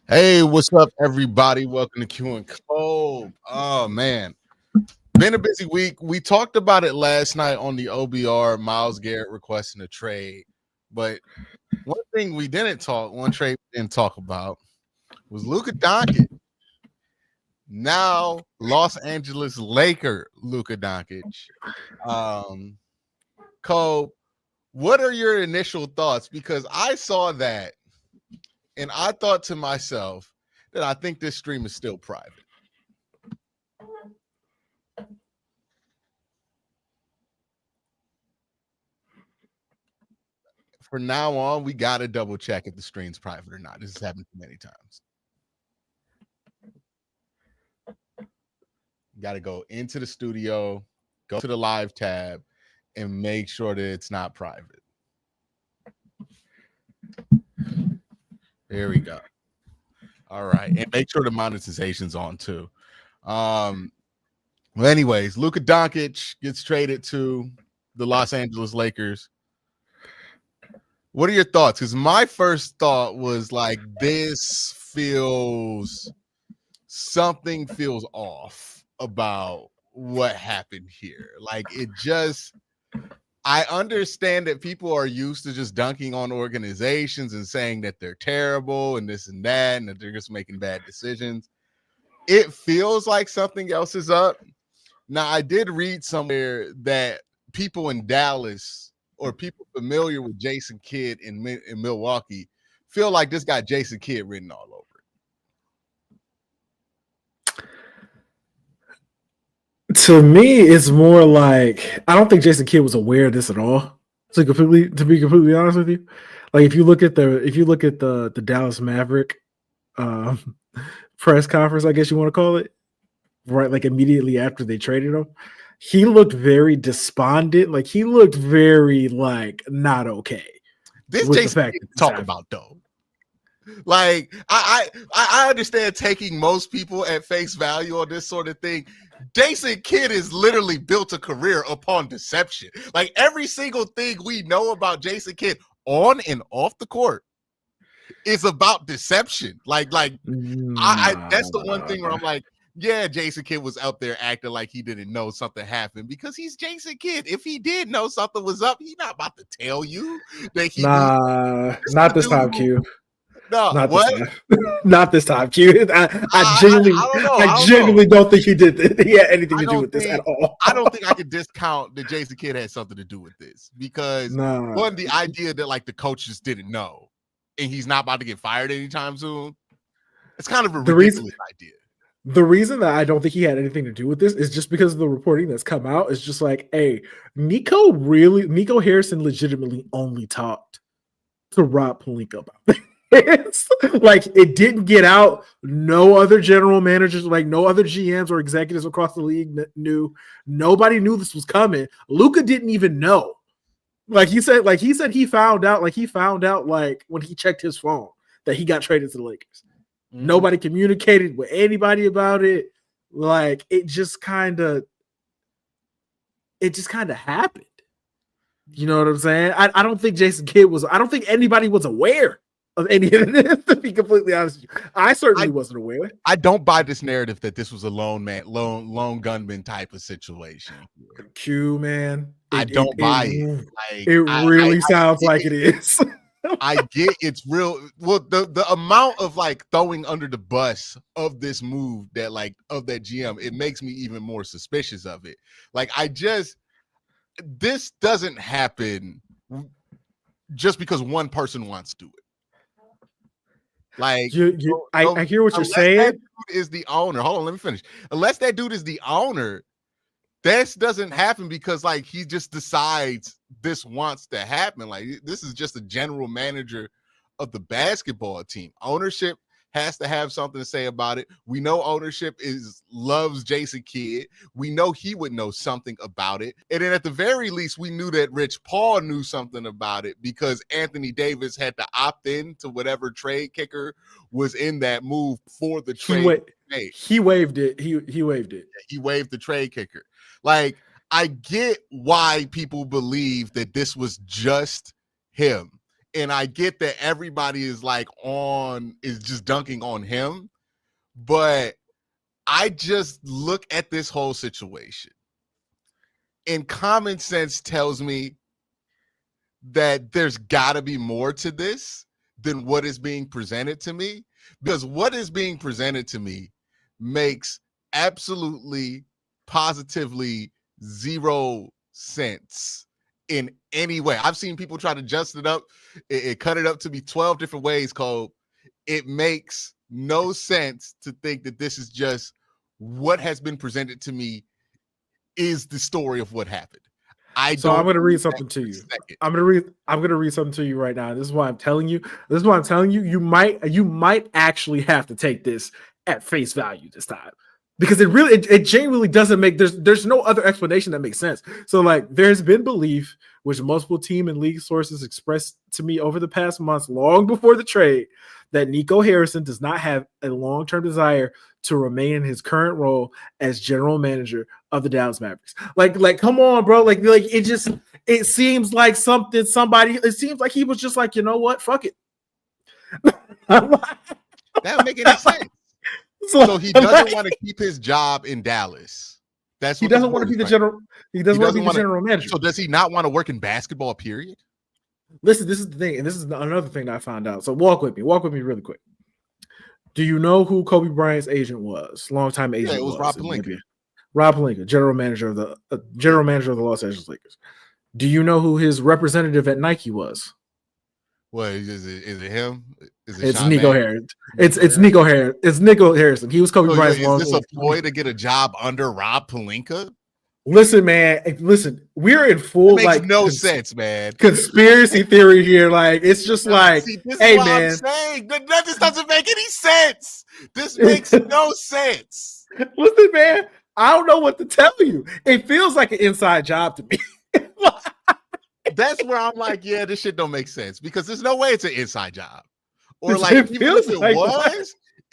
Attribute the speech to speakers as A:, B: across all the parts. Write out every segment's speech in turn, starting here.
A: Hey, what's up, everybody? Welcome to Q and Colb. Oh man, been a busy week. We talked about it last night on the OBR. Myles Garrett requesting a trade, but one trade we didn't talk about was Luka Doncic. Now, Los Angeles Laker Luka Doncic. Um, Colb, what are your initial thoughts? Because I saw that and I thought to myself that I think this stream is still private. For now on, we got to double check if the stream's private or not. This has happened many times. Got to go into the studio, go to the live tab, and make sure that it's not private. There we go. All right. And make sure the monetization's on too. Well, anyways, Luka Doncic gets traded to the Los Angeles Lakers. What are your thoughts? Because my first thought was like, something feels off about what happened here. Like I understand that people are used to just dunking on organizations and saying that they're terrible and this and that, and that they're just making bad decisions. It feels like something else is up. Now, I did read somewhere that people in Dallas or people familiar with Jason Kidd in Milwaukee feel like this got Jason Kidd written all over
B: it. To me, it's more like I don't think Jason Kidd was aware of this at all. To be completely honest with you, like if you look at the Dallas Maverick press conference, I guess you want to call it, right? Like immediately after they traded him, he looked very despondent. Like he looked very like not okay.
A: This Jason Kidd talk about though. Like I understand taking most people at face value on this sort of thing. Jason Kidd has literally built a career upon deception. Like every single thing we know about Jason Kidd on and off the court is about deception. That's the one thing where I'm like, yeah, Jason Kidd was out there acting like he didn't know something happened because he's Jason Kidd. If he did know something was up, he's not about to tell you that he
B: not this time, Q.
A: No,
B: not
A: what?
B: This time. Not this time, Q. I genuinely don't think he did this. He had anything to do with this at all.
A: I don't think I could discount that Jason Kidd had something to do with this because one, the idea that like the coaches didn't know and he's not about to get fired anytime soon. It's kind of a ridiculous idea.
B: The reason that I don't think he had anything to do with this is just because of the reporting that's come out. It's just like, hey, Nico Harrison legitimately only talked to Rob Pelinka about this. Like it didn't get out. No other general managers, like no other GMs or executives across the league knew. Nobody knew this was coming. Luka didn't even know. He said he found out like when he checked his phone that he got traded to the Lakers. Mm-hmm. Nobody communicated with anybody about it. Like it just kind of happened. You know what I'm saying? I don't think Jason Kidd I don't think anybody was aware of any of this, to be completely honest with you. I certainly wasn't aware.
A: I don't buy this narrative that this was a lone gunman type of situation.
B: Q, man.
A: I don't buy it.
B: Like, it really sounds like it is.
A: I get it's real. Well, the amount of like throwing under the bus of this move that like of that GM, it makes me even more suspicious of it. Like this doesn't happen just because one person wants to do it. Like
B: I hear what you're saying.
A: That dude is the owner. Hold on, let me finish. Unless that dude is the owner, this doesn't happen because like he just decides this wants to happen. Like this is just a general manager of the basketball team. Ownership has to have something to say about it. We know ownership loves Jason Kidd. We know he would know something about it. And then at the very least, we knew that Rich Paul knew something about it because Anthony Davis had to opt in to whatever trade kicker was in that move for the trade.
B: He waived it. He waived it.
A: He waived the trade kicker. Like, I get why people believe that this was just him And I get that everybody is just dunking on him. But I just look at this whole situation, and common sense tells me that there's got to be more to this than what is being presented to me, because what is being presented to me makes absolutely, positively zero sense in any way. I've seen people try to adjust it up, cut it up to be 12 different ways, Cole. It makes no sense to think that this is just what has been presented to me is the story of what happened.
B: I'm going to read something to you. I'm going to read something to you right now. This is why I'm telling you. You might actually have to take this at face value this time, because it genuinely doesn't make, there's no other explanation that makes sense. So like, there's been belief, which multiple team and league sources expressed to me over the past months, long before the trade, that Nico Harrison does not have a long-term desire to remain in his current role as general manager of the Dallas Mavericks. Like, come on, bro. Like it seems like it seems like he was just like, you know what? Fuck it.
A: That don't make any sense. So he doesn't want to keep his job in Dallas. That's what
B: he doesn't want to be the general. He doesn't want to be the general manager.
A: So does he not want to work in basketball, period?
B: Listen, this is the thing, and this is another thing that I found out. So walk with me really quick. Do you know who Kobe Bryant's agent was? Longtime agent.
A: Yeah, it was Rob Pelinka.
B: Rob Pelinka, general manager of the Los Angeles Lakers. Do you know who his representative at Nike was?
A: What is it? Him?
B: It's Nico Harrison. It's Nico Harrison. It's Nico Harrison. He was Kobe Bryant's.
A: Is this a ploy to get a job under Rob Pelinka?
B: Listen, man. Listen, we're in full
A: no sense, man.
B: Conspiracy theory here. Like, it's just like, hey, man.
A: I'm saying. This doesn't make any sense. This makes no sense.
B: Listen, man. I don't know what to tell you. It feels like an inside job to me.
A: That's where I'm like, yeah, this shit don't make sense, because there's no way it's an inside job. Or even if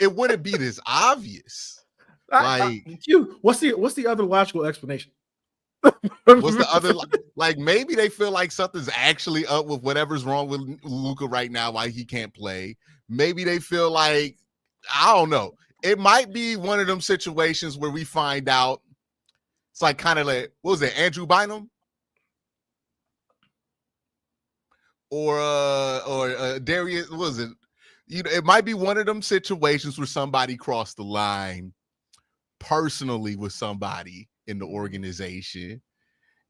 A: it wouldn't be this obvious.
B: What's the other logical explanation?
A: What's the other, like, maybe they feel like something's actually up with whatever's wrong with Luka right now, why he can't play. Maybe they feel like, I don't know. It might be one of them situations where we find out it's like kind of like, what was it, Andrew Bynum? Or Darius, what was it? It might be one of them situations where somebody crossed the line personally with somebody in the organization,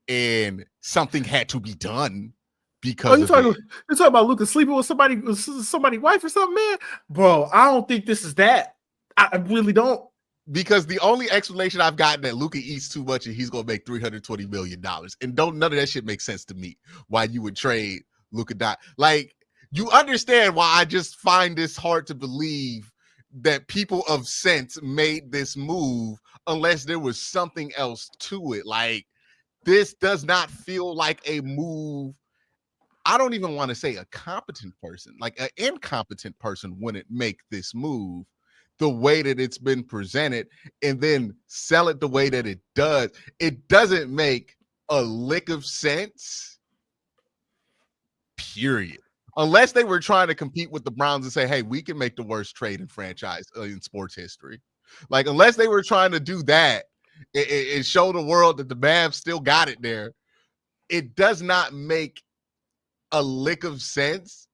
A: and something had to be done because
B: you're talking about Luka sleeping with somebody's wife or something, man? Bro, I don't think this is that. I really don't.
A: Because the only explanation I've gotten that Luka eats too much and he's gonna make $320 million, and none of that shit makes sense to me. Why you would trade Luka? Like, you understand why I just find this hard to believe that people of sense made this move unless there was something else to it. Like, this does not feel like a move. I don't even want to say a competent person, like an incompetent person wouldn't make this move the way that it's been presented and then sell it the way that it does. It doesn't make a lick of sense, period. Unless they were trying to compete with the Browns and say, hey, we can make the worst trade in franchise in sports history. Like, unless they were trying to do that and show the world that the Mavs still got it there, it does not make a lick of sense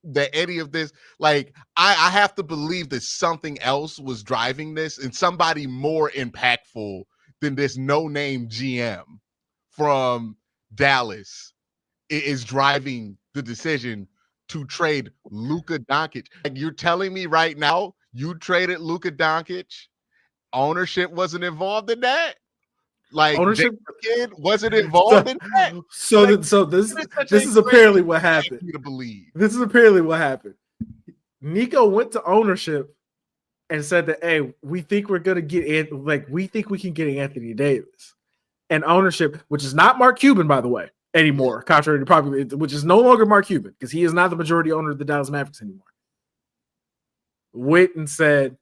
A: that any of this, like, I have to believe that something else was driving this, and somebody more impactful than this no-name GM from Dallas is driving the decision to trade Luka Doncic. Like, you're telling me right now you traded Luka Doncic, ownership wasn't involved in that? Like,
B: ownership
A: kid wasn't involved in that?
B: This is apparently what happened.
A: To believe.
B: This is apparently what happened. Nico went to ownership and said that, hey, we think we're gonna get we think we can get Anthony Davis. And ownership, which is not Mark Cuban, by the way, anymore, contrary to probably, which is no longer Mark Cuban, because he is not the majority owner of the Dallas Mavericks anymore, went and said,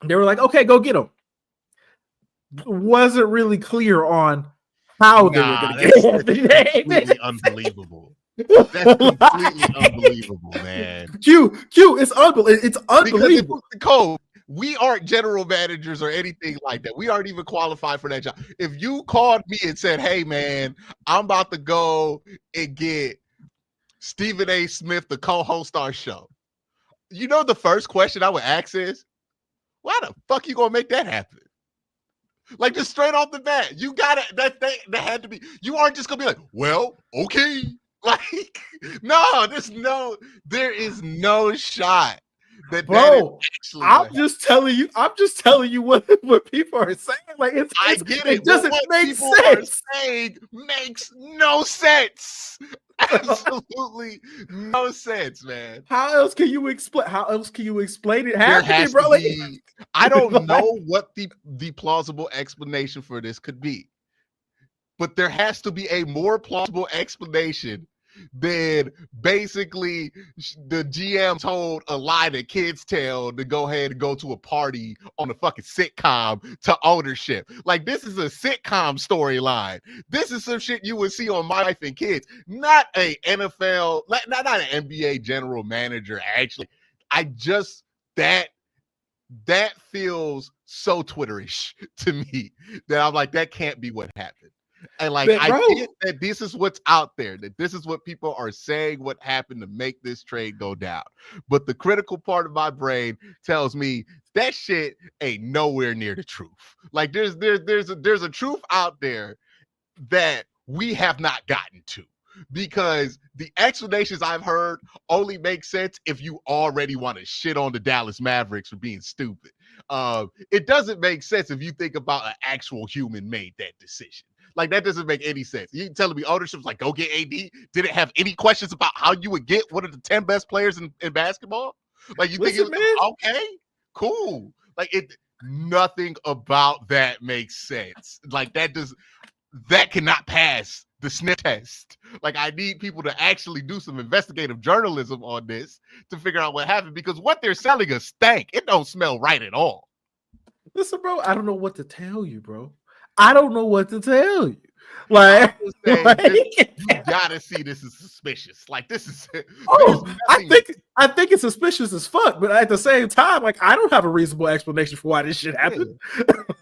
B: they were like, okay, go get him. Wasn't really clear on how they were going to get Anthony Davis.
A: Unbelievable. That's completely unbelievable, man.
B: Q, it's unbelievable. It's unbelievable.
A: Because Cole, we aren't general managers or anything like that. We aren't even qualified for that job. If you called me and said, "Hey, man, I'm about to go and get Stephen A. Smith to co-host our show," you know the first question I would ask is, "Why the fuck you gonna make that happen?" Like, just straight off the bat, you gotta that had to be. You aren't just gonna be like, "Well, okay." Like, no, there is no shot that
B: Bro,
A: actually
B: I'm just telling you what people are saying. Like,
A: I get
B: it doesn't make
A: people
B: sense.
A: are saying makes no sense. Absolutely no sense, man.
B: How else can you explain it
A: There
B: happening,
A: has
B: bro?
A: to
B: Like,
A: be. I don't know what the plausible explanation for this could be, but there has to be a more plausible explanation than basically the GM told a lie that kids tell to go ahead and go to a party on a fucking sitcom to ownership. Like, this is a sitcom storyline. This is some shit you would see on My Wife and Kids, not a NFL, not an NBA general manager. Actually, I just that feels so Twitterish to me that I'm like, that can't be what happened. And like, I get that this is what's out there, that this is what people are saying what happened to make this trade go down. But the critical part of my brain tells me that shit ain't nowhere near the truth. Like, there's a truth out there that we have not gotten to, because the explanations I've heard only make sense if you already want to shit on the Dallas Mavericks for being stupid. It doesn't make sense if you think about an actual human made that decision. Like, that doesn't make any sense. You telling me ownership's like, go get AD? Didn't have any questions about how you would get one of the 10 best players in basketball? Like, you think it was okay, cool. Like, nothing about that makes sense. Like, that cannot pass the sniff test. Like, I need people to actually do some investigative journalism on this to figure out what happened, because what they're selling us stank. It don't smell right at all.
B: Listen, bro, I don't know what to tell you, bro. I don't know what to tell you. Like,
A: you gotta see this as suspicious. Like, this is.
B: I think it's suspicious as fuck, but at the same time, like, I don't have a reasonable explanation for why this shit happened.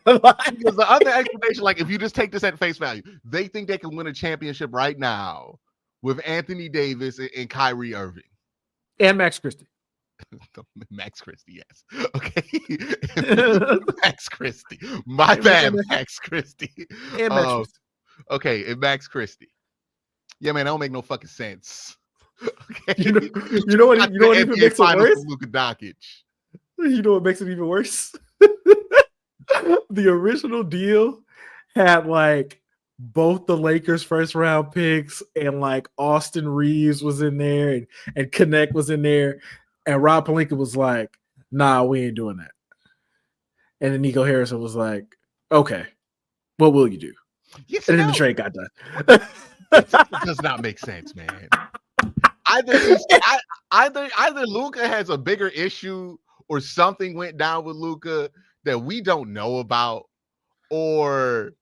A: Because the other explanation, like, if you just take this at face value, they think they can win a championship right now with Anthony Davis and Kyrie Irving
B: and Max Christie.
A: Max Christie, yes. Okay. Max Christie. My bad, Max Christie.
B: And Max Christie.
A: Okay, and Max Christie. Yeah, man, that don't make no fucking sense. Okay.
B: You know what even makes it worse?
A: Luka Doncic.
B: You know what makes it even worse? The original deal had like both the Lakers first round picks, and like Austin Reeves was in there, and Connect was in there. And Rob Pelinka was like, "Nah, we ain't doing that." And then Nico Harrison was like, "Okay, what will you do?"
A: Yes,
B: and then the trade got done.
A: It does not make sense, man. Either Luka has a bigger issue, or something went down with Luka that we don't know about, or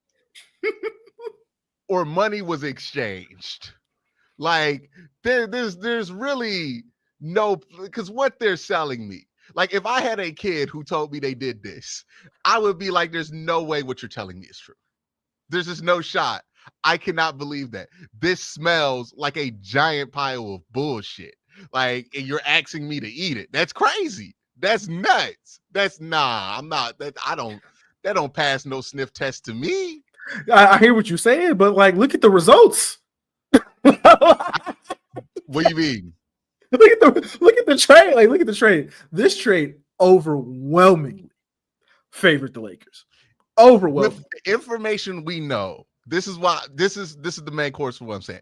A: money was exchanged. Like, there's really no, because what they're selling me, like, if I had a kid who told me they did this, I would be like, there's no way what you're telling me is true. There's just no shot. I cannot believe that. This smells like a giant pile of bullshit. Like, and you're asking me to eat it. That's crazy. That's nuts. I'm not, that don't pass no sniff test to me.
B: I hear what you're saying, but like, look at the results.
A: What do you mean?
B: Look at the trade. Like, look at the trade. This trade overwhelmingly favored the Lakers. Overwhelmingly.
A: With the information we know, this is the main course for what I'm saying.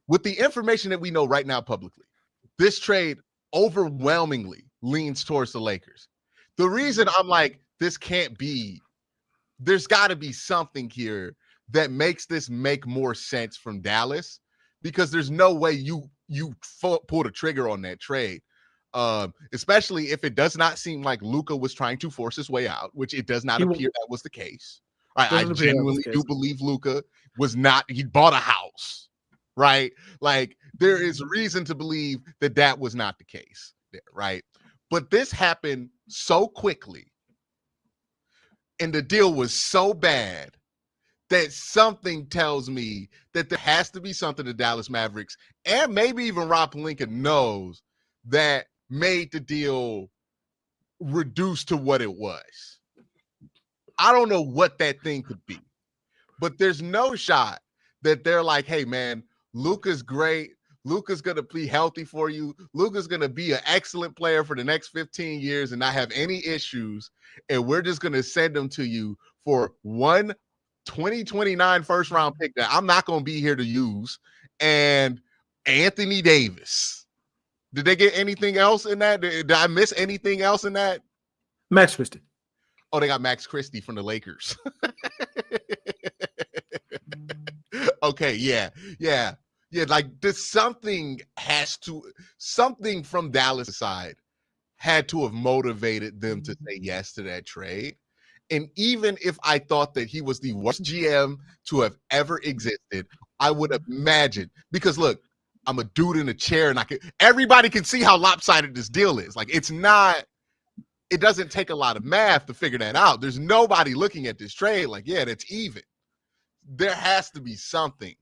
A: With the information that we know right now publicly, this trade overwhelmingly leans towards the Lakers. The reason I'm like, this can't be, there's got to be something here that makes this make more sense from Dallas, because there's no way you pull the trigger on that trade, especially if it does not seem like Luka was trying to force his way out, which it does not appear that was the case. Right? I genuinely do believe Luka was not. He bought a house, right? Like, There is reason to believe that that was not the case there, right? But this happened so quickly and the deal was so bad that something tells me that there has to be something the Dallas Mavericks and maybe even Rob Pelinka knows that made the deal reduced to what it was. I don't know what that thing could be, but there's no shot that they're like, hey, man, Luka's great. Luka's going to be healthy for you. Luka's going to be an excellent player for the next 15 years and not have any issues. And we're just going to send him to you for one 2029 first round pick that I'm not going to be here to use. And Anthony Davis. Did they get anything else in that? Did I miss anything else in that?
B: Max Christie.
A: Oh, they got Max Christie from the Lakers. Okay, yeah. Like something from Dallas' side had to have motivated them to say yes to that trade. And even if I thought that he was the worst GM to have ever existed, I would imagine, because look, I'm a dude in a chair and everybody can see how lopsided this deal is. Like it doesn't take a lot of math to figure that out. There's nobody looking at this trade like, yeah, that's even. There has to be something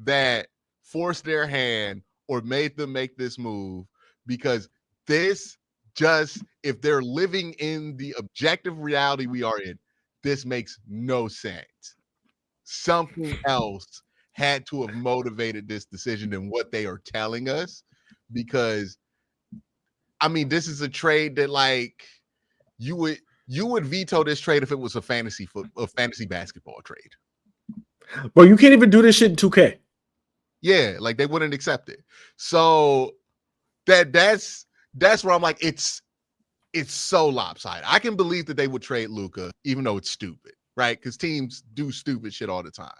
A: that forced their hand or made them make this move, because this just, if they're living in the objective reality we are in, this makes no sense. Something else had to have motivated this decision than what they are telling us, because I mean, this is a trade that like you would veto this trade if it was a fantasy basketball trade.
B: Bro, you can't even do this shit in 2K.
A: Yeah, like they wouldn't accept it. So that's where I'm like, it's so lopsided. I can believe that they would trade Luka, even though it's stupid, right? Because teams do stupid shit all the time.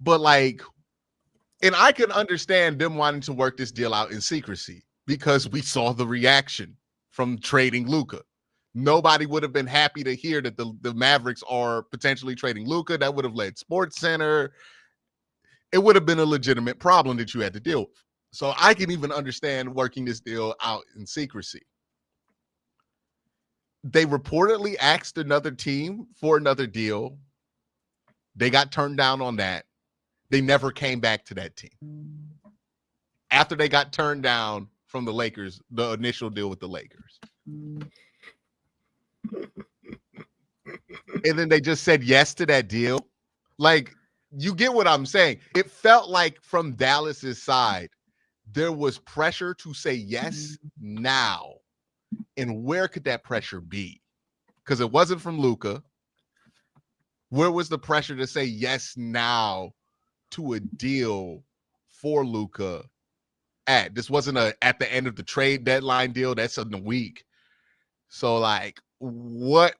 A: But like, and I can understand them wanting to work this deal out in secrecy, because we saw the reaction from trading Luka. Nobody would have been happy to hear that the Mavericks are potentially trading Luka. That would have led SportsCenter. It would have been a legitimate problem that you had to deal with. So I can even understand working this deal out in secrecy. They reportedly asked another team for another deal. They got turned down on that. They never came back to that team. After they got turned down from the Lakers, the initial deal with the Lakers. And then they just said yes to that deal. Like, you get what I'm saying. It felt like from Dallas's side, there was pressure to say yes now. And where could that pressure be? Because it wasn't from Luka. Where was the pressure to say yes now to a deal for Luka at? This wasn't at the end of the trade deadline deal. That's in a week. So like, what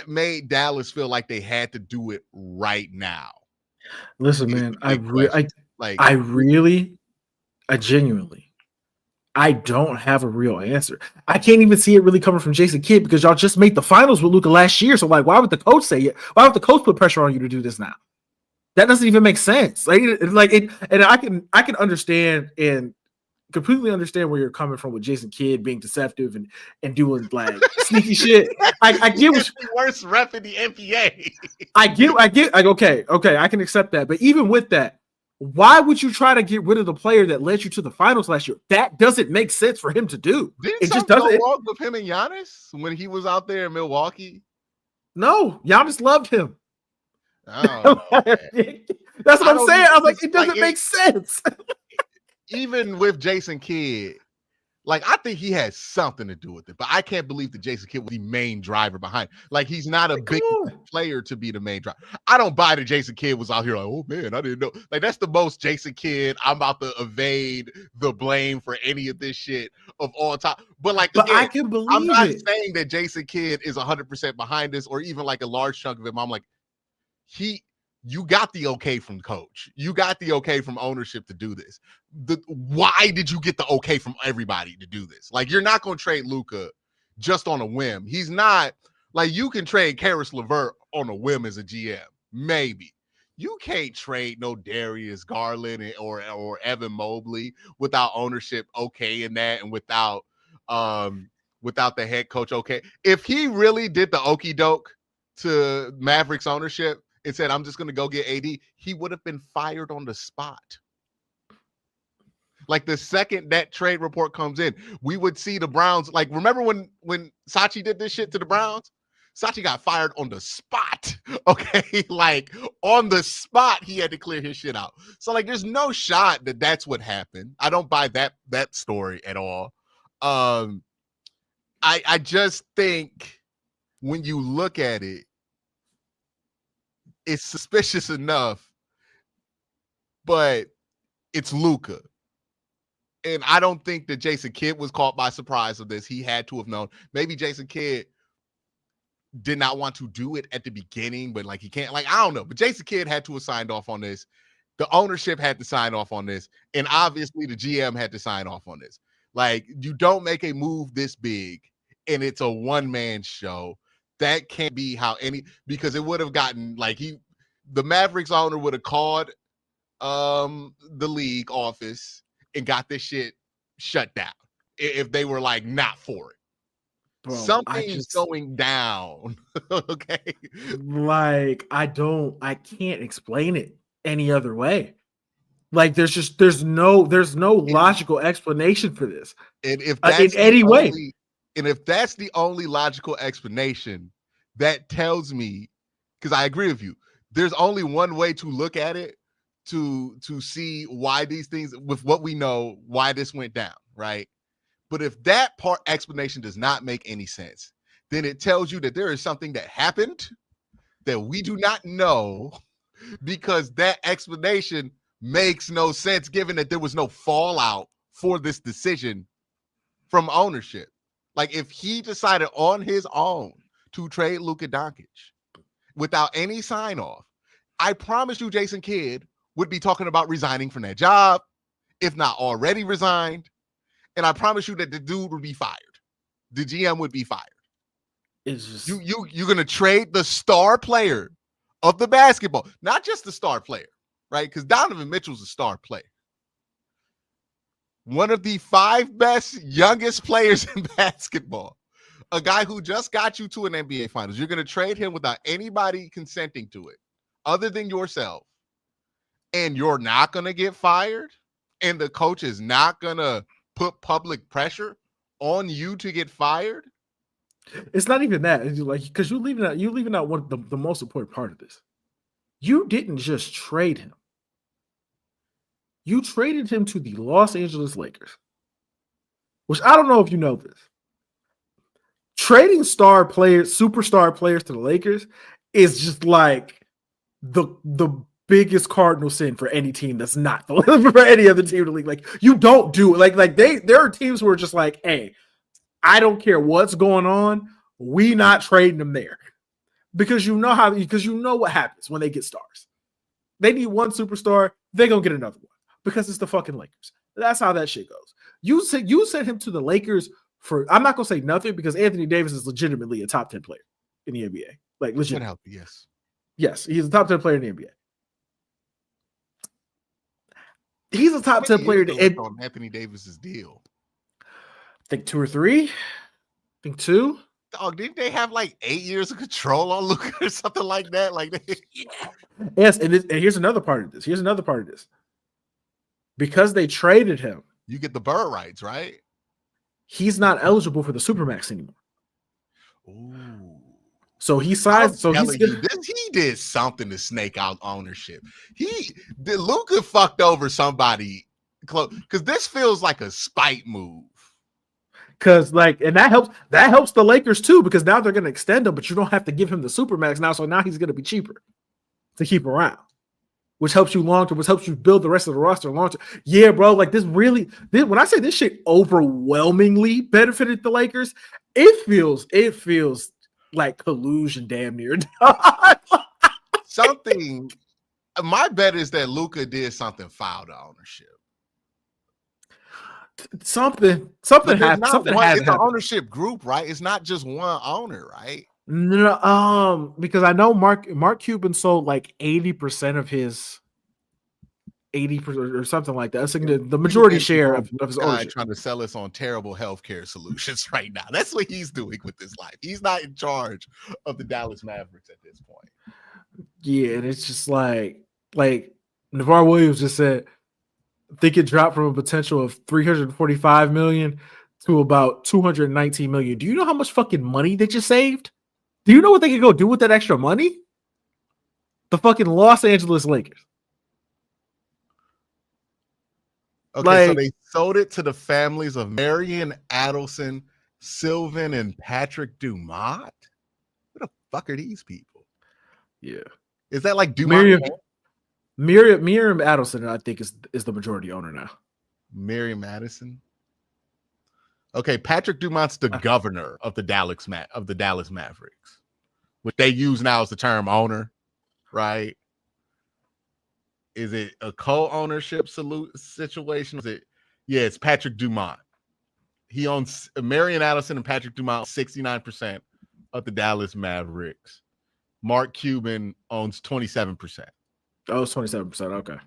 A: made Dallas feel like they had to do it right now?
B: Listen, man, I genuinely, I don't have a real answer. I can't even see it really coming from Jason Kidd, because y'all just made the finals with Luka last year. So like, why would the coach say it? Why would the coach put pressure on you to do this now? That doesn't even make sense. And I can understand and completely understand where you're coming from with Jason Kidd being deceptive and doing like sneaky shit. I get what
A: the worst ref in the NBA.
B: I get like, okay, I can accept that. But even with that, why would you try to get rid of the player that led you to the finals last year? That doesn't make sense for him to do.
A: It just doesn't go wrong with him and Giannis when he was out there in Milwaukee.
B: No, Giannis loved him.
A: Oh,
B: that's what I'm saying. I was like, it doesn't make sense.
A: Even with Jason Kidd, like, I think he has something to do with it, but I can't believe that Jason Kidd was the main driver behind. Like, he's not a big player to be the main driver. I don't buy that Jason Kidd was out here like, oh man, I didn't know. Like, that's the most Jason Kidd, I'm about to evade the blame for any of this shit of all time. But like,
B: but
A: again,
B: I can believe
A: I'm not saying that Jason Kidd is 100% behind this, or even like a large chunk of it. I'm like, you got the okay from coach. You got the okay from ownership to do this. Why did you get the okay from everybody to do this? Like, you're not going to trade Luka just on a whim. He's not like, you can trade Karis LeVert on a whim as a GM. Maybe. You can't trade no Darius Garland or Evan Mobley without ownership in that, and without the head coach okay. If he really did the okey doke to Mavericks ownership and said, I'm just gonna go get AD, he would have been fired on the spot. Like the second that trade report comes in, we would see the Browns. Like, remember when Sachi did this shit to the Browns? Sachi got fired on the spot. Okay, like on the spot, he had to clear his shit out. So like, there's no shot that that's what happened. I don't buy that story at all. I just think when you look at it, it's suspicious enough, but it's Luka. And I don't think that Jason Kidd was caught by surprise of this. He had to have known. Maybe Jason Kidd did not want to do it at the beginning, but like he can't, like, I don't know. But Jason Kidd had to have signed off on this. The ownership had to sign off on this. And obviously the GM had to sign off on this. Like, you don't make a move this big and it's a one-man show. That can't be how because it would have gotten like the Mavericks owner would have called the league office and got this shit shut down if they were like not for it. Bro, something's going down. Okay.
B: Like, I can't explain it any other way. Like, there's no logical explanation for this.
A: And if that's in any way. And if that's the only logical explanation, that tells me, because I agree with you, there's only one way to look at it to see why these things, with what we know, why this went down, right? But if that explanation does not make any sense, then it tells you that there is something that happened that we do not know, because that explanation makes no sense given that there was no fallout for this decision from ownership. Like, if he decided on his own to trade Luka Doncic without any sign off, I promise you Jason Kidd would be talking about resigning from that job, if not already resigned. And I promise you that the dude would be fired. The GM would be fired.
B: It's just
A: you're gonna trade the star player of the basketball, not just the star player, right? Because Donovan Mitchell's a star player. One of the 5 best youngest players in basketball, a guy who just got you to an NBA Finals. You're gonna trade him without anybody consenting to it, other than yourself, and you're not gonna get fired, and the coach is not gonna put public pressure on you to get fired.
B: It's not even that. It's like, because you're leaving out one of the most important part of this. You didn't just trade him. You traded him to the Los Angeles Lakers, which I don't know if you know this. Trading superstar players to the Lakers is just like the biggest cardinal sin for any team that's not for any other team in the league. Like, you don't do it. Like there are teams who are just like, hey, I don't care what's going on, we not trading them there. Because you know what happens when they get stars. They need one superstar, they're gonna get another one. Because it's the fucking Lakers. That's how that shit goes. You sent him to the Lakers for, I'm not gonna say nothing, because Anthony Davis is legitimately a top 10 player in the NBA. Like, legit.
A: Yes.
B: Yes, he's a top 10 player in the NBA. He's a top 10 player
A: on Anthony Davis's deal.
B: I think 2 or 3. I think 2.
A: Dog, didn't they have like 8 years of control on Luka or something like that?
B: Yes, and here's another part of this. Because they traded him,
A: you get the bird rights, right?
B: He's not eligible for the Supermax anymore.
A: Ooh.
B: So he signs. So he
A: did something to snake out ownership. Luka fucked over somebody close, because this feels like a spite move.
B: Because and that helps the Lakers too, because now they're going to extend him, but you don't have to give him the Supermax now. So now he's going to be cheaper to keep around, which helps you long term, which helps you build the rest of the roster long term. Yeah, bro. Like, when I say this shit overwhelmingly benefited the Lakers, it feels like collusion, damn near.
A: Something. My bet is that Luka did something foul to ownership.
B: Something happened.
A: It's an ownership group, right? It's not just one owner, right?
B: No, because I know Mark Cuban sold like 80% of his 80% or something like that. That's like the majority share of his ownership.
A: Trying to sell us on terrible healthcare solutions right now. That's what he's doing with his life. He's not in charge of the Dallas Mavericks at this point.
B: Yeah, and it's just like Navarre Williams just said, I think it dropped from a potential of 345 million to about 219 million. Do you know how much fucking money they just saved? Do you know what they could go do with that extra money? The fucking Los Angeles Lakers.
A: Okay, so they sold it to the families of Marion Adelson, Sylvan, and Patrick Dumont. What the fuck are these people?
B: Yeah.
A: Is that like Dumont?
B: Miriam Adelson, I think, is the majority owner now.
A: Miriam Adelson. Okay, Patrick Dumont's the governor of the Dallas Mavericks, which they use now as the term owner, right? Is it a co-ownership situation? Is it? Yeah, it's Patrick Dumont. He owns Marion Adelson and Patrick Dumont 69% of the Dallas Mavericks. Mark Cuban owns 27%.
B: Oh, it's 27%. Okay.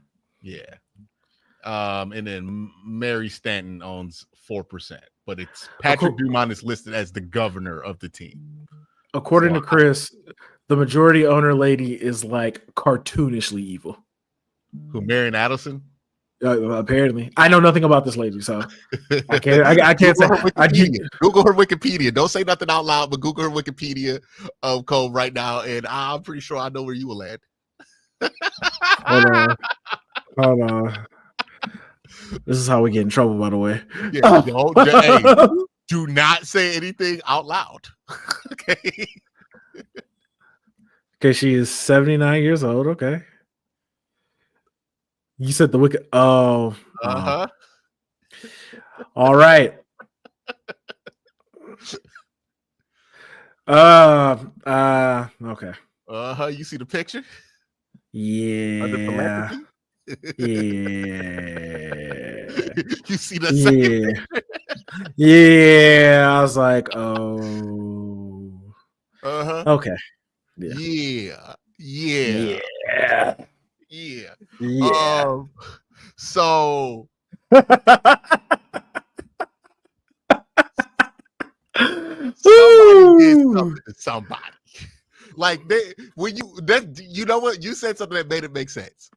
A: Yeah. And then Mary Stanton owns 4%, but it's Patrick Dumont is listed as the governor of the team.
B: According to Chris, the majority owner lady is like cartoonishly evil.
A: Who, Marion Adelson?
B: Apparently, I know nothing about this lady, so I can't. I can't say.
A: Google her Wikipedia. Don't say nothing out loud, but Google her Wikipedia code right now, and I'm pretty sure I know where you will land.
B: Hold on. This is how we get in trouble, by the way.
A: Yeah, do not say anything out loud. Okay.
B: Okay, she is 79 years old. Okay. You said the wicked. Oh.
A: Uh-huh.
B: All right. Okay.
A: Uh-huh. You see the picture?
B: Yeah. Yeah.
A: You see the second picture?
B: Yeah. I was like, oh.
A: Uh-huh.
B: Okay.
A: Yeah. So somebody did something to somebody. Like you know what? You said something that made it make sense.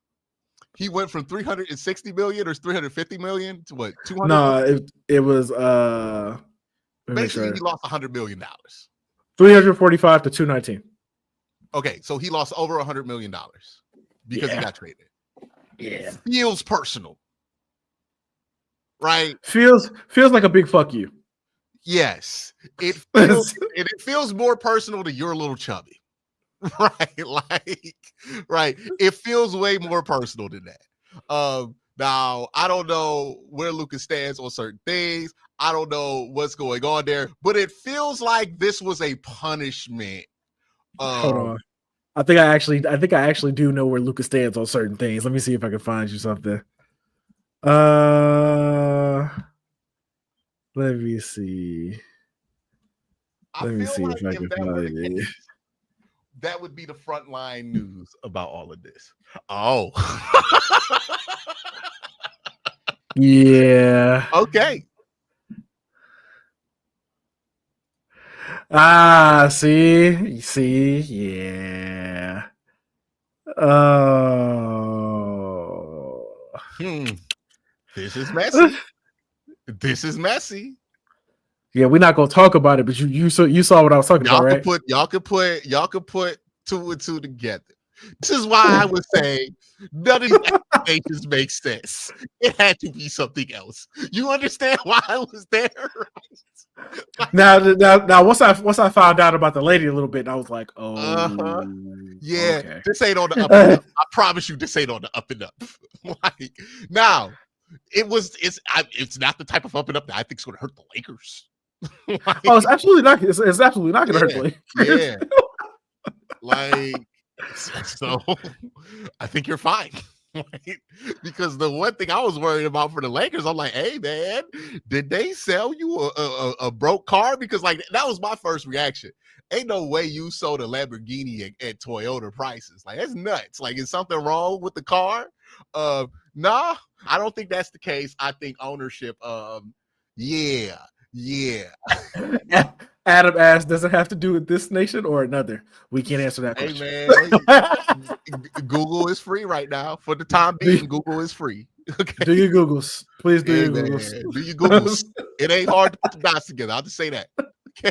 A: He went from 360 million or 350 million to what? 200?
B: No, it was
A: basically he lost $100 million.
B: 345 to 219.
A: Okay, so he lost over $100 million because he got traded.
B: Yeah.
A: Feels personal. Right?
B: Feels like a big fuck you.
A: Yes. It feels more personal to your little chubby. Right? Right. It feels way more personal than that. Now I don't know where Luka stands on certain things. I don't know what's going on there, but it feels like this was a punishment.
B: Hold on. I think I actually do know where Luka stands on certain things. Let me see if I can find you something. Let me see. Let me see if I can find it.
A: That would be the frontline news about all of this. Oh.
B: Yeah.
A: Okay.
B: See, yeah. Oh.
A: This is messy. This is messy.
B: Yeah, we're not gonna talk about it, but you saw what I was talking about, right?
A: Y'all could put two and two together. This is why I would say none of these explanations make sense. It had to be something else. You understand why I was there? Right?
B: Now, once I found out about the lady a little bit, I was like, oh,
A: yeah,
B: okay.
A: This ain't on the up and up. I promise you, this ain't on the up and up. Like now, it's not the type of up and up that I think is going to hurt the Lakers. Like,
B: it's absolutely not. It's absolutely not going to hurt the Lakers.
A: Yeah, like so. I think you're fine. Right? Because the one thing I was worried about for the Lakers, I'm like, hey man, did they sell you a broke car? Because like that was my first reaction. Ain't no way you sold a Lamborghini at Toyota prices. Like that's nuts. Like is something wrong with the car? Nah, I don't think that's the case. I think ownership. Yeah.
B: Adam asked, does it have to do with this nation or another? We can't answer that question.
A: Hey man, Google is free right now. For the time being, Google is free. Okay.
B: Do your Googles. Please do your Googles.
A: Do your Googles. It ain't hard to put the dots together. I'll just say that. Okay.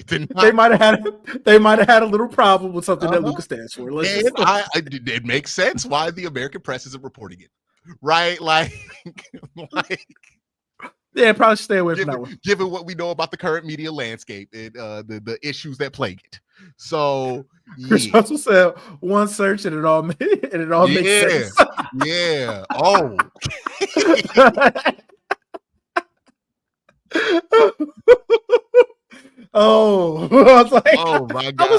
B: They might have had a little problem with something that Luka stands for.
A: It makes sense why the American press isn't reporting it. Right? Like
B: yeah, probably stay away from that one.
A: Given what we know about the current media landscape and the issues that plague it. So
B: Chris Russell said one search and it all makes sense.
A: Yeah. Oh.
B: Oh, I was like,
A: oh my god!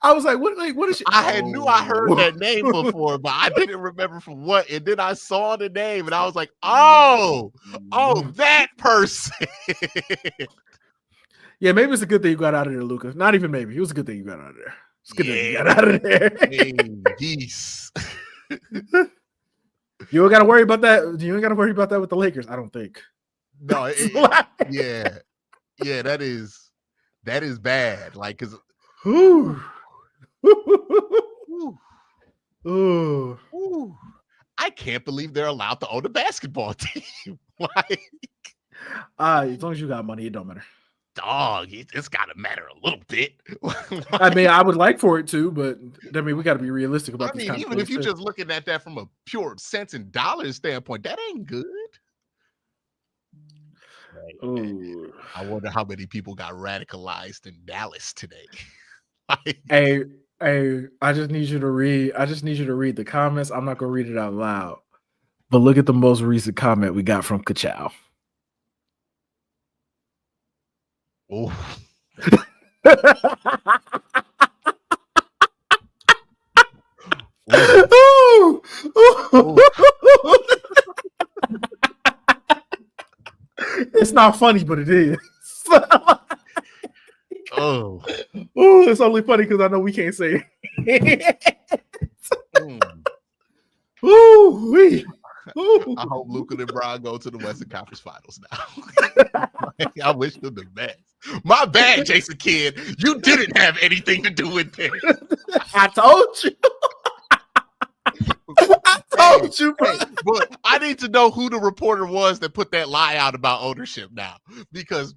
B: I was like, what is she?
A: I knew I heard that name before, but I didn't remember from what. And then I saw the name, and I was like, oh, that person.
B: Yeah, maybe it's a good thing you got out of there, Luka. Not even maybe. It was a good thing you got out of there. It's good thing you got out of there.
A: Geese.
B: You don't got to worry about that. You ain't got to worry about that with the Lakers. I don't think.
A: No. Yeah. That is bad. Like, cause. I can't believe they're allowed to own a basketball team. Like,
B: as long as you got money, it don't matter.
A: Dog, it's got to matter a little bit.
B: I mean, I would like for it to, but I mean, we got to be realistic about.
A: I mean, even if you're just looking at that from a pure cents and dollars standpoint, that ain't good. Right. I wonder how many people got radicalized in Dallas today.
B: Hey, I just need you to read the comments. I'm not gonna read it out loud, but look at the most recent comment we got from Kachow.
A: Oh.
B: It's not funny, but it is. It's only funny because I know we can't say it.
A: I hope Luka and Brian go to the Western Conference Finals now. I wish them the best. My bad, Jason Kidd. You didn't have anything to do with this.
B: I told you. I told you, bro.
A: But I need to know who the reporter was that put that lie out about ownership now, because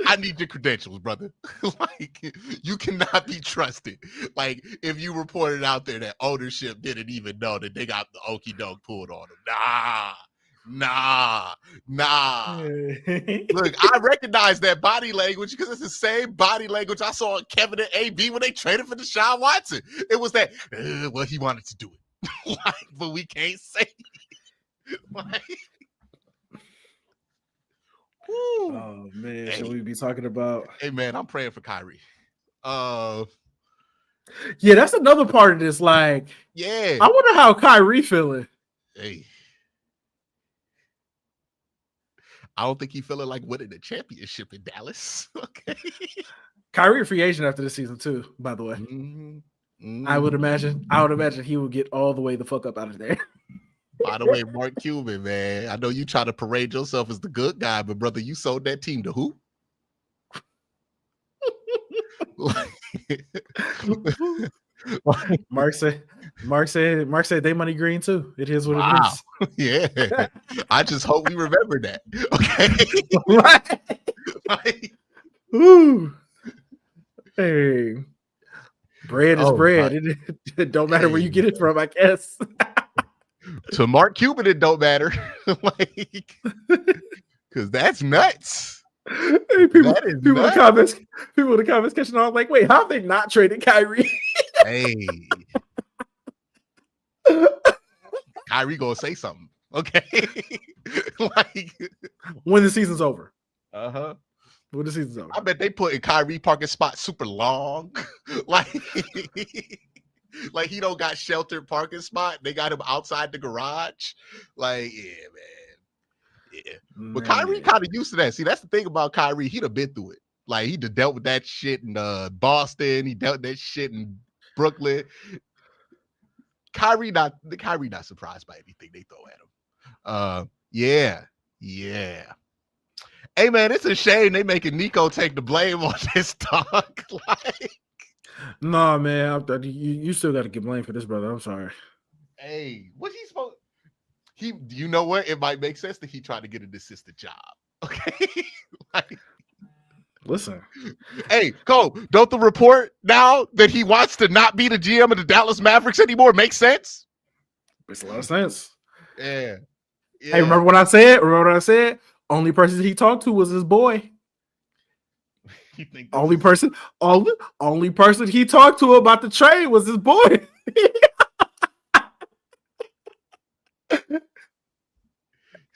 A: I need your credentials, brother. Like, you cannot be trusted. Like, if you reported out there that ownership didn't even know that they got the okie doke pulled on them. Nah. Look, I recognize that body language because it's the same body language I saw in Kevin and AB when they traded for Deshaun Watson. It was that, well, he wanted to do it. Like, but we can't say it. Like,
B: oh man, should we be talking about?
A: Hey man, I'm praying for Kyrie.
B: Yeah, that's another part of this. Like,
A: yeah,
B: I wonder how Kyrie feeling.
A: Hey, I don't think he feeling like winning the championship in Dallas. Okay,
B: Kyrie a free agent after this season too. By the way, I would imagine he would get all the way the fuck up out of there.
A: By the way, Mark Cuban, man, I know you try to parade yourself as the good guy, but brother, you sold that team to who?
B: Mark said they money green too. It is what it is.
A: Yeah. I just hope we remember that. Okay.
B: Hey. Bread is bread. It don't matter where you get it from, I guess.
A: To Mark Cuban, it don't matter. Like, because that's nuts.
B: Hey, people in the comments catching on like, wait, how have they not traded Kyrie?
A: Hey. Kyrie gonna say something. Okay. Like,
B: when the season's over. When the season's over.
A: I bet they put in Kyrie parking spot super long. like he don't got sheltered parking spot. They got him outside the garage. Like, yeah, man. Yeah. But Kyrie kind of used to that. See, that's the thing about Kyrie. He'd have been through it. Like, he dealt with that shit in Boston. He dealt with that shit in Brooklyn. Kyrie not surprised by anything they throw at him. Yeah. Hey man, it's a shame they making Nico take the blame on this talk. Like,
B: nah, man, you still got to get blamed for this, brother. I'm sorry.
A: Hey, what he supposed? You know what? It might make sense that he tried to get an assistant job. Okay, like,
B: listen.
A: Hey, Cole, don't the report now that he wants to not be the GM of the Dallas Mavericks anymore make sense?
B: Makes a lot of sense.
A: Yeah.
B: Hey, remember what I said? Only person he talked to was his boy.
A: You think
B: only person he talked to about the trade was his boy.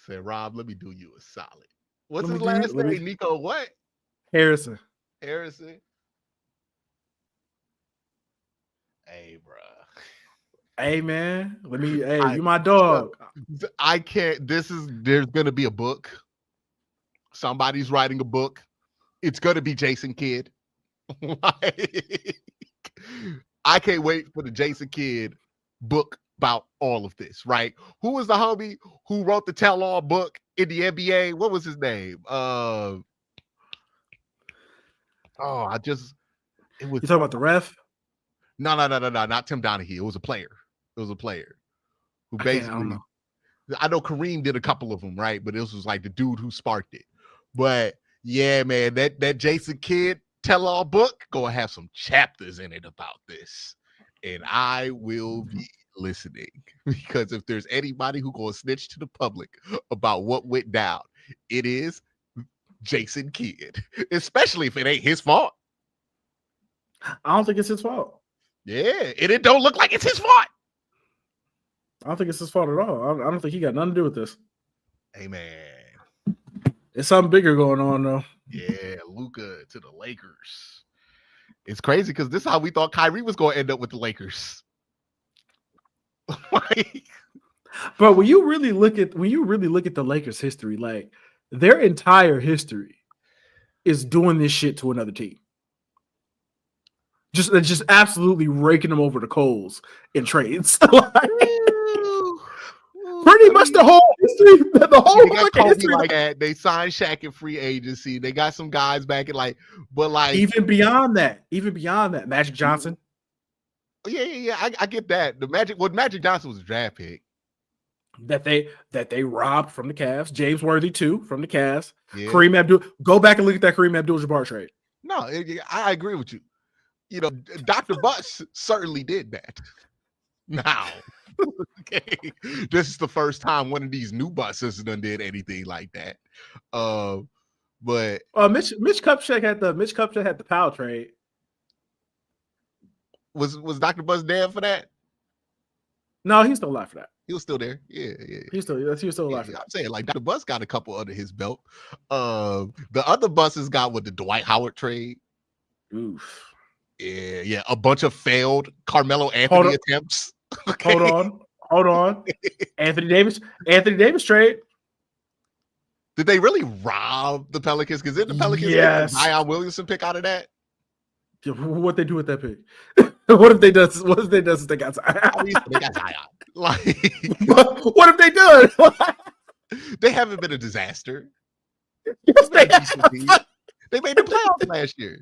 A: Said, Rob, let me do you a solid. What's his last name? Nico what?
B: Harrison. Hey, bro. Hey, man. You my dog.
A: I can't. There's gonna be a book. Somebody's writing a book. It's gonna be Jason Kidd. I can't wait for the Jason Kidd book about all of this, right? Who was the homie who wrote the tell-all book in the NBA? What was his name?
B: It was. You talking about the ref?
A: No, not Tim Donaghy. It was a player who basically. I know Kareem did a couple of them, right? But this was like the dude who sparked it. But yeah, man, that Jason Kidd tell-all book gonna have some chapters in it about this, and I will be listening, because if there's anybody who gonna snitch to the public about what went down, it is Jason Kidd, especially if it ain't his fault.
B: I don't think it's his fault.
A: Yeah, and it don't look like it's his fault.
B: I don't think it's his fault at all. I don't think he got nothing to do with this.
A: Hey, man.
B: It's something bigger going on, though.
A: Yeah, Luka to the Lakers. It's crazy because this is how we thought Kyrie was going to end up with the Lakers.
B: But when you really look at the Lakers' history, like, their entire history is doing this shit to another team. Just absolutely raking them over the coals in trades. Pretty much the whole history. The whole fucking history.
A: Like that. They signed Shaq in free agency. They got some guys back in
B: even beyond that, Magic Johnson.
A: Yeah. I get that. Magic Johnson was a draft pick
B: that they robbed from the Cavs. James Worthy too from the Cavs.
A: Yeah.
B: Kareem Abdul. Go back and look at that Kareem Abdul-Jabbar trade.
A: No, I agree with you. You know, Dr. Butts certainly did that. Now, okay, this is the first time one of these new Butts done did anything like that. But
B: Mitch Kupchak had the Powell trade.
A: Was Dr. Butts dead for that?
B: No, he's still alive for that.
A: He was still there. Yeah.
B: He was still alive for that.
A: I'm saying, like, Dr. Butts got a couple under his belt. The other Butts got with the Dwight Howard trade.
B: Oof.
A: Yeah, a bunch of failed Carmelo Anthony attempts.
B: Okay. Hold on. Anthony Davis trade.
A: Did they really rob the Pelicans? Because did the Pelicans get Zion Williamson pick out of that?
B: Yeah, what they do with that pick? What if they does since they got Zion?
A: They got Zion. Like,
B: what have they done?
A: They haven't been a disaster.
B: Yes,
A: they made the playoffs last year.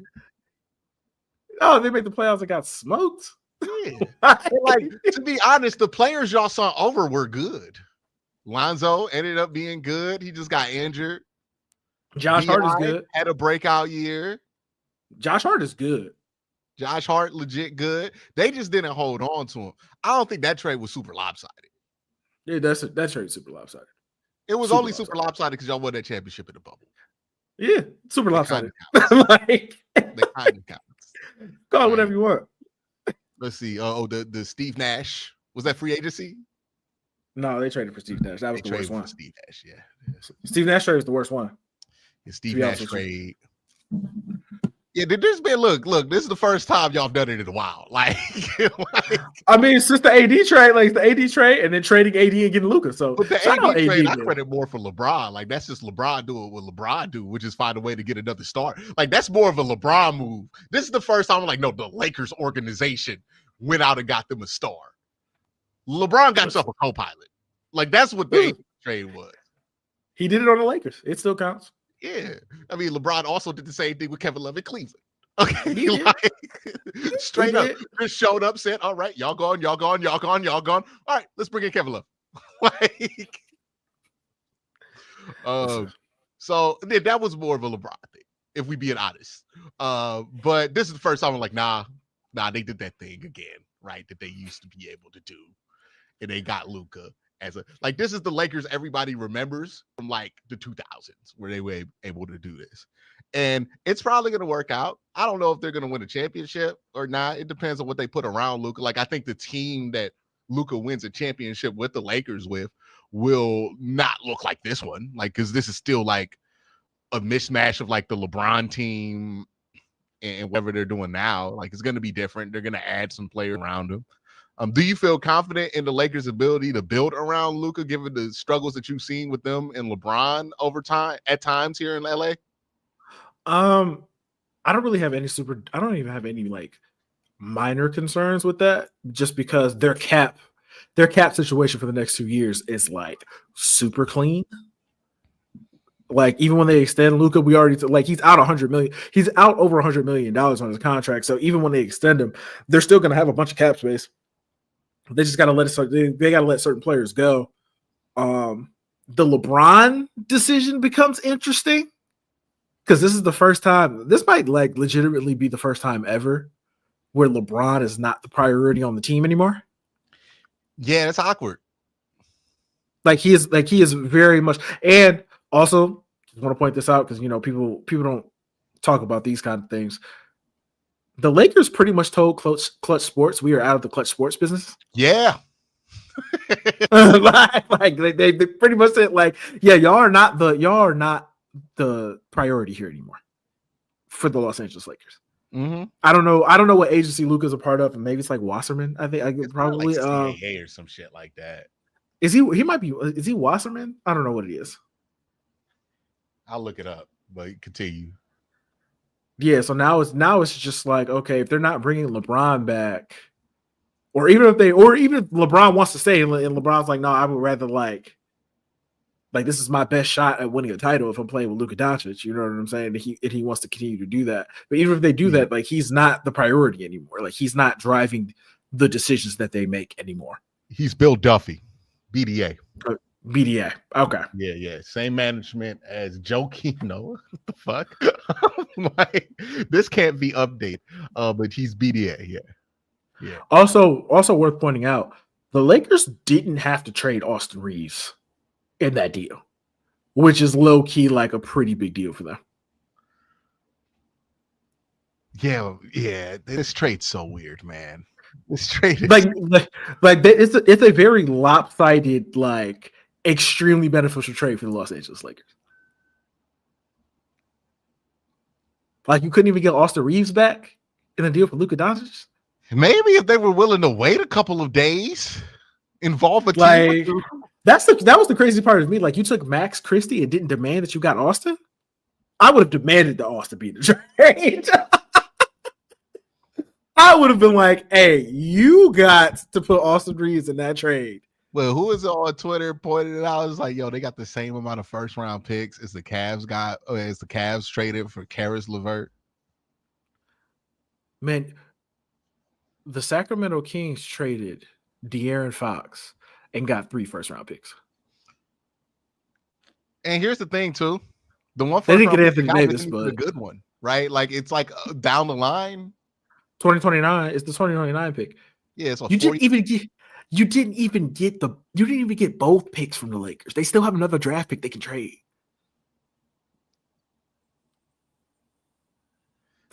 B: Oh, they made the playoffs and got smoked.
A: Yeah. Like, to be honest, the players y'all saw over were good. Lonzo ended up being good. He just got injured.
B: Josh Hart is good.
A: Had a breakout year.
B: Josh Hart is good.
A: Josh Hart, legit good. They just didn't hold on to him. I don't think that trade was super lopsided.
B: Yeah, that trade was super lopsided.
A: It was only super lopsided because y'all won that championship in the bubble.
B: Yeah, super lopsided.
A: They kind of count.
B: Call it whatever you want.
A: Let's see. The Steve Nash. Was that free agency?
B: No, they traded for Steve Nash. That was the worst one.
A: Steve Nash, yeah.
B: Steve Nash trade was the worst one.
A: The Steve Nash trade Yeah, this been look. This is the first time y'all done it in a while. Like
B: I mean, it's just the AD trade, like the AD trade, and then trading AD and getting Luka. So,
A: but the
B: shout out
A: AD trade,
B: AD,
A: I credit more for LeBron. Like that's just LeBron doing what LeBron do, which is find a way to get another star. Like that's more of a LeBron move. This is the first time I'm like, no, the Lakers organization went out and got them a star. LeBron got himself a co-pilot. Like that's what the AD trade was.
B: He did it on the Lakers. It still counts.
A: Yeah, I mean, LeBron also did the same thing with Kevin Love in Cleveland. Okay, like straight up, just showed up, said, "All right, y'all gone. All right, let's bring in Kevin Love." Like, so that was more of a LeBron thing, if we being honest. But this is the first time I'm like, nah, they did that thing again, right? That they used to be able to do, and they got Luka. As a like, this is the Lakers everybody remembers from like the 2000s where they were able to do this, and it's probably going to work out. I don't know if they're going to win a championship or not. It depends on what they put around Luka. Like, I think the team that Luka wins a championship with the Lakers with will not look like this one, like because this is still like a mismatch of like the LeBron team and whatever they're doing now. Like, it's going to be different. They're going to add some players around him. Do you feel confident in the Lakers' ability to build around Luka, given the struggles that you've seen with them and LeBron over time at times here in LA?
B: I don't really have any I don't even have any like minor concerns with that, just because their cap situation for the next 2 years is like super clean. Like even when they extend Luka, we already like he's out $100 million. He's out over $100 million on his contract. So even when they extend him, they're still going to have a bunch of cap space. They just got to let it. They got to let certain players go. The LeBron decision becomes interesting because this is the first time. This might like legitimately be the first time ever where LeBron is not the priority on the team anymore.
A: Yeah, it's awkward.
B: Like he is very much. And also, just want to point this out because people don't talk about these kind of things. The Lakers pretty much told Clutch Sports we are out of the Clutch Sports business.
A: Yeah.
B: like they pretty much said like, yeah, y'all are not the priority here anymore for the Los Angeles Lakers.
A: Mm-hmm.
B: I don't know what agency Luka's a part of, and maybe it's like Wasserman. I think it's probably
A: like CAA or some shit like that.
B: Is he Wasserman? I don't know what it is.
A: I'll look it up, but continue.
B: Yeah, so now it's just like, okay, if they're not bringing LeBron back, or even if LeBron wants to stay and LeBron's like, no, I would rather like this is my best shot at winning a title if I'm playing with Luka Doncic. You know what I'm saying? And he wants to continue to do that. But even if they do that, like he's not the priority anymore. Like he's not driving the decisions that they make anymore.
A: He's Bill Duffy, BDA.
B: BDA. Okay.
A: Yeah. Same management as Joe Kino. What the fuck? Like, this can't be updated. But he's BDA. Yeah.
B: Also worth pointing out, the Lakers didn't have to trade Austin Reeves in that deal, which is low key like a pretty big deal for them. Yeah. This trade's so weird, man. This trade is like it's a very lopsided, like extremely beneficial trade for the Los Angeles Lakers. Like you couldn't even get Austin Reeves back in a deal for Luka Doncic.
A: Maybe if they were willing to wait a couple of days, involve a team.
B: Like that was the crazy part of me. Like you took Max Christie and didn't demand that you got Austin. I would have demanded that Austin be in the trade. I would have been like, hey, you got to put Austin Reeves in that trade.
A: Well, who is on Twitter pointed it out? It's like, yo, they got the same amount of first round picks as the Cavs got, as the Cavs traded for Karis LeVert.
B: Man, the Sacramento Kings traded De'Aaron Fox and got 3 first round picks.
A: And here's the thing, too. The one
B: they didn't get Anthony Davis, but
A: a good one, right? Like it's like down the line.
B: 2029 is the 2029 pick.
A: Yeah, so
B: you didn't even get both picks from the Lakers. They still have another draft pick they can trade.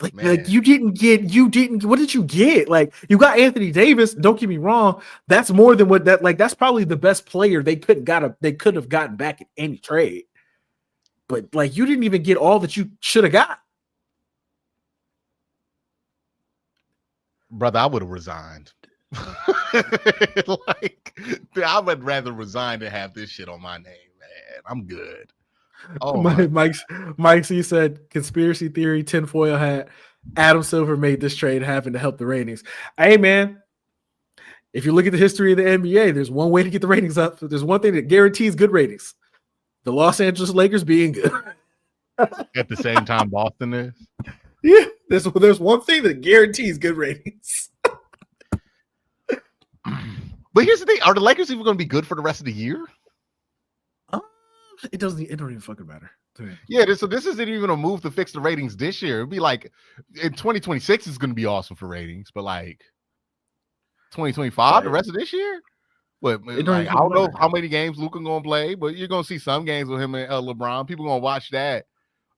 B: Like you didn't. What did you get? Like you got Anthony Davis. Don't get me wrong. That's more than what that. Like that's probably the best player they could have gotten back in any trade. But like you didn't even get all that you should have got.
A: Brother, I would have resigned. Like, I would rather resign than have this shit on my name, man. I'm good. Oh
B: Mike C said conspiracy theory tinfoil hat. Adam Silver made this trade happen to help the ratings. Hey man, if you look at the history of the NBA, there's one way to get the ratings up. There's one thing that guarantees good ratings: the Los Angeles Lakers being good.
A: At the same time, Boston is.
B: Yeah, there's one thing that guarantees good ratings.
A: But here's the thing: are the Lakers even going to be good for the rest of the year?
B: It don't even fucking matter.
A: Yeah, so this isn't even a move to fix the ratings this year. It'd be like in 2026 is going to be awesome for ratings, but like 2025, right. The rest of this year, but like, I don't know how many games Luka gonna play, but you're gonna see some games with him and LeBron. People gonna watch that,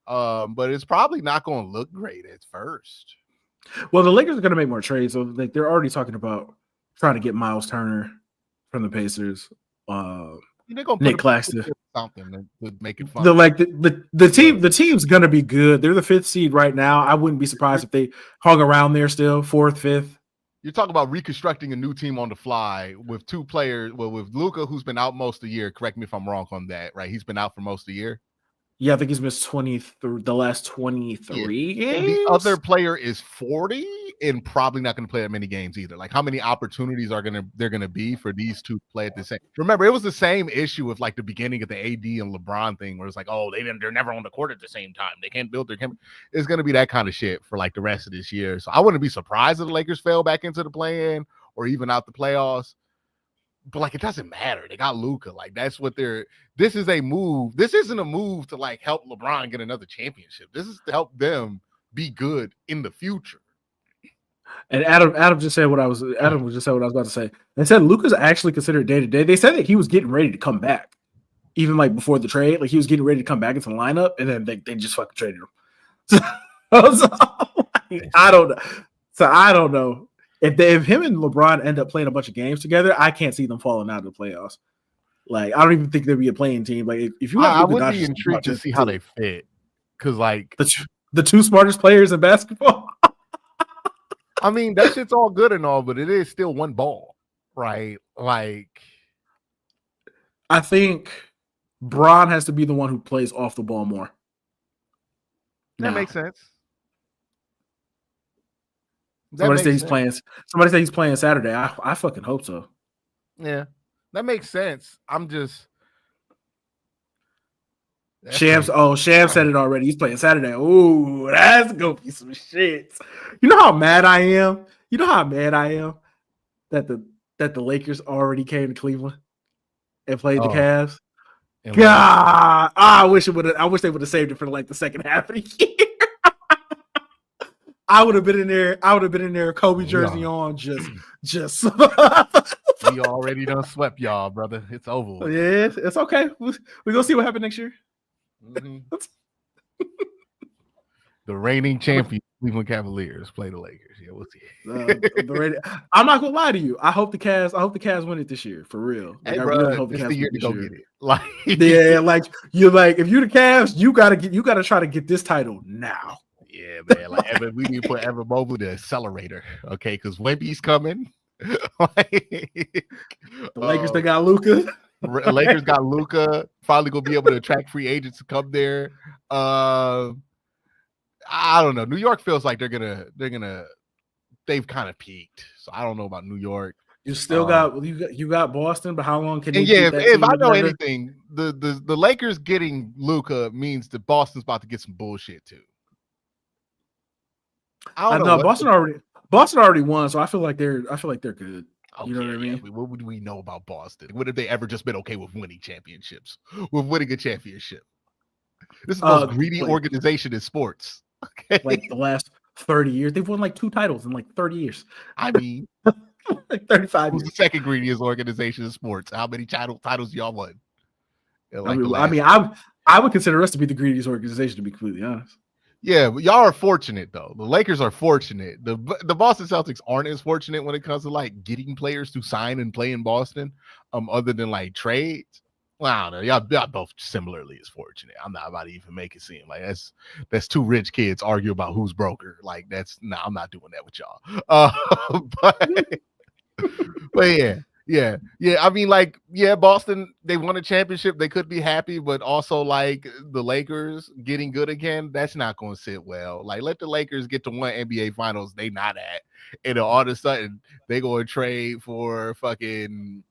A: but it's probably not gonna look great at first.
B: Well, the Lakers are gonna make more trades, so like they're already talking about trying to get Myles Turner from the Pacers. Nick Claxton,
A: something to make it fun.
B: The team's gonna be good. They're the 5th seed right now. I wouldn't be surprised if they hung around there still, 4th, 5th.
A: You're talking about reconstructing a new team on the fly with 2 players. Well, with Luka, who's been out most of the year. Correct me if I'm wrong on that. Right, he's been out for most of the year.
B: Yeah, I think he's missed the last 23 games.
A: The other player is 40 and probably not going to play that many games either. Like, how many opportunities they're gonna be for these 2 to play at the same? Remember, it was the same issue with like the beginning of the AD and LeBron thing, where it's like, oh, they're never on the court at the same time. They can't build their chemistry. It's going to be that kind of shit for like the rest of this year. So I wouldn't be surprised if the Lakers fell back into the play-in or even out the playoffs. But like, it doesn't matter. They got Luka. Like, that's what this is a move. This isn't a move to like help LeBron get another championship. This is to help them be good in the future.
B: And Adam just said what I was about to say. They said Luka's actually considered day-to-day. They said that he was getting ready to come back. Even like before the trade, like he was getting ready to come back into the lineup, and then they just fucking traded him. I don't know. So I don't know. If him and LeBron end up playing a bunch of games together, I can't see them falling out of the playoffs. Like, I don't even think there'd be a playing team. Like, if you have,
A: I would be intrigued to see how they fit, because like
B: the 2 smartest players in basketball.
A: I mean, that shit's all good and all, but it is still one ball, right? Like,
B: I think Bron has to be the one who plays off the ball more.
A: That makes sense.
B: Somebody said he's playing Saturday. I fucking hope so.
A: Yeah, that makes sense. I'm just
B: Shams said it already. He's playing Saturday. Ooh, that's gonna be some shit. You know how mad I am? That the Lakers already came to Cleveland and played the Cavs. God, I wish they would have saved it for like the second half of the year. I would have been in there, Kobe jersey on, just.
A: We already done swept y'all, brother. It's over.
B: Yeah, it's okay. We're gonna see what happens next year.
A: Mm-hmm. The reigning champion Cleveland Cavaliers play the Lakers. Yeah, we'll see.
B: I'm not gonna lie to you. I hope the Cavs win it this year for real. Like,
A: hey,
B: I
A: bro,
B: really hope the
A: Cavs
B: Cavs
A: the year
B: win
A: to go
B: this year.
A: get it. Like,
B: yeah, like if you're the Cavs, you gotta try to get this title now.
A: Yeah, man. Like, we need to put Evan Mobley the accelerator, okay? Because Wemby's coming.
B: The Lakers, they got Luka.
A: Lakers got Luka. Probably gonna be able to attract free agents to come there. I don't know. New York feels like they've kind of peaked. So I don't know about New York.
B: You still got you got Boston, but how long can you?
A: Yeah, if I know anything, the Lakers getting Luka means that Boston's about to get some bullshit too.
B: I know Boston already won, so I feel like they're good.
A: Okay,
B: you know what I mean?
A: What would we know about Boston? What have they ever just been okay with winning championships? With winning a championship? This is the most greedy organization in sports. Okay,
B: like the last 30 years, they've won like 2 titles in like 30 years.
A: I mean,
B: like 35
A: who's
B: years.
A: The second greediest organization in sports? How many titles y'all won?
B: I would consider us to be the greediest organization, to be completely honest.
A: Yeah, but y'all are fortunate though. The Lakers are fortunate. The Boston Celtics aren't as fortunate when it comes to like getting players to sign and play in Boston, other than like trades. Well, I don't know. Y'all both similarly as fortunate. I'm not about to even make it seem like that's two rich kids argue about who's broker. Like I'm not doing that with y'all. But yeah. I mean, like, Boston, they won a championship. They could be happy, but also like the Lakers getting good again, that's not going to sit well. Like, let the Lakers get to one NBA Finals they not at, and then all of a sudden they go and trade for fucking.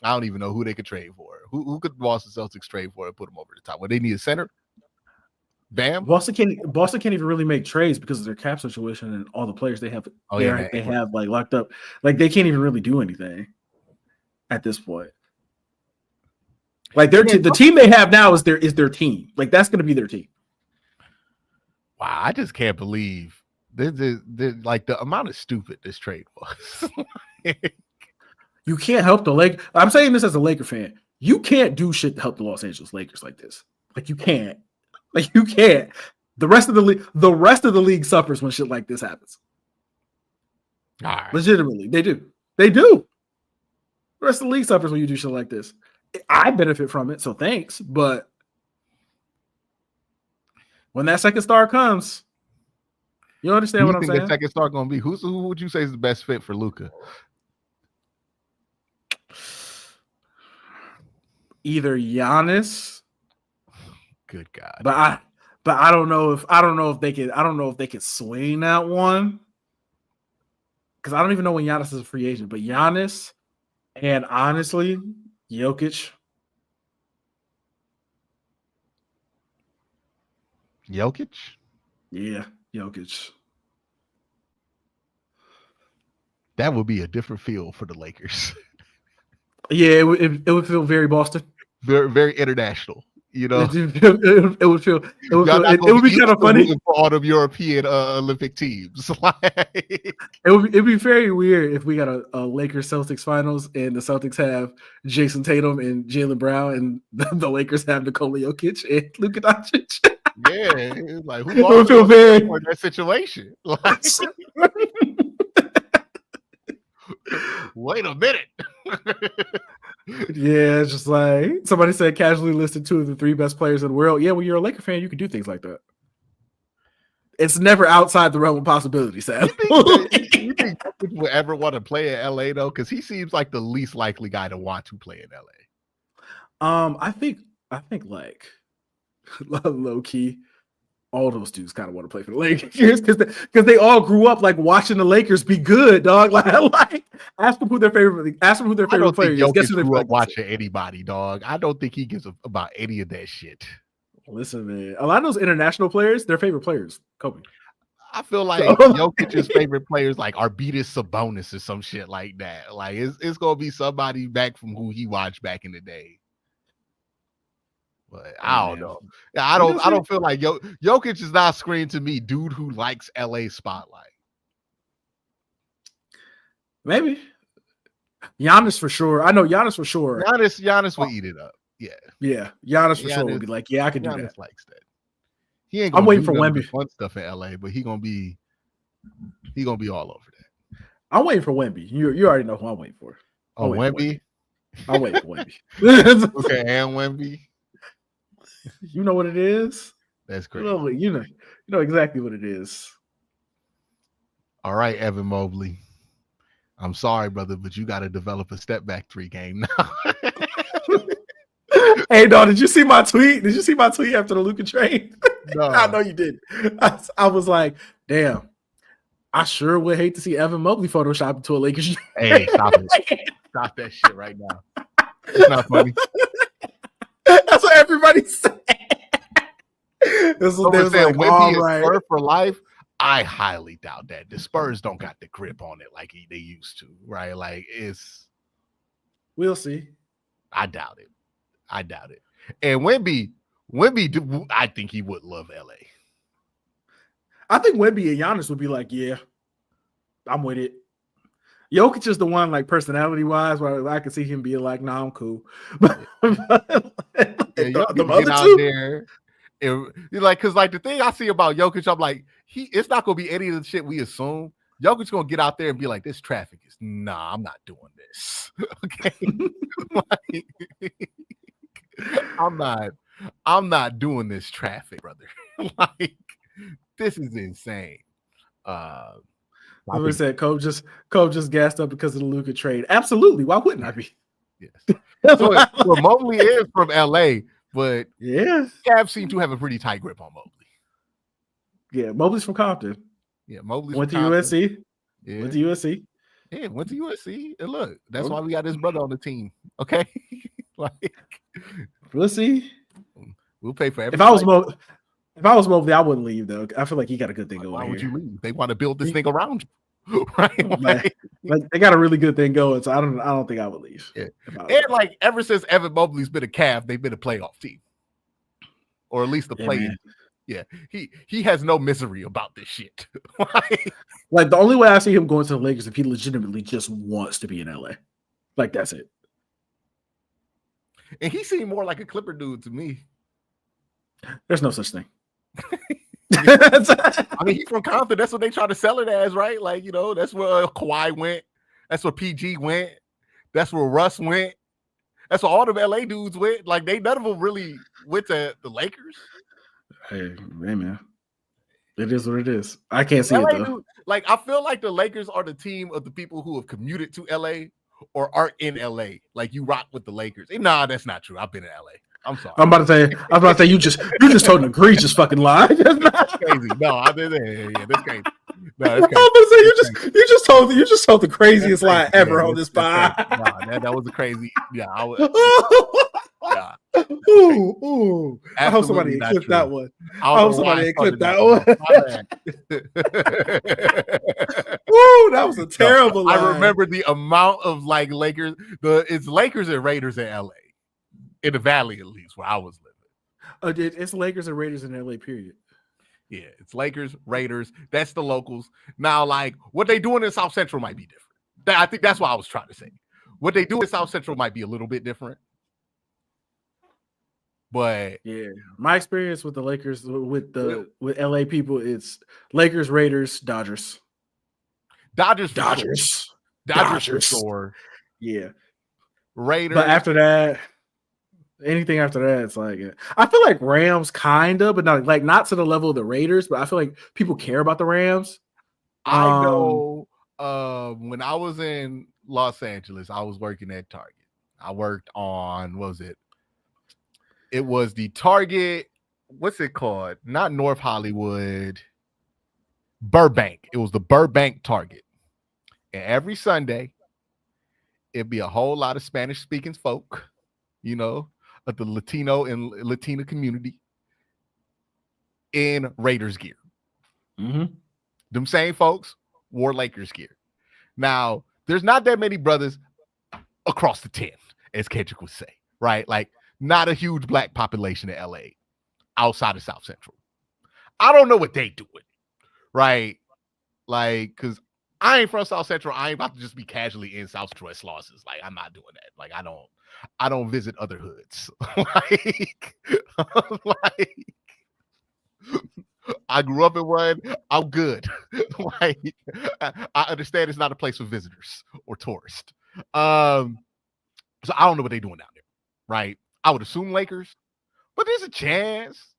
A: I don't even know who they could trade for. Who could Boston Celtics trade for and put them over the top? Well, they need a center. Bam.
B: Boston can't even really make trades because of their cap situation and all the players they have. They have like locked up. Like they can't even really do anything at this point. Like the team they have now is their team. Like that's going to be their team.
A: Wow, I just can't believe like the amount of stupid this trade was.
B: You can't help the Lakers. I'm saying this as a Laker fan. You can't do shit to help the Los Angeles Lakers like this. Like you can't. Like you can't. The rest of the league suffers when shit like this happens.
A: All right.
B: Legitimately, they do. They do. The rest of the league suffers when you do shit like this. I benefit from it, so thanks. But when that second star comes, you understand what I'm saying?
A: The second star gonna be who would you say is the best fit for Luka?
B: Either Giannis.
A: Good God.
B: But I don't know if they can swing that one. Because I don't even know when Giannis is a free agent, but Giannis and honestly, Jokic.
A: Jokic?
B: Yeah, Jokic.
A: That would be a different feel for the Lakers.
B: Yeah, it would feel very Boston.
A: Very, very international. You know,
B: it would be kind of funny
A: for all of European Olympic teams.
B: It'd be very weird if we got a Lakers Celtics finals and the Celtics have Jason Tatum and Jaylen Brown, and the Lakers have Nikola Jokic and Luka Doncic.
A: Yeah, like who would feel very for that situation? Like, wait a minute.
B: Yeah, it's just like somebody said casually listed 2 of the 3 best players in the world. Yeah, when you're a Laker fan, you can do things like that. It's never outside the realm of possibility, Sam.
A: You think Jokic would ever want to play in LA though? Because he seems like the least likely guy to want to play in LA.
B: I think like low key, all those dudes kind of want to play for the Lakers because they all grew up like watching the Lakers be good, dog. Like ask them who their favorite player is.
A: Guess who they grew up watching anybody, dog. I don't think he gives about any of that shit.
B: Listen, man, a lot of those international players, their favorite players, Kobe.
A: I feel like Jokic's favorite players like Arvydas Sabonis or some shit like that. Like it's gonna be somebody back from who he watched back in the day. But I don't know. Yeah, I don't feel like Jokic is not screaming to me, dude who likes LA spotlight.
B: Maybe Giannis for sure. I know Giannis for sure.
A: Giannis will eat it up.
B: Yeah. Giannis for sure will be like, yeah, I can do that.
A: Likes that. He ain't. I'm waiting for Wemby. Fun stuff in LA, but he gonna be all over that.
B: I'm waiting for Wemby. You already know who I'm waiting for.
A: Wemby.
B: I'm waiting for Wemby.
A: Okay, and Wemby.
B: You know what it is?
A: That's great.
B: You know exactly what it is.
A: All right, Evan Mobley. I'm sorry, brother, but you got to develop a step back 3 game now.
B: Hey, dog, did you see my tweet? Did you see my tweet after the Luka trade?
A: No.
B: I know you did. I was like, damn, I sure would hate to see Evan Mobley Photoshop into a Lakers.
A: Hey, stop it. Stop that shit right now. It's not funny.
B: That's what everybody said. This was
A: like, Wemby is Spurs for life. I highly doubt that. The Spurs don't got the grip on it like they used to, right? Like
B: we'll see.
A: I doubt it. And Wemby, I think he would love LA.
B: I think Wemby and Giannis would be like, yeah, I'm with it. Jokic is the one, like, personality-wise, where I could see him being like, nah, I'm cool. But
A: the other two, there, you're like, because like the thing I see about Jokic, I'm like, it's not gonna be any of the shit we assume. Jokic's gonna get out there and be like, this traffic is I'm not doing this. Okay. I'm not doing this traffic, brother. Like, this is insane.
B: Somebody said Colb just gassed up because of the Luka trade. Absolutely. Why wouldn't I be?
A: Yes. So well, Mobley is from LA, but
B: yeah,
A: Cavs seem to have a pretty tight grip on Mobley.
B: Yeah, Mobley's from Compton.
A: Yeah, Mobley's
B: went to
A: from Compton.
B: USC.
A: Yeah.
B: Went to USC.
A: Yeah, went to USC. And look, that's why we got his brother on the team. Okay. Like,
B: we'll see.
A: We'll pay for everything.
B: If I was Mobley, I wouldn't leave though. I feel like he got a good thing going.
A: Why would
B: here.
A: you leave? They want to build this thing around you, right?
B: Like they got a really good thing going, so I don't think I would leave.
A: Yeah. And like ever since Evan Mobley's been a Cav, they've been a playoff team, or at least a play. Yeah, he has no misery about this shit.
B: Like the only way I see him going to the Lakers if he legitimately just wants to be in LA. Like that's it.
A: And he seemed more like a Clipper dude to me.
B: There's no such thing.
A: I mean, he's from Compton. That's what they try to sell it as, right? Like, you know, that's where Kawhi went. That's where PG went. That's where Russ went. That's where all the LA dudes went. Like, none of them really went to the Lakers.
B: Hey man, it is what it is. I can't see LA it though.
A: Dude, like, I feel like the Lakers are the team of the people who have commuted to LA or are in LA. Like, you rock with the Lakers. Nah, that's not true. I've been in LA. I'm sorry.
B: I'm about to say you just told an egregious fucking lie.
A: That's crazy. No, I did. Yeah, that's crazy. No, that's crazy.
B: I'm about to say you just told the craziest lie ever on this pod.
A: Nah, that was a crazy. Yeah, I was. Yeah.
B: Ooh. I hope somebody clipped that one. I hope somebody clipped that one. Woo, that was a terrible lie.
A: I remember the amount of like Lakers. It's Lakers and Raiders in LA. In the Valley, at least, where I was living.
B: It's Lakers and Raiders in LA, period.
A: Yeah, it's Lakers, Raiders. That's the locals. Now, like, what they doing in South Central might be different. I think that's what I was trying to say. What they do in South Central might be a little bit different. But
B: yeah, my experience with the Lakers, with LA people, it's Lakers, Raiders, Dodgers.
A: Dodgers for sure.
B: Yeah.
A: Raiders.
B: But after that, anything after that, it's like I feel like Rams kinda, but not to the level of the Raiders, but I feel like people care about the Rams.
A: I know when I was in Los Angeles, I was working at Target. I worked on, what was it? It was the Target, what's it called? Not North Hollywood, Burbank. It was the Burbank Target. And every Sunday, it'd be a whole lot of Spanish-speaking folk, you know, of the Latino and Latina community in Raiders gear.
B: Mm-hmm.
A: Them same folks wore Lakers gear. Now, there's not that many brothers across the 10, as Kendrick would say, right? Like, not a huge black population in LA outside of South Central. I don't know what they doing, right? Like, because I ain't from South Central. I ain't about to just be casually in South Central at losses. Like, I'm not doing that. Like, I don't visit other hoods. like, I grew up in one. I'm good. Like, I understand it's not a place for visitors or tourists. So I don't know what they're doing down there, right? I would assume Lakers, but there's a chance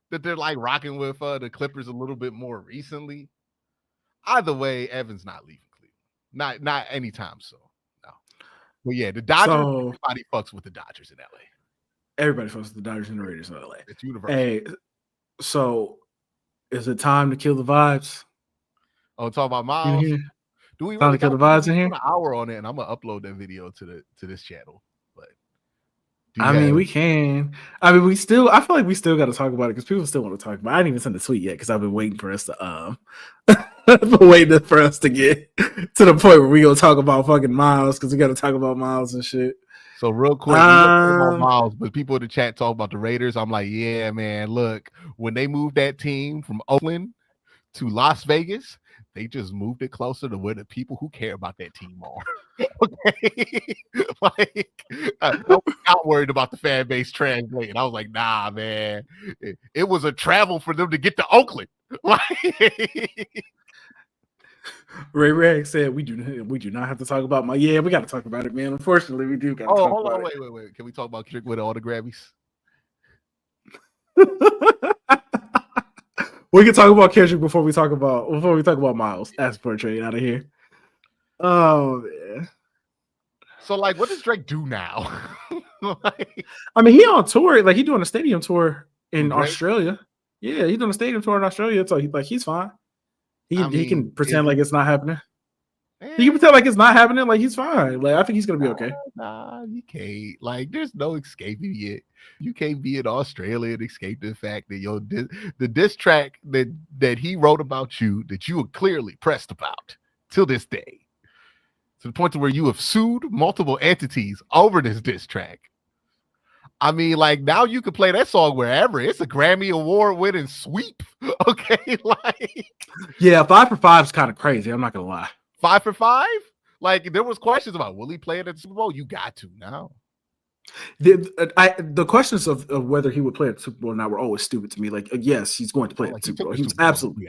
A: that they're like rocking with the Clippers a little bit more recently. Either way, Evan's not leaving Cleveland. Not anytime soon. No. But yeah, the Dodgers, everybody fucks with the Dodgers in LA.
B: Everybody fucks with the Dodgers and the Raiders in LA.
A: It's universal.
B: Hey, so is it time to kill the vibes?
A: Oh, talk about Myles.
B: Mm-hmm.
A: Do we
B: time to kill the vibes in here?
A: An hour on it, and I'm gonna upload that video to this channel. But
B: I mean, we can. I mean, I feel like we still got to talk about it because people still want to talk about it. I didn't even send the tweet yet because I've been waiting for us to get to the point where we gonna talk about fucking Myles because we got to talk about Myles and shit.
A: So real quick, we talk about Myles, but people in the chat talk about the Raiders. I'm like, yeah, man. Look, when they moved that team from Oakland to Las Vegas, they just moved it closer to where the people who care about that team are. Okay, like I was not worried about the fan base translating. I was like, nah, man. It was a travel for them to get to Oakland.
B: Ray said we do not have to talk about we got to talk about it, man. Unfortunately, we do got to talk about it.
A: Wait. Can we talk about Kendrick with all the Grammys?
B: We can talk about Kendrick before we talk about Myles. Ask for a trade out of here. Oh man.
A: So like, what does Drake do now?
B: Like, I mean, he on tour, like he doing a stadium tour in
A: Drake?
B: Australia. Yeah, he's doing a stadium tour in Australia. So he's fine. He can pretend like it's not happening. He can pretend like it's not happening. Like he's fine. Like I think he's gonna be okay.
A: Nah, you can't. Like, there's no escaping it. You can't be in Australia and escape the fact that the diss track that he wrote about you, that you were clearly pressed about till this day, to the point to where you have sued multiple entities over this diss track. I mean, like, now you can play that song wherever. It's a Grammy Award winning sweep. Okay, like,
B: yeah, 5 for 5 is kind of crazy. I'm not gonna lie.
A: 5 for 5. Like, there was questions about, will he play it at the Super Bowl? You got to now.
B: The questions of whether he would play at the Super Bowl or not were always stupid to me. Like, yes, he's going to play at the Super Bowl. He was absolutely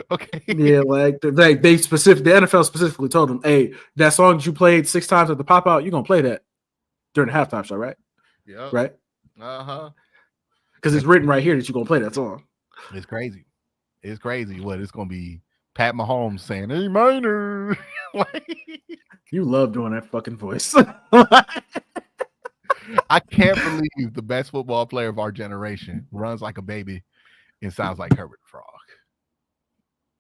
A: okay.
B: Yeah, like the NFL specifically told him, "Hey, that song that you played 6 times at the pop out, you're gonna play that during the halftime show, right?
A: Yeah,
B: right. Because it's written right here that you're gonna play that song.
A: It's crazy. It's crazy. What it's gonna be? Pat Mahomes saying, "Hey, minor."
B: You love doing that fucking voice.
A: I can't believe the best football player of our generation runs like a baby and sounds like Herbert the Frog.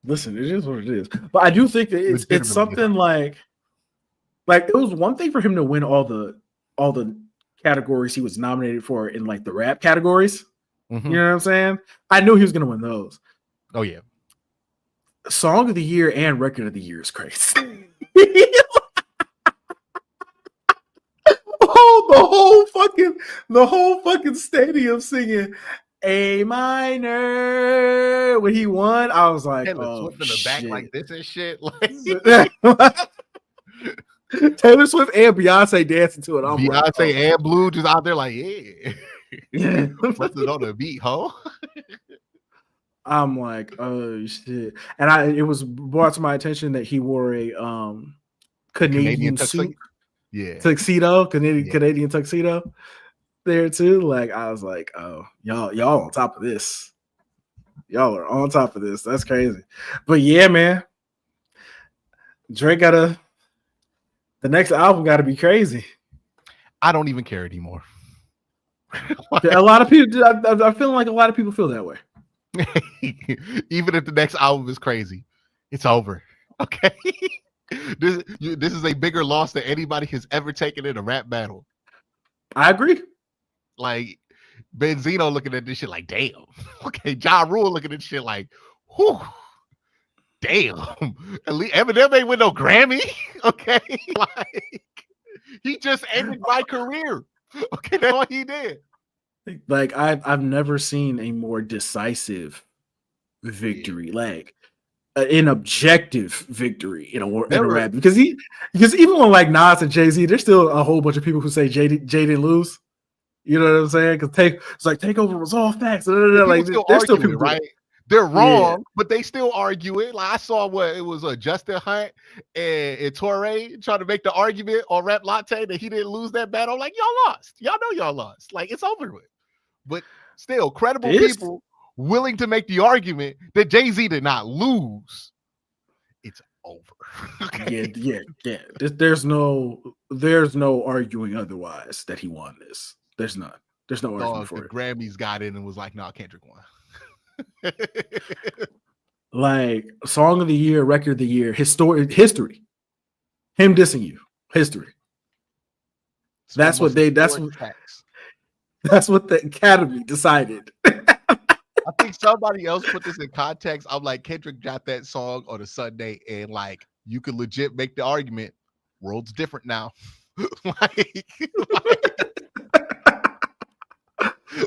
B: Listen, it is what it is. But I do think that it's something like it was one thing for him to win all the categories he was nominated for in like the rap categories.
A: Mm-hmm.
B: You know what I'm saying? I knew he was gonna win those.
A: Oh yeah.
B: Song of the year and record of the year is crazy. the whole fucking stadium singing A minor when he won. I was like,
A: Taylor
B: oh,
A: Swift in the back like this and shit. Like
B: Taylor Swift and Beyonce dancing to it. I'm
A: Beyonce
B: like,
A: and Blue just out there like, yeah. What's it on the beat, ho?
B: I'm like, oh shit. And it was brought to my attention that he wore a Canadian suit.
A: Yeah.
B: Tuxedo, Canadian tuxedo there too. Like I was like, oh, y'all on top of this. Y'all are on top of this. That's crazy. But yeah, man. Drake the next album gotta be crazy.
A: I don't even care anymore.
B: A lot of people I feel like a lot of people feel that way.
A: Even if the next album is crazy, it's over. Okay. This is a bigger loss than anybody has ever taken in a rap battle.
B: I agree.
A: Like Benzino looking at this shit like, damn. Okay, Ja Rule looking at this shit like, whew, damn. At least Eminem ain't win no Grammy. Okay, like he just ended my career. Okay, that's all he did.
B: Like I've never seen a more decisive victory. Like an objective victory in a rap because even when like Nas and Jay-Z, there's still a whole bunch of people who say Jay didn't lose. You know what I'm saying? Because Takeover was all facts. Like there's still people
A: right. They're wrong, but they still argue it. Like I saw what it was Justin Hunt and Torre trying to make the argument on Rap Latte that he didn't lose that battle. Like y'all lost. Y'all know y'all lost. Like it's over with. But still, credible people willing to make the argument that Jay-Z did not lose. It's over. Okay?
B: Yeah. There's no arguing otherwise that he won this. There's none. There's no argument for
A: the
B: it.
A: Grammys got in and was like, "No, Kendrick won."
B: Like song of the year, record of the year, history. Him dissing you, history. That's what the Academy decided.
A: I think somebody else put this in context. I'm like, Kendrick got that song on a Sunday, and like you could legit make the argument, world's different now.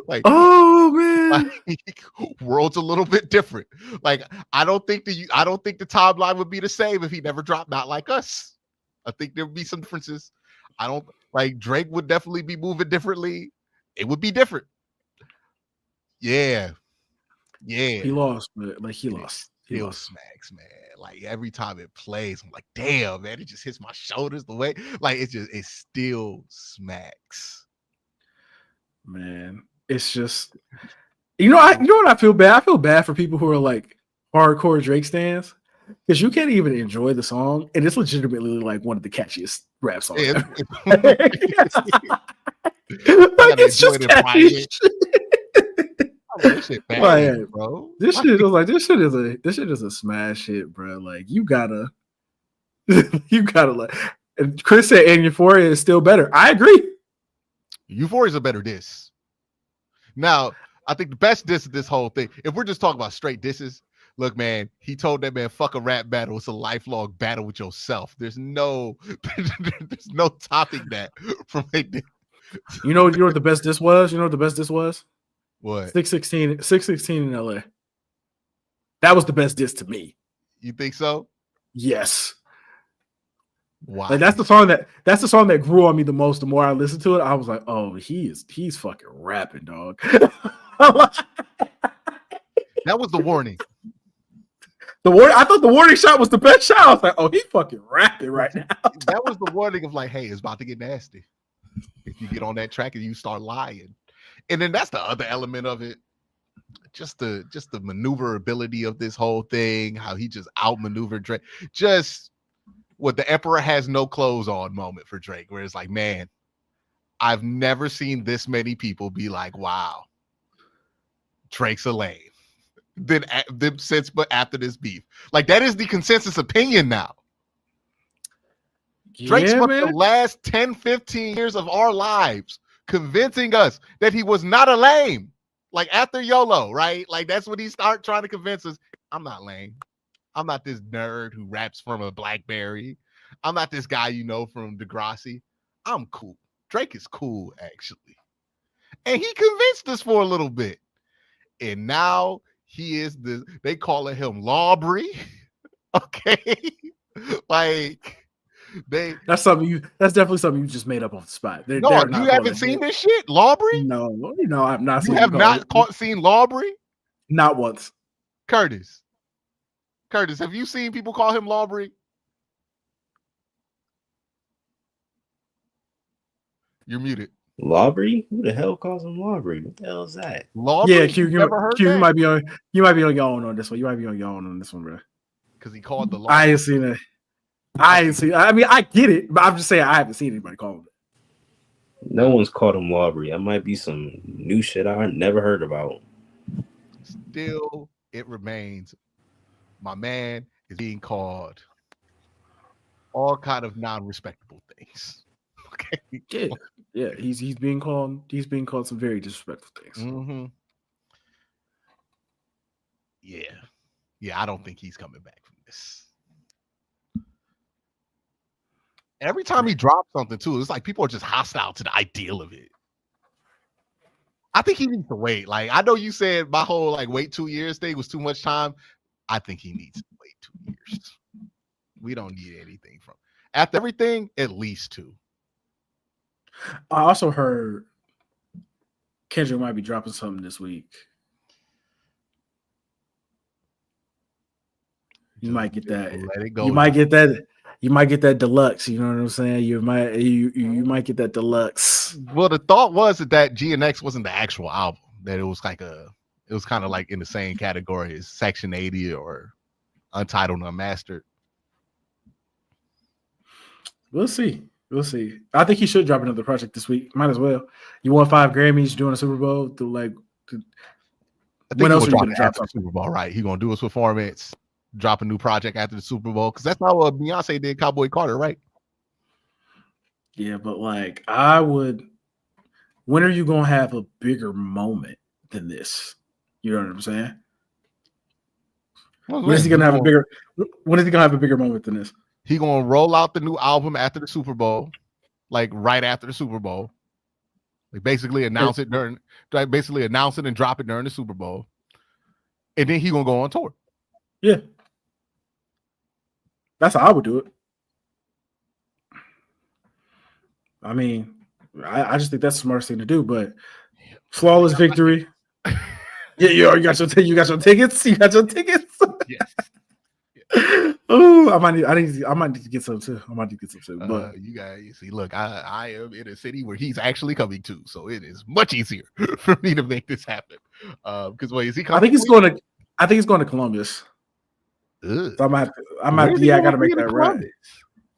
A: like,
B: oh man,
A: like, world's a little bit different. Like, I don't think the timeline would be the same if he never dropped Not Like Us. I think there would be some differences. I don't like Drake would definitely be moving differently. It would be different. Yeah.
B: He lost, but like he lost.
A: He lost. Smacks, man. Like every time it plays, I'm like, damn, man, it just hits my shoulders the way. Like it still smacks.
B: Man, it's just You know what I feel bad? I feel bad for people who are like hardcore Drake stans because you can't even enjoy the song, and it's legitimately like one of the catchiest rap songs ever. Like it's just catchy.
A: This shit bad, like, bro.
B: This shit was like this shit is a smash hit, bro. Like you gotta like. And Chris said, "And Euphoria is still better." I agree.
A: Euphoria is a better diss. Now, I think the best diss of this whole thing, if we're just talking about straight disses, look, man, he told that man, "Fuck a rap battle. It's a lifelong battle with yourself." There's no topping that from a diss.
B: You know what the best diss was? You know what the best diss was?
A: What?
B: 616 in LA. That was the best diss to me.
A: You think so?
B: Yes.
A: Wow.
B: Like that's the song that grew on me the most. The more I listened to it, I was like, oh, he's fucking rapping, dog.
A: That was the warning.
B: I thought the warning shot was the best shot. I was like, oh, he fucking rapping right now.
A: That was the warning of like, hey, it's about to get nasty. If you get on that track and you start lying. And then that's the other element of it. Just the maneuverability of this whole thing, how he just outmaneuvered Drake. Just what the Emperor has no clothes on moment for Drake, where it's like, man, I've never seen this many people be like, wow, Drake's a lame. Then since but after this beef. Like that is the consensus opinion now. Drake spent the last 10, 15 years of our lives convincing us that he was not a lame. Like after YOLO, right? Like that's when he started trying to convince us, I'm not lame. I'm not this nerd who raps from a BlackBerry. I'm not this guy you know from Degrassi. I'm cool. Drake is cool, actually. And he convinced us for a little bit. And now he is they calling him Lawbry. Okay. Like that's
B: definitely something you just made up on the spot.
A: You haven't seen this shit, Lawbry?
B: No, I've not seen.
A: You have not seen Lawbry?
B: Not once.
A: Curtis, have you seen people call him Lawbry? You're muted.
C: Lawbry? Who the hell calls him Lawbry? What the hell is that?
B: Lawbry? Yeah, Q, you might be on your own on this one. You might be on your own on this one, bro.
A: Because he called the Lawbry.
B: I ain't seen it. I mean, I get it, but I'm just saying I haven't seen anybody call him.
C: No one's called him Lawbry. That might be some new shit I never heard about.
A: Still, it remains. My man is being called all kind of non-respectable things. Okay.
B: Yeah. He's being called some very disrespectful things.
A: Mm-hmm. Yeah. I don't think he's coming back from this. Every time he drops something too, it's like people are just hostile to the ideal of it. I think he needs to wait. Like I know you said my whole like wait 2 years thing was too much time. I think he needs to wait 2 years. We don't need anything from after everything, at least 2.
B: I also heard Kendrick might be dropping something this week. You might get that. Let it go. You might get that. You might get that deluxe. You know what I'm saying? You might get that deluxe.
A: Well, the thought was that GNX wasn't the actual album. That it was kind of like in the same category as Section 80 or Untitled Unmastered.
B: We'll see. I think he should drop another project this week. Might as well. You won 5 Grammys doing a Super Bowl.
A: When else are you going to drop the Super Bowl? Right? He going to do his performance, drop a new project after the Super Bowl, because that's not what Beyonce did Cowboy Carter, right?
B: Yeah, but like I would. When are you going to have a bigger moment than this? You know what I'm saying? When is he going to have a bigger moment than this?
A: He gonna roll out the new album after the Super Bowl, like right after the Super Bowl. Like basically announce it and drop it during the Super Bowl, and then he gonna go on tour.
B: Yeah, that's how I would do it. I mean, I just think that's the smartest thing to do. But flawless victory. Yeah, you got your tickets. You got your tickets.
A: Yes.
B: Oh, I might need to get some too. But
A: you guys see, look, I am in a city where he's actually coming to, so it is much easier for me to make this happen. Because wait, is he
B: I
A: coming?
B: think he's going to. I think he's going to Columbus.
A: Ugh.
B: So yeah, I got to make that ride.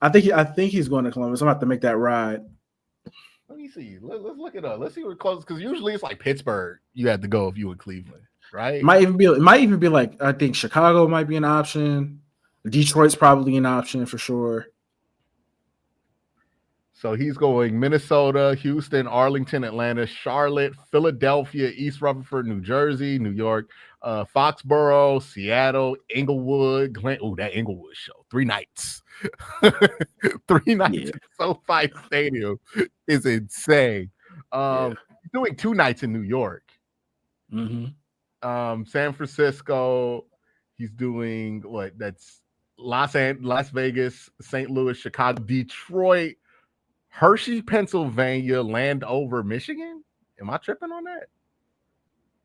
B: I think he's going to Columbus. I'm gonna have to make that ride.
A: Let me see. Let's look it up. Let's see where close, because usually it's like Pittsburgh. You had to go if you in Cleveland, right?
B: It might even be like, I think Chicago might be an option. Detroit's probably an option for sure.
A: So he's going Minnesota, Houston, Arlington, Atlanta, Charlotte, Philadelphia, East Rutherford, New Jersey, New York, Foxborough, Seattle, Inglewood, Glen. Oh, that Inglewood show. 3 nights. 3 nights at SoFi Stadium is insane. He's doing 2 nights in New York. San Francisco. He's doing what? That's Las Vegas, St. Louis, Chicago, Detroit, Hershey, Pennsylvania, Landover, Michigan. Am I tripping on that?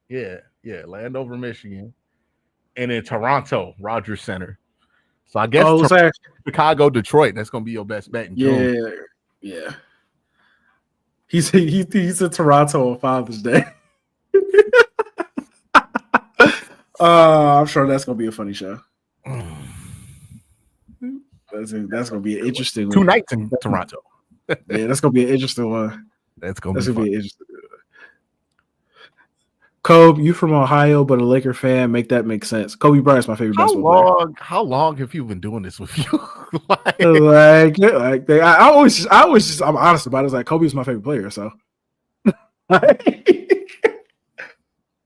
A: Yeah, Landover, Michigan, and then Toronto, Rogers Center. So I guess Chicago, Detroit. That's gonna be your best bet in June.
B: Yeah. He's a Toronto on Father's Day. I'm sure that's gonna be a funny show. That's gonna be an interesting
A: 2 nights in Toronto.
B: Yeah, that's gonna be an interesting one.
A: That's gonna be interesting.
B: Kobe, you from Ohio, but a Laker fan. Make that make sense. Kobe Bryant's my favorite basketball player.
A: How long have you been doing this with you?
B: I'm honest about it. It's like Kobe's my favorite player, so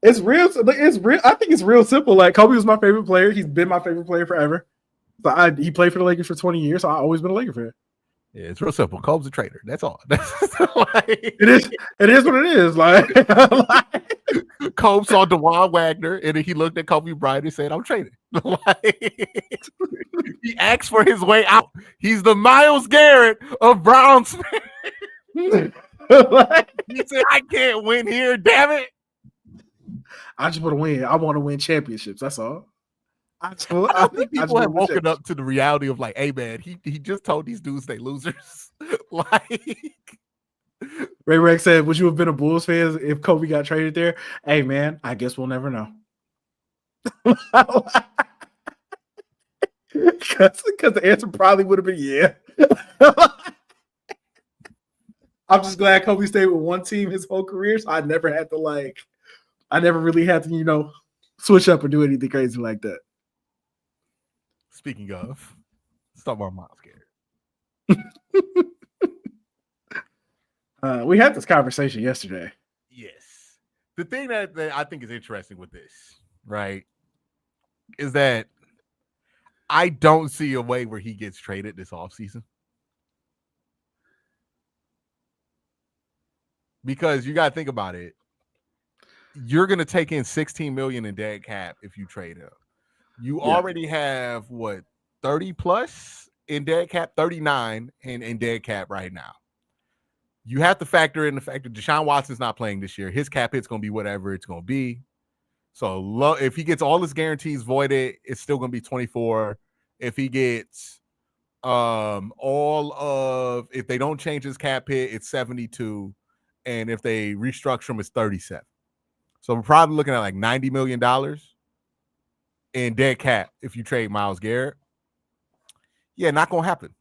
B: it's real. It's real. I think it's real simple. Like Kobe was my favorite player. He's been my favorite player forever. So he played for the Lakers for 20 years. So I've always been a Laker fan.
A: Yeah, it's real simple. Kobe's a traitor. That's all.
B: It is what it is. Like
A: Kobe saw DeJuan Wagner, and then he looked at Kobe Bryant and said, "I'm trading." He asked for his way out. He's the Myles Garrett of Browns. He said, "I can't win here. Damn it!
B: I just want to win. I want to win championships. That's all."
A: I think people have woken up to the reality of like, hey man, he just told these dudes they losers. Like
B: Ray Rex said, would you have been a Bulls fan if Kobe got traded there? Hey man, I guess we'll never know. Because the answer probably would have been yeah. I'm just glad Kobe stayed with one team his whole career, so I never really had to, switch up or do anything crazy like that.
A: Speaking of, let's talk about Myles Garrett.
B: We had this conversation yesterday.
A: Yes. The thing that I think is interesting with this, right, is that I don't see a way where he gets traded this offseason. Because you got to think about it. You're going to take in $16 million in dead cap if you trade him. You already have, 30 plus in dead cap, 39 in dead cap right now. You have to factor in the fact that Deshaun Watson's not playing this year. His cap hit's going to be whatever it's going to be. So if he gets all his guarantees voided, it's still going to be 24. If he gets if they don't change his cap hit, it's 72. And if they restructure him, it's 37. So we're probably looking at like $90 million in dead cap if you trade Myles Garrett. Yeah, not going to happen.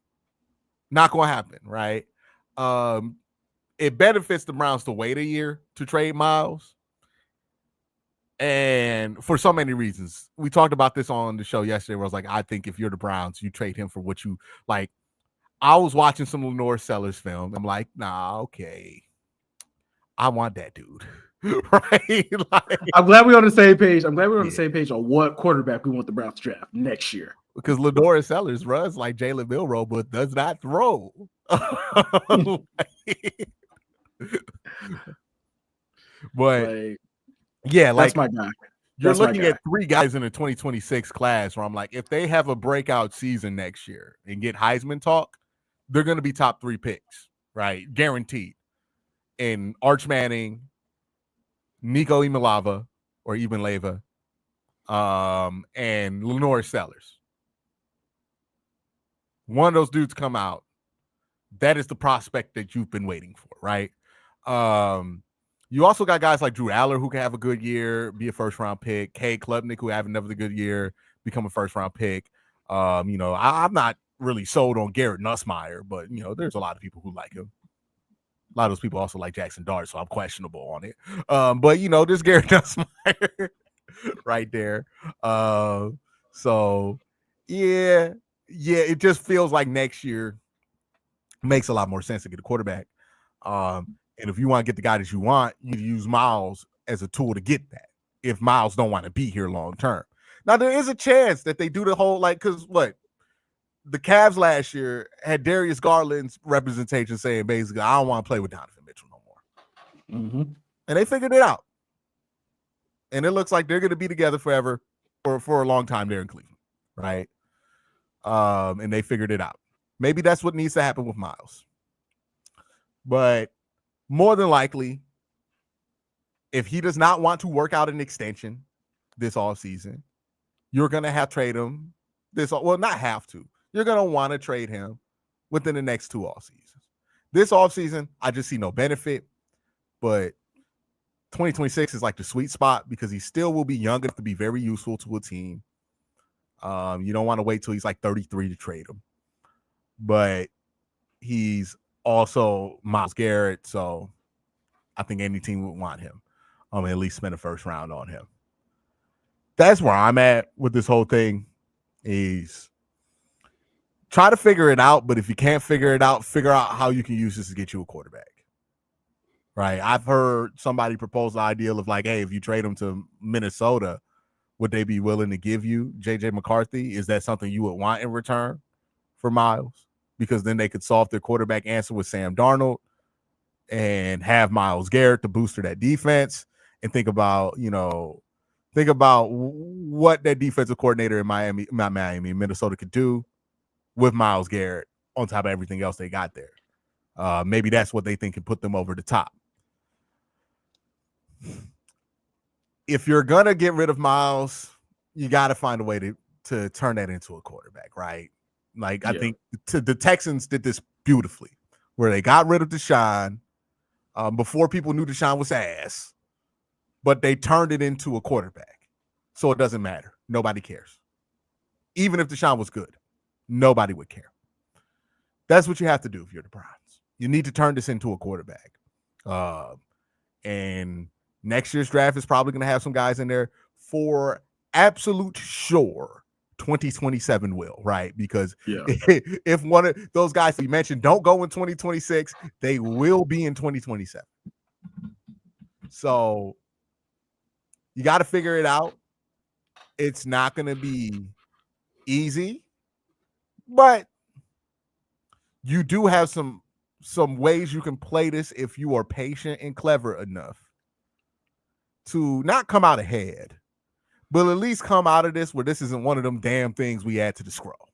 A: Not going to happen, right? It benefits the Browns to wait a year to trade Myles. And for so many reasons. We talked about this on the show yesterday where I was like, I think if you're the Browns, you trade him for what you like. I was watching some Lenore Sellers film. I'm like, nah, okay. I want that dude. Right? Like,
B: I'm glad we're on the same page. I'm glad we're on the same page on what quarterback we want the Browns to draft next year.
A: Because Lenore Sellers runs like Jalen Milroe, but does not throw. But yeah,
B: that's my guy.
A: You're looking at 3 guys in the 2026 class where I'm like, if they have a breakout season next year and get Heisman talk, they're going to be top 3 picks, right? Guaranteed. And Arch Manning, Nico Imalava or Eben Leva, and Lenore Sellers. One of those dudes come out. That is the prospect that you've been waiting for, right? You also got guys like Drew Aller who can have a good year, be a first-round pick. Cade Klubnik who have another good year, become a first-round pick. I'm not really sold on Garrett Nussmeier, but there's a lot of people who like him. A lot of those people also like Jackson Dart, so I'm questionable on it. But this Garrett Nussmeier right there. So yeah, it just feels like next year makes a lot more sense to get a quarterback. And if you want to get the guy that you want, you use Myles as a tool to get that. If Myles don't want to be here long term. Now there is a chance that they do the whole because the Cavs last year had Darius Garland's representation saying basically, I don't want to play with Donovan Mitchell no more.
B: Mm-hmm.
A: And they figured it out. And it looks like they're going to be together forever for a long time there in Cleveland, right? And they figured it out. Maybe that's what needs to happen with Myles. But more than likely, if he does not want to work out an extension this offseason, you're going to have to trade him not have to. You're going to want to trade him within the next 2 off seasons. This offseason, I just see no benefit, but 2026 is like the sweet spot because he still will be young enough to be very useful to a team. You don't want to wait till he's like 33 to trade him, but he's also Myles Garrett, so I think any team would want him. At least spend a first round on him. That's where I'm at with this whole thing. Is try to figure it out, but if you can't figure it out, figure out how you can use this to get you a quarterback. Right? I've heard somebody propose the idea of like, hey, if you trade him to Minnesota, would they be willing to give you JJ McCarthy? Is that something you would want in return for Myles? Because then they could solve their quarterback answer with Sam Darnold and have Myles Garrett to booster that defense and think about what that defensive coordinator in Minnesota could do with Myles Garrett on top of everything else they got there. Maybe that's what they think can put them over the top. If you're going to get rid of Myles, you got to find a way to turn that into a quarterback, right? Like, I think the Texans did this beautifully, where they got rid of Deshaun before people knew Deshaun was ass, but they turned it into a quarterback. So it doesn't matter. Nobody cares. Even if Deshaun was good, nobody would care. That's what you have to do if you're the Browns. You need to turn this into a quarterback. And next year's draft is probably going to have some guys in there for absolute sure. 2027 will, right? Because if one of those guys you mentioned don't go in 2026, they will be in 2027. So you got to figure it out. It's not going to be easy, but you do have some ways you can play this if you are patient and clever enough to not come out ahead, but at least come out of this where this isn't one of them damn things we add to the scroll.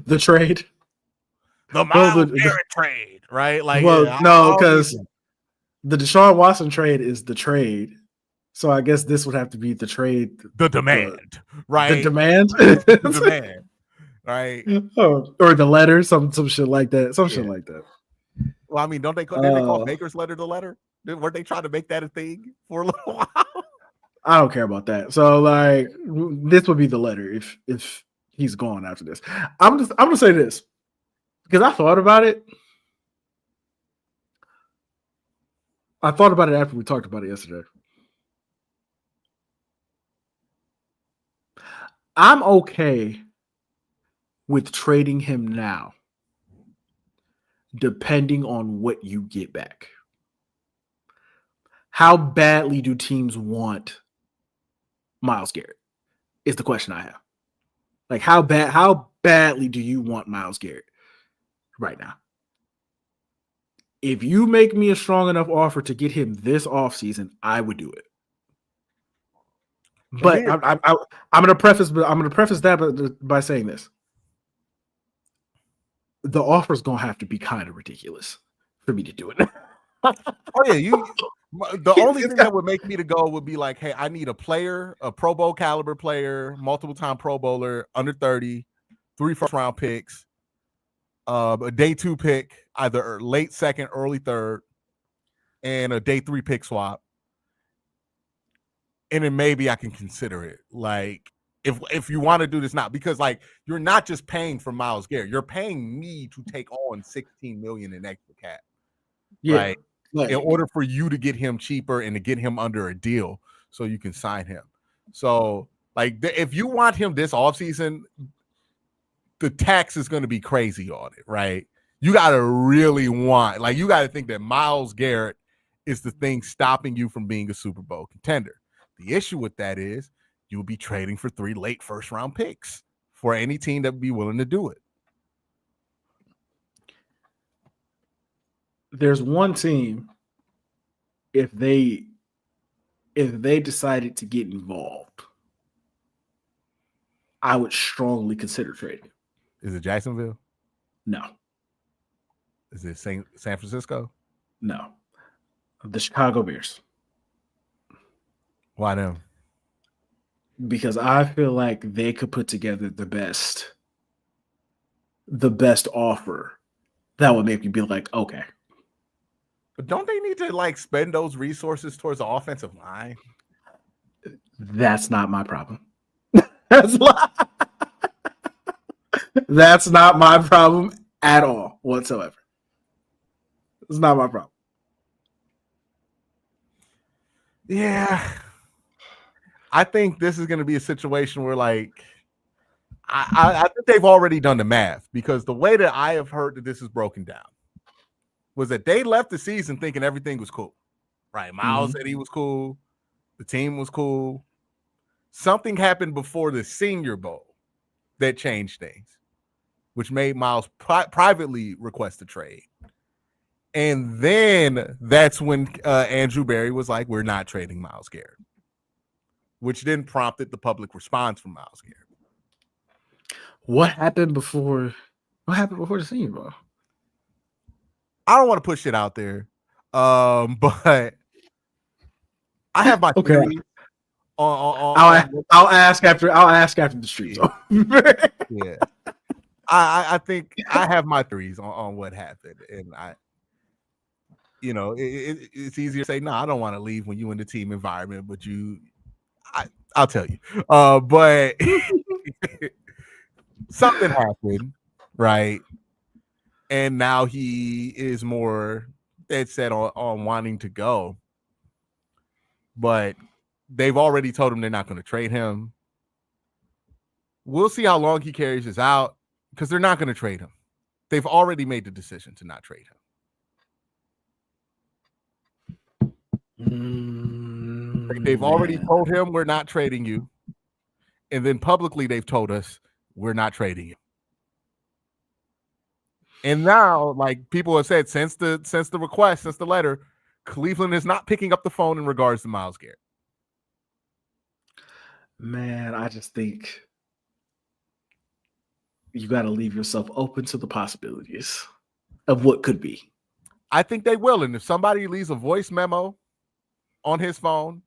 B: The trade.
A: The Myles Garrett trade, right? Like,
B: no, because the Deshaun Watson trade is the trade. So I guess this would have to be the trade.
A: The demand, right?
B: The demand?
A: The demand, right?
B: Or the letter, some shit like that. Some shit like that.
A: Well, I mean, didn't they call Baker's letter the letter? Weren't they trying to make that a thing for a little while?
B: I don't care about that. So, like, this would be the letter if he's gone after this. I'm gonna say this because I thought about it. I thought about it after we talked about it yesterday. I'm okay with trading him now, depending on what you get back. How badly do teams want Myles Garrett? Is the question I have. Like, how badly do you want Myles Garrett right now? If you make me a strong enough offer to get him this offseason, I would do it. But I'm going to preface that by saying this: the offer's going to have to be kind of ridiculous for me to do it.
A: Oh yeah, the only thing that would make me to go would be like, hey, I need a player, a Pro Bowl caliber player, multiple time Pro Bowler, under 30, 3 first round picks, a day 2 pick. either late second, early third, and a day 3 pick swap. And then maybe I can consider it. Like, if you want to do this now, because like you're not just paying for Myles Garrett, you're paying me to take on $16 million in extra cap.
B: Yeah.
A: Right. In order for you to get him cheaper and to get him under a deal so you can sign him. So like if you want him this offseason, the tax is going to be crazy on it, right? You got to really want, like, you got to think that Myles Garrett is the thing stopping you from being a Super Bowl contender. The issue with that is you'll be trading for 3 late first-round picks for any team that would be willing to do it.
B: There's one team, if they decided to get involved, I would strongly consider trading.
A: Is it Jacksonville?
B: No.
A: Is it San Francisco?
B: No. The Chicago Bears.
A: Why them?
B: Because I feel like they could put together the best offer that would make me be like, okay.
A: But don't they need to like spend those resources towards the offensive line?
B: That's not my problem. That's not my problem at all whatsoever. It's not my problem.
A: Yeah. I think this is going to be a situation where, like, I think they've already done the math, because the way that I have heard that this is broken down was that they left the season thinking everything was cool, right? Myles said he was cool. The team was cool. Something happened before the Senior Bowl that changed things, which made Myles privately request a trade. And then that's when Andrew Berry was like, we're not trading Myles Garrett, which then prompted the public response from Myles Garrett.
B: What happened before the Senior Bowl?
A: I don't want to push it out there, but I have my theory.
B: I'll ask after the streets.
A: Yeah, I think I have my theories on what happened, and it's easier to say no. I don't want to leave when you in the team environment, but I'll tell you. But something happened, right? And now he is more dead set on wanting to go. But they've already told him they're not going to trade him. We'll see how long he carries this out, because they're not going to trade him. They've already made the decision to not trade him. They've already told him we're not trading you. And then publicly they've told us we're not trading you. And now, like people have said, since the request, since the letter, Cleveland is not picking up the phone in regards to Myles Garrett.
B: Man, I just think you got to leave yourself open to the possibilities of what could be.
A: I think they will. And if somebody leaves a voice memo on his phone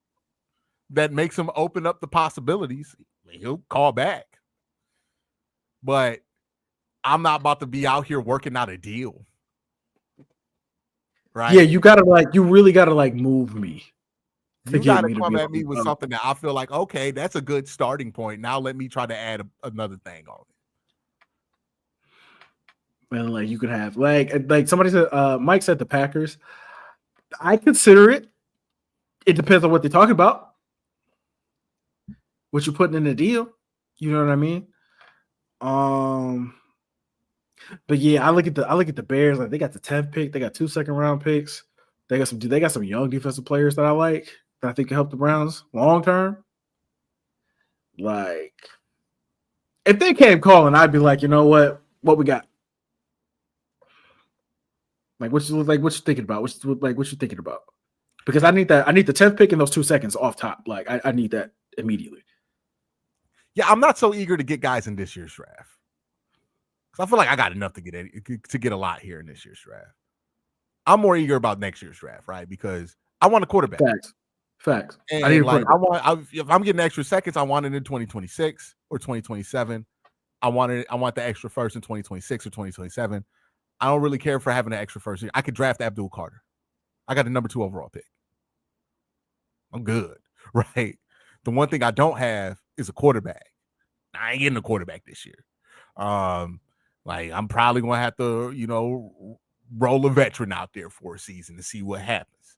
A: that makes him open up the possibilities, he'll call back. But I'm not about to be out here working out a deal. Right?
B: Yeah, you really gotta move me.
A: You gotta come at me with something that I feel like, okay, that's a good starting point. Now let me try to add another thing on it.
B: And like you could have like somebody said, Mike said the Packers. I consider it. It depends on what they're talking about. What you're putting in the deal. You know what I mean? But yeah, I look at the Bears. Like they got the 10th pick. They got 2 second-round picks. They got some young defensive players that I like that I think can help the Browns long term. Like, if they came calling, I'd be like, you know what we got? Like, what you thinking about? What you thinking about? Because I need the 10th pick in those 2 seconds off top. Like, I need that immediately.
A: Yeah, I'm not so eager to get guys in this year's draft. Because I feel like I got enough to get a lot here in this year's draft. I'm more eager about next year's draft, right? Because I want a quarterback.
B: Facts.
A: And I need if I'm getting extra seconds, I want it in 2026 or 2027. I want the extra first in 2026 or 2027. I don't really care for having an extra first year. I could draft Abdul Carter. I got the number 2 overall pick. I'm good, right? The one thing I don't have is a quarterback. I ain't getting a quarterback this year. Like I'm probably gonna have to, roll a veteran out there for a season to see what happens.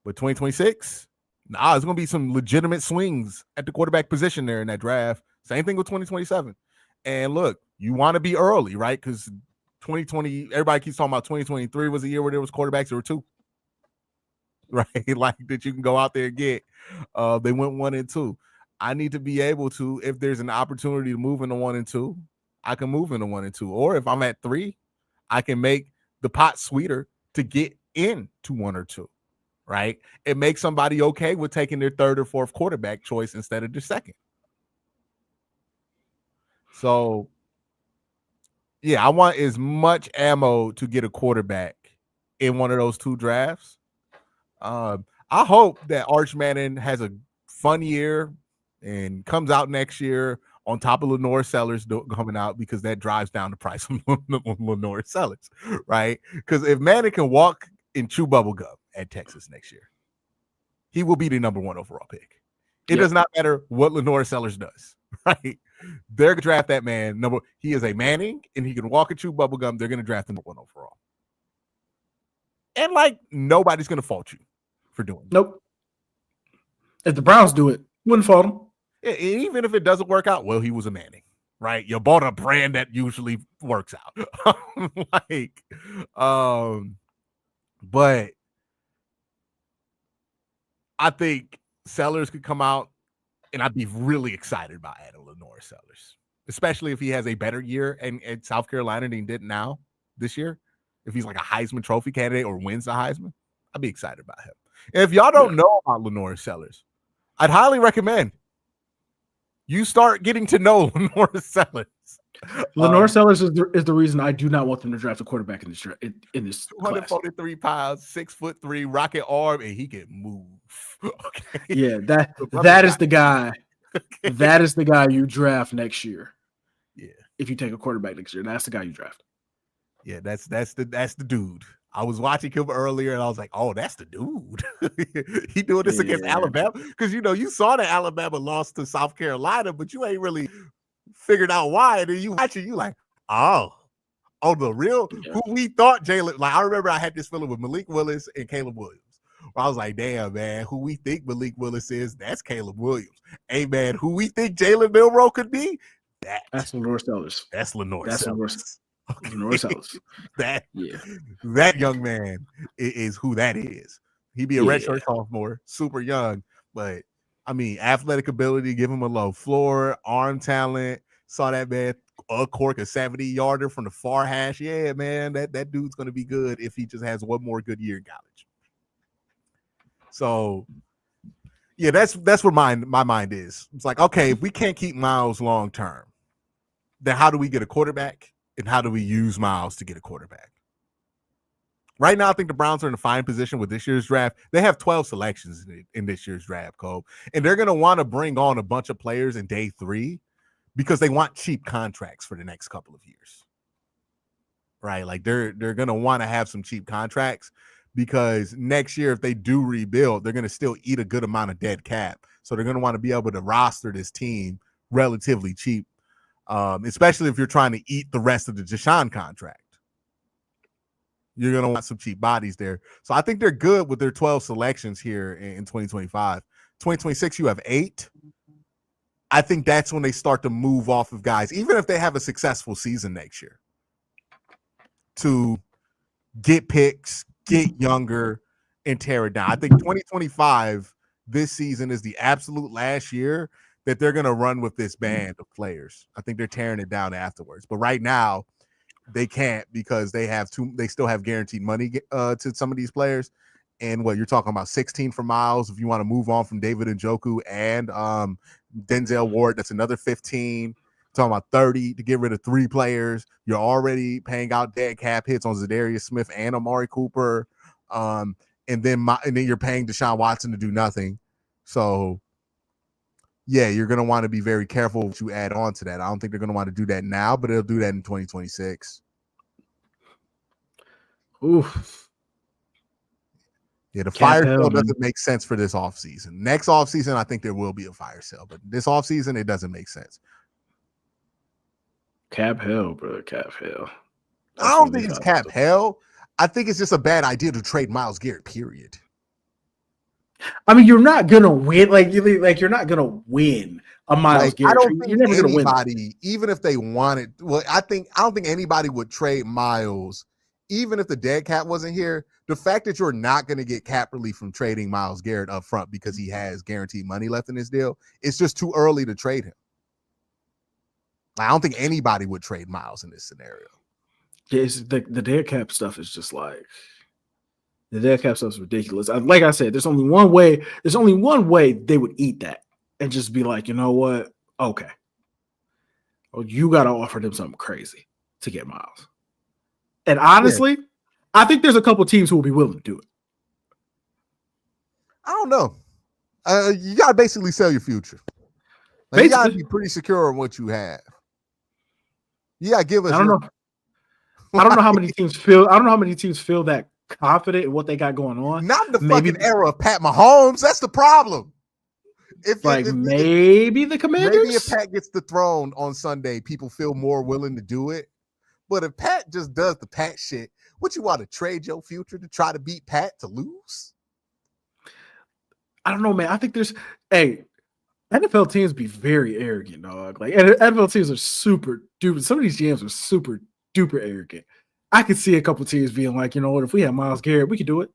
A: But 2026, there's gonna be some legitimate swings at the quarterback position there in that draft. Same thing with 2027. And look, you want to be early, right? Because 2020, everybody keeps talking about 2023 was a year where there was quarterbacks. There were 2, right? Like that you can go out there and get. They went 1 and 2. I need to be able to, if there's an opportunity to move into 1 and 2, I can move into 1 and 2. Or if I'm at 3, I can make the pot sweeter to get into 1 or 2, right? It makes somebody okay with taking their 3rd or 4th quarterback choice instead of their 2nd. So, yeah, I want as much ammo to get a quarterback in one of those 2 drafts. I hope that Arch Manning has a fun year and comes out next year on top of Lenore Sellers coming out, because that drives down the price of Lenore Sellers, right? Because if Manning can walk and chew bubble gum at Texas next year, he will be the number 1 overall pick. It does not matter what Lenore Sellers does, right? They're going to draft that man. He is a Manning, and he can walk and chew bubble gum. They're going to draft him number 1 overall. And, like, nobody's going to fault you for doing it.
B: Nope. If the Browns do it, wouldn't fault them.
A: Even if it doesn't work out, well, he was a Manning, right? You bought a brand that usually works out. But I think Sellers could come out, and I'd be really excited about adding Lenore Sellers, especially if he has a better year at South Carolina than he did now this year. If he's like a Heisman Trophy candidate or wins the Heisman, I'd be excited about him. And if y'all don't know about Lenore Sellers, I'd highly recommend you start getting to know Lenore Sellers.
B: Lenore Sellers is the reason I do not want them to draft a quarterback in this
A: 243 pounds, 6'3", rocket arm, and he can move. Okay.
B: Yeah, that is the guy. Okay. That is the guy you draft next year.
A: Yeah. If
B: you take a quarterback next year, that's the guy you draft.
A: Yeah, that's the dude. I was watching him earlier, and I was like, "Oh, that's the dude." He doing this against Alabama, because you saw that Alabama lost to South Carolina, but you ain't really figured out why. And then you watching, you like, oh, the real who we thought Jalen. Like I remember, I had this feeling with Malik Willis and Caleb Williams. Where I was like, damn man, who we think Malik Willis is, that's Caleb Williams. Hey man, who we think Jalen Milroe could be,
B: that's Lenore Sellers.
A: That's Lenore Sellers.
B: Okay. Lenore Sellers.
A: That young man is who that is. He'd be a redshirt sophomore, super young, but I mean, athletic ability, give him a low floor, arm talent. Saw that man cork a 70-yarder from the far hash. Yeah, man, that dude's gonna be good if he just has one more good year in college. So, yeah, that's where my mind is. It's like, okay, if we can't keep Myles long term, then how do we get a quarterback? And how do we use Myles to get a quarterback? Right now, I think the Browns are in a fine position with this year's draft. They have 12 selections in this year's draft, Cole. And they're going to want to bring on a bunch of players in day 3 because they want cheap contracts for the next couple of years. Right? Like they're going to want to have some cheap contracts because next year, if they do rebuild, they're going to still eat a good amount of dead cap. So they're going to want to be able to roster this team relatively cheap. Especially if you're trying to eat the rest of the Deshaun contract. You're going to want some cheap bodies there. So I think they're good with their 12 selections here in 2025. 2026, you have 8. I think that's when they start to move off of guys, even if they have a successful season next year, to get picks, get younger, and tear it down. I think 2025, this season, is the absolute last year that they're going to run with this band of players. I think they're tearing it down afterwards. But right now, they can't because they still have guaranteed money to some of these players. And what you're talking about, 16 for Myles. If you want to move on from David Njoku and Denzel Ward, that's another 15. Talking about 30 to get rid of 3 players. You're already paying out dead cap hits on Zadarius Smith and Amari Cooper. And then you're paying Deshaun Watson to do nothing. So, yeah, you're going to want to be very careful what you add on to that. I don't think they're going to want to do that now, but they'll do that in 2026.
B: Oof.
A: Yeah, the
B: Cap
A: fire
B: hell,
A: sale
B: man.
A: doesn't make sense for this offseason. Next offseason, I think there will be a fire sale, but this offseason, it doesn't make sense.
B: Cap hell, bro. Cap hell.
A: I don't think it's cap hell. I think it's just a bad idea to trade Myles Garrett, period.
B: I mean, you're not gonna win. Like you're not gonna win a Myles Garrett.
A: I don't think
B: you're never gonna win.
A: Even if they wanted, I don't think anybody would trade Myles, even if the dead cap wasn't here. The fact that you're not going to get cap relief from trading Myles Garrett up front because he has guaranteed money left in his deal, it's just too early to trade him. I don't think anybody would trade Myles in this scenario.
B: Yeah, the dead cap stuff is just like the dead cap stuff is ridiculous. Like I said, there's only one way. There's only one way they would eat that and just be like, you know what? Okay, well, you got to offer them something crazy to get Myles. And honestly, I think there's a couple teams who will be willing to do it.
A: I don't know. You got to basically sell your future. Like, you got to be pretty secure on what you have. You got to give us.
B: I don't know. I don't know how many teams feel. I don't know how many teams feel that confident in what they got going on.
A: Not the fucking era of Pat Mahomes. That's the problem.
B: Maybe the Commanders.
A: Maybe if Pat gets the throne on Sunday, people feel more willing to do it. But if Pat just does the Pat shit, what you want to trade your future to try to beat Pat to lose?
B: I don't know, man. I think there's NFL teams be very arrogant, dog. Like NFL teams are super duper. Some of these GMs are super duper arrogant. I could see a couple teams being like, you know what, if we have Myles Garrett, we could do it.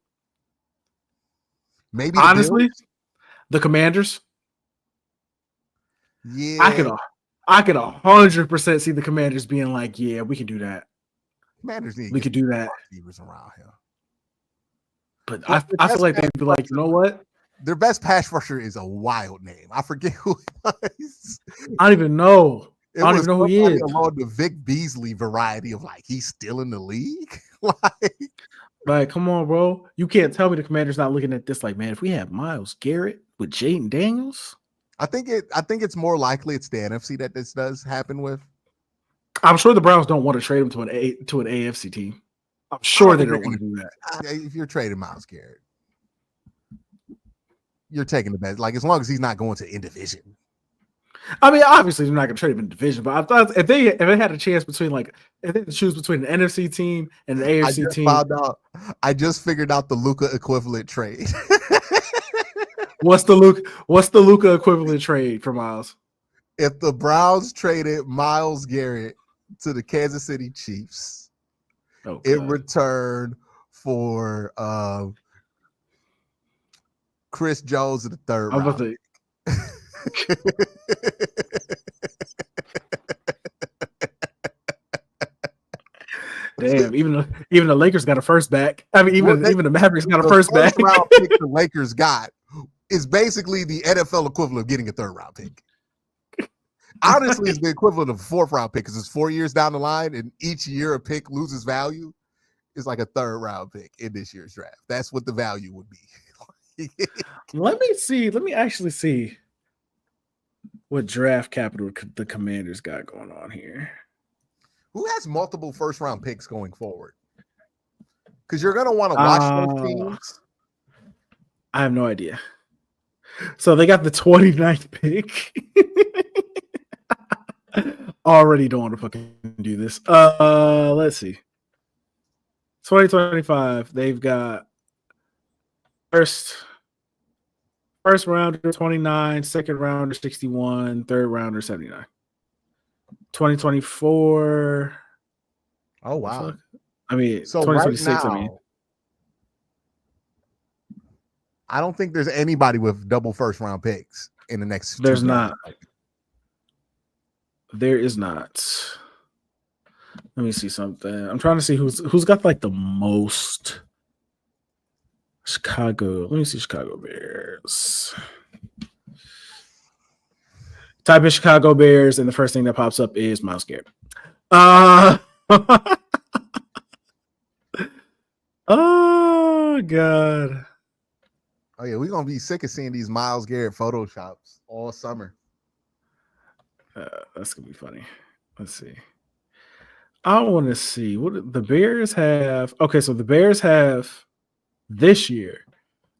A: Maybe
B: honestly, the Commanders.
A: Yeah,
B: I could 100% see the Commanders being like, yeah, we can do that.
A: Commanders need
B: we could do that.
A: Receivers around here.
B: But I feel like they'd be like, you know what?
A: Their best pass rusher is a wild name. I forget who it was.
B: I don't even know. I don't even know who he is.
A: Along the Vic Beasley variety of like, he's still in the league.
B: Like, come on, bro. You can't tell me the Commanders not looking at this like, man, if we have Myles Garrett with Jaden Daniels.
A: I think it's more likely it's the NFC that this does happen with.
B: I'm sure the Browns don't want to trade him to an AFC team. I'm sure they don't want to do that.
A: If you're trading Myles Garrett, you're taking the best. Like, as long as he's not going to in division.
B: I mean, obviously they're not going to trade him in division, but I thought if they had a chance between if they had to choose between an NFC team and an AFC team.
A: I just figured out the Luka equivalent trade.
B: What's the Luka equivalent trade for Myles?
A: If the Browns traded Myles Garrett to the Kansas City Chiefs, in return for Chris Jones in the third round.
B: Damn, even the Lakers got a first back. I mean, even the Mavericks got a first back.
A: Round pick the Lakers got is basically the NFL equivalent of getting a third round pick. Honestly, it's the equivalent of a fourth round pick because it's 4 years down the line, and each year a pick loses value. It's like a third round pick in this year's draft. That's what the value would be.
B: Let me actually see what draft capital the Commanders got going on here.
A: Who has multiple first round picks going forward? Because you're going to want to watch those teams.
B: I have no idea. So they got the 29th pick. Already don't want to fucking do this. Let's see. 2025, they've got first rounder 29, second rounder 61, third rounder 79. 2024.
A: Oh wow.
B: I mean,
A: so
B: 2026,
A: right now, I don't think there's anybody with double first round picks in the next.
B: There's not. There is not. Let me see something. I'm trying to see who's got like the most. Chicago. Let me see Chicago Bears. Type in Chicago Bears, and the first thing that pops up is Myles Garrett. Oh God.
A: Oh yeah, we're gonna be sick of seeing these Myles Garrett photoshops all summer.
B: That's gonna be funny. Let's see. I want to see what the Bears have. Okay, so the Bears have this year.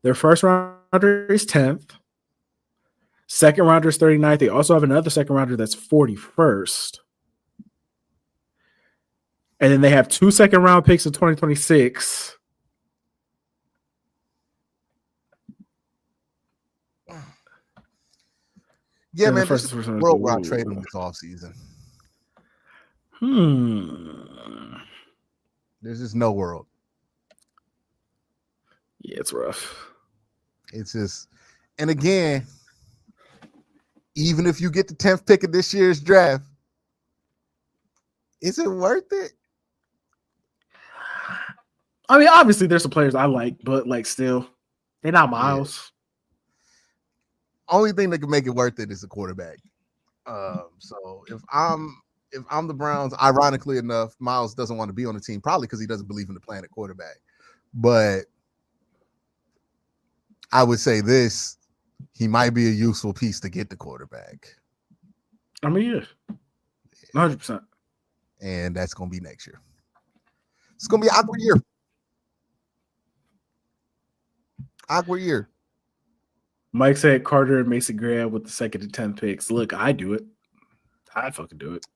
B: Their first rounder is 10th. Second rounder is 39th. They also have another second rounder that's 41st. And then they have 2 second round picks in 2026.
A: Yeah, man, this is the world where I trade in this offseason. There's just no world.
B: Yeah, it's rough.
A: It's just, and again, even if you get the 10th pick of this year's draft, is it worth it?
B: I mean, obviously there's some players I like, but like still, they're not Myles.
A: Yeah. Only thing that can make it worth it is a quarterback. So if I'm the Browns, ironically enough, Myles doesn't want to be on the team, probably because he doesn't believe in the plan at quarterback. But I would say this, he might be a useful piece to get the quarterback.
B: I mean, yeah. 100%.
A: And that's going to be next year. It's going to be an awkward year. Awkward year.
B: Mike said Carter and Mason Graham with the 2nd and 10th picks. Look, I do it. I'd fucking do it.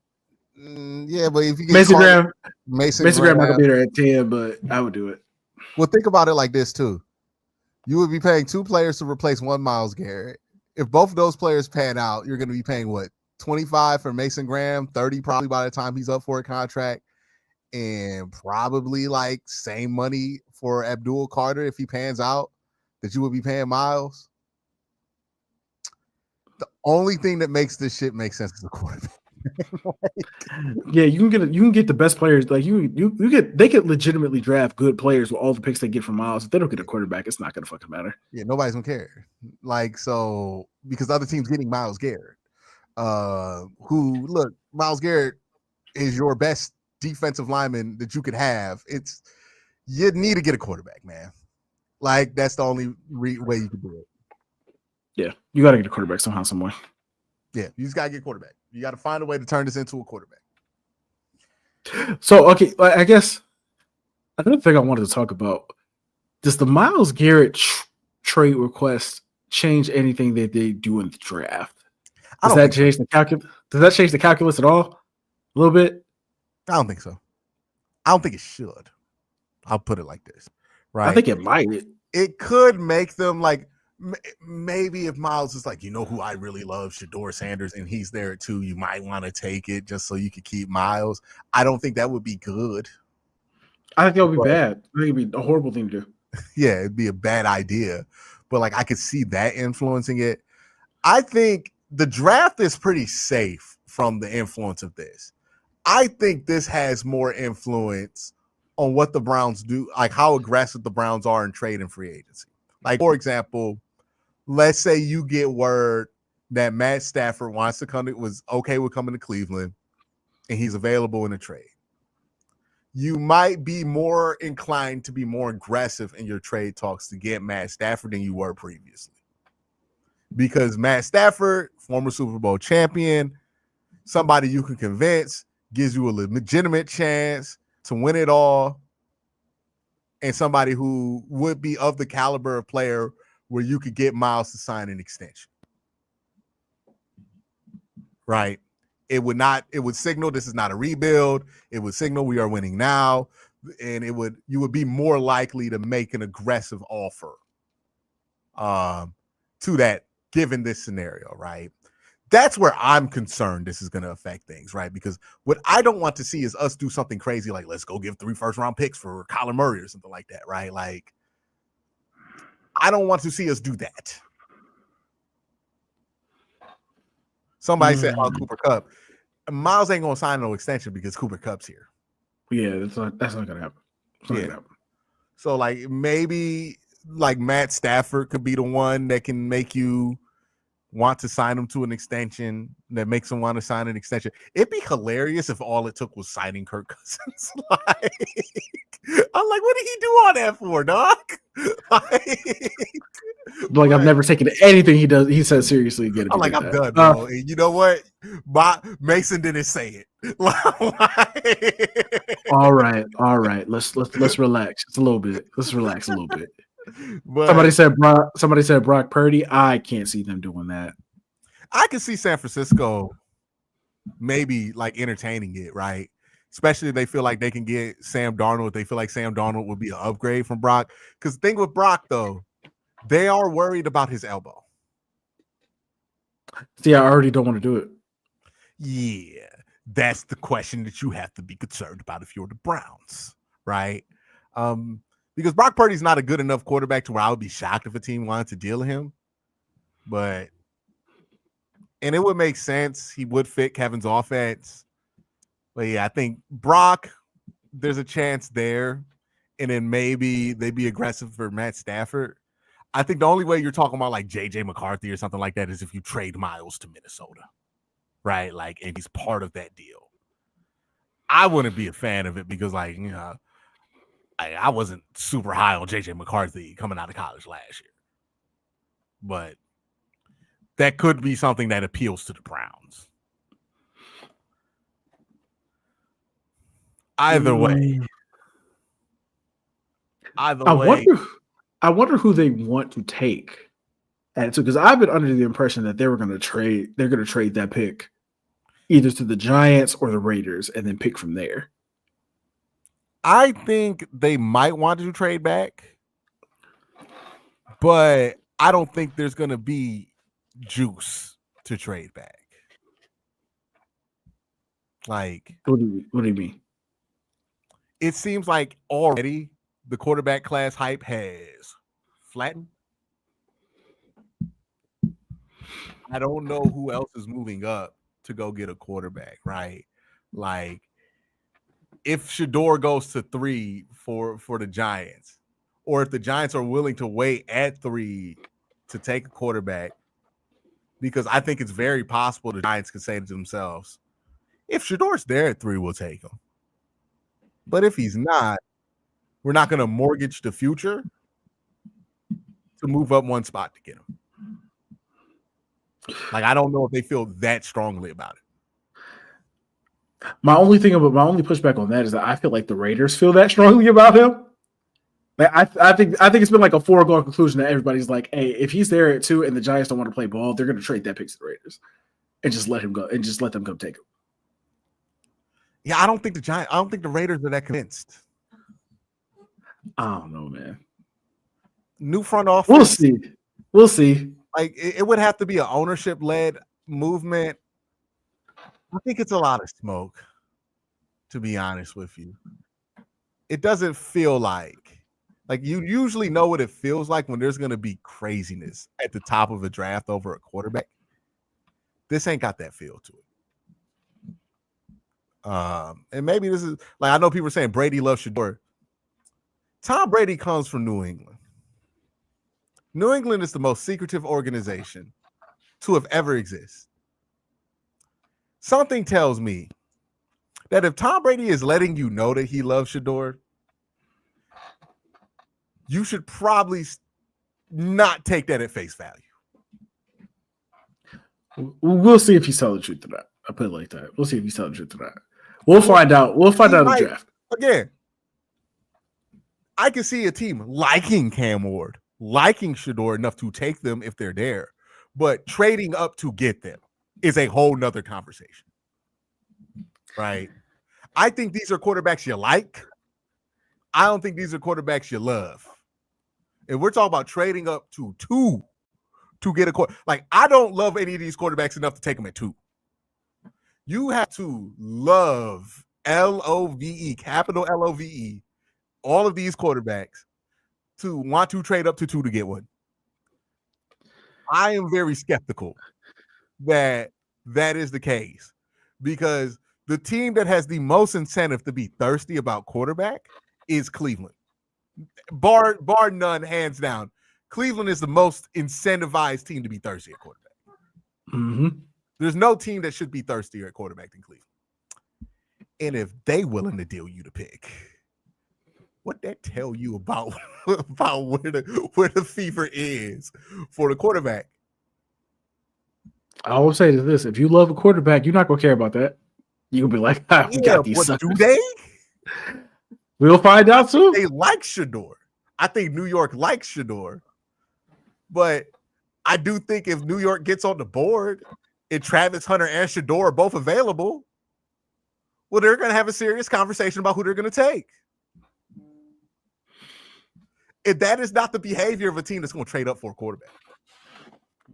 A: Yeah, but if you get
B: Mason Graham not gonna be there at 10, but I would do it.
A: Well, think about it like this too. You would be paying 2 players to replace one Myles Garrett. If both of those players pan out, you're going to be paying what, 25 for Mason Graham, 30 probably by the time he's up for a contract, and probably like same money for Abdul Carter if he pans out that you would be paying Myles. The only thing that makes this shit make sense is the quarterback.
B: Yeah, you can get the best players. Like they could legitimately draft good players with all the picks they get from Myles. If they don't get a quarterback, it's not gonna fucking matter.
A: Yeah, nobody's gonna care. Like, so because other teams getting Myles Garrett, who look, Myles Garrett is your best defensive lineman that you could have. It's you need to get a quarterback, man. Like that's the only way you can do it.
B: Yeah, you got to get a quarterback somehow, some way.
A: Yeah, you just got to get a quarterback. You got to find a way to turn this into a quarterback.
B: So, okay, I guess another thing I wanted to talk about, does the Myles Garrett trade request change anything that they do in the draft? Does that change the calculus? Does that change the calculus at all? A little bit?
A: I don't think so. I don't think it should. I'll put it like this, right?
B: I think it might.
A: It could make them like, maybe if Myles is like, you know who I really love, Shedeur Sanders, and he's there too, you might want to take it just so you could keep Myles. I don't think that would be good.
B: I think that would be bad. I think it'd be a horrible thing to do.
A: Yeah, it'd be a bad idea. But like I could see that influencing it. I think the draft is pretty safe from the influence of this. I think this has more influence on what the Browns do, like how aggressive the Browns are in trade and free agency. Like, for example, let's say you get word that Matt Stafford wants to come, was okay with coming to Cleveland, and he's available in a trade. You might be more inclined to be more aggressive in your trade talks to get Matt Stafford than you were previously. Because Matt Stafford, former Super Bowl champion, somebody you can convince, gives you a legitimate chance to win it all, and somebody who would be of the caliber of player where you could get Myles to sign an extension. Right? It would signal this is not a rebuild. It would signal we are winning now. And you would be more likely to make an aggressive offer to that, given this scenario, right? That's where I'm concerned this is going to affect things, right? Because what I don't want to see is us do something crazy like, let's go give 3 first-round picks for Kyler Murray or something like that, right? Like, I don't want to see us do that. Somebody said, Cooper Kupp. Myles ain't going to sign no extension because Cooper Kupp's here.
B: Yeah, that's not going to happen. Gonna happen.
A: So, like, maybe, like, Matt Stafford could be the one that can make you want to sign him to an extension, that makes him want to sign an extension. It'd be hilarious if all it took was signing Kirk Cousins. Like, I'm like, what did he do all that for, dog? Like,
B: like I've never taken anything he said seriously again.
A: I'm like, I'm done, bro. And you know what? Mason didn't say it.
B: All right. Let's relax. It's a little bit. Let's relax a little bit.
A: But
B: somebody said Brock Purdy. I can't see them doing that.
A: I can see San Francisco maybe like entertaining it, right? Especially if they feel like they can get Sam Darnold. They feel like Sam Darnold would be an upgrade from Brock. Because the thing with Brock, though, they are worried about his elbow.
B: See, I already don't want to do it.
A: Yeah, that's the question that you have to be concerned about if you're the Browns, right? Because Brock Purdy's not a good enough quarterback to where I would be shocked if a team wanted to deal with him. And it would make sense. He would fit Kevin's offense. But yeah, I think Brock, there's a chance there. And then maybe they'd be aggressive for Matt Stafford. I think the only way you're talking about like JJ McCarthy or something like that is if you trade Myles to Minnesota, right? Like, and he's part of that deal. I wouldn't be a fan of it because, like, you know, I wasn't super high on JJ McCarthy coming out of college last year. But that could be something that appeals to the Browns. Either way.
B: I wonder who they want to take. And so, because I've been under the impression that they're going to trade that pick either to the Giants or the Raiders and then pick from there.
A: I think they might want to trade back, but I don't think there's going to be juice to trade back. Like,
B: what do you mean?
A: It seems like already the quarterback class hype has flattened. I don't know who else is moving up to go get a quarterback, right? Like, if Shador goes to 3 for the Giants, or if the Giants are willing to wait at 3 to take a quarterback, because I think it's very possible the Giants can say to themselves, if Shador's there at 3, we'll take him. But if he's not, we're not going to mortgage the future to move up one spot to get him. Like, I don't know if they feel that strongly about it.
B: My only pushback on that is that I feel like the Raiders feel that strongly about him. Like, I think it's been like a foregone conclusion that everybody's like, hey, if he's there at 2 and the Giants don't want to play ball, they're going to trade that pick to the Raiders and just let him go and just let them come take him.
A: Yeah, I don't think the Raiders are that convinced.
B: I don't know, man.
A: New front office.
B: We'll see.
A: Like, it would have to be an ownership-led movement. I think it's a lot of smoke, to be honest with you. It doesn't feel like you usually know what it feels like when there's going to be craziness at the top of a draft over a quarterback. This ain't got that feel to it. And maybe this is like, I know people are saying Brady loves Shador. Tom Brady comes from New England. New England is the most secretive organization to have ever existed. Something tells me that if Tom Brady is letting you know that he loves Shador, you should probably not take that at face value.
B: We'll see if he's telling the truth or not. I'll put it like that. We'll see if he's telling the truth or not. We'll find out. We'll find out in the draft.
A: Again, I can see a team liking Cam Ward, liking Shador enough to take them if they're there, but trading up to get them is a whole nother conversation, right? I think these are quarterbacks you like. I don't think these are quarterbacks you love. And we're talking about trading up to 2 to get a quarterback. Like, I don't love any of these quarterbacks enough to take them at 2. You have to love L-O-V-E, capital L-O-V-E, all of these quarterbacks to want to trade up to 2 to get one. I am very skeptical that is the case, because the team that has the most incentive to be thirsty about quarterback is Cleveland. Bar none, hands down. Cleveland is the most incentivized team to be thirsty at quarterback.
B: Mm-hmm.
A: There's no team that should be thirstier at quarterback than Cleveland. And if they willing to deal you to pick, What that tell you about about where the fever is for the quarterback?
B: I always say this: if you love a quarterback, you're not gonna care about that. You'll be like, we
A: Yeah,
B: got these
A: but do
B: suckers.
A: they?
B: We'll find out soon.
A: They like Shador. I think New York likes Shador, but I do think if New York gets on the board and Travis Hunter and Shador are both available, well, they're going to have a serious conversation about who they're going to take. If that is not the behavior of a team that's going to trade up for a quarterback,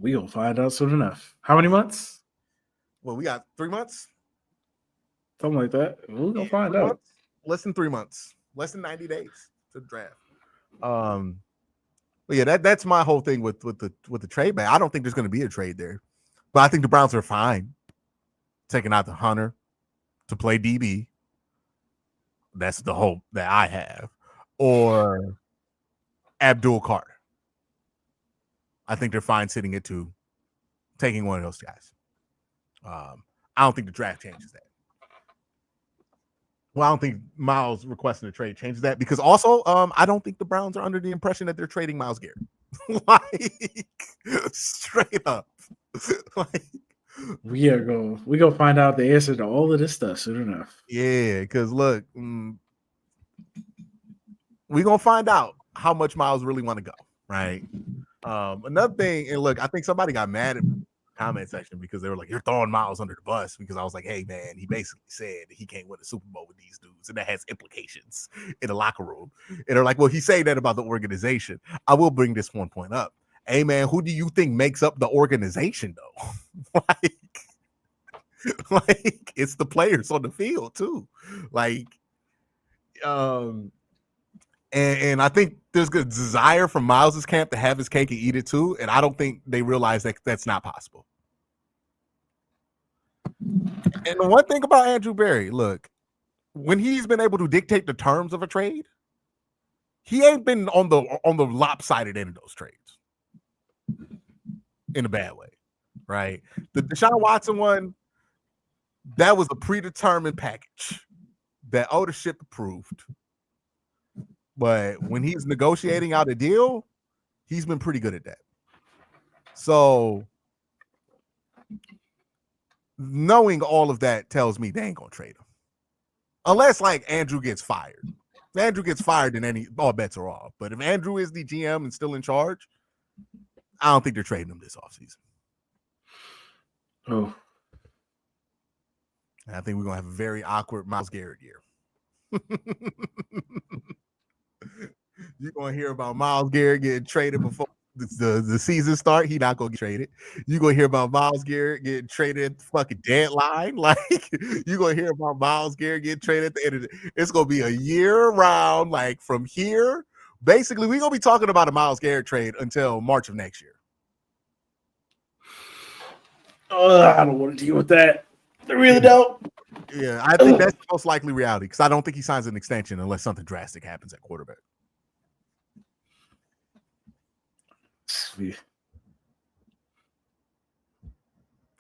B: We'll find out soon enough. How many months?
A: well, we got 3 months,
B: Something like that. We're gonna find out.
A: months? Less than 3 months, less than 90 days to the draft. But yeah, that's my whole thing with the trade ban. I don't think there's going to be a trade there, but I think the Browns are fine taking out the Hunter to play DB. That's the hope that I have, or Abdul Carter. I think they're fine sitting at 2, taking one of those guys. I don't think the draft changes that. Well, I don't think Myles requesting a trade changes that, because also I don't think the Browns are under the impression that they're trading Myles Garrett. Like, straight up. Like,
B: We're gonna find out the answer to all of this stuff soon enough.
A: yeah, because look, we're gonna find out how much Myles really want to go, right? Another thing, and look, I think somebody got mad at the comment section because they were like, "You're throwing Myles under the bus," because I was like, "Hey, man, he basically said that he can't win a Super Bowl with these dudes, and that has implications in the locker room." And they're like, "Well, he's saying that about the organization." I will bring this one point up. Hey, man, who do you think makes up the organization, though? like it's the players on the field too. Like, and I think there's a desire from Myles's camp to have his cake and eat it too. And I don't think they realize that that's not possible. And the one thing about Andrew Berry, look, when he's been able to dictate the terms of a trade, he ain't been on the lopsided end of those trades in a bad way, right? The Deshaun Watson one, that was a predetermined package that ownership approved. But when he's negotiating out a deal, he's been pretty good at that. So knowing all of that tells me they ain't gonna trade him. Unless like Andrew gets fired. If Andrew gets fired, then all bets are off. But if Andrew is the GM and still in charge, I don't think they're trading him this offseason.
B: Oh.
A: And I think we're gonna have a very awkward Myles Garrett year. You're gonna hear about Myles Garrett getting traded before the season start. He not gonna get traded. You're gonna hear about Myles Garrett getting traded at the fucking deadline. Like, you're gonna hear about Myles Garrett getting traded at the end of it's gonna be a year round, like from here. Basically, we're gonna be talking about a Myles Garrett trade until March of next year.
B: I don't want to deal with that. I really don't.
A: Yeah, I think that's the most likely reality, because I don't think he signs an extension unless something drastic happens at quarterback.
B: I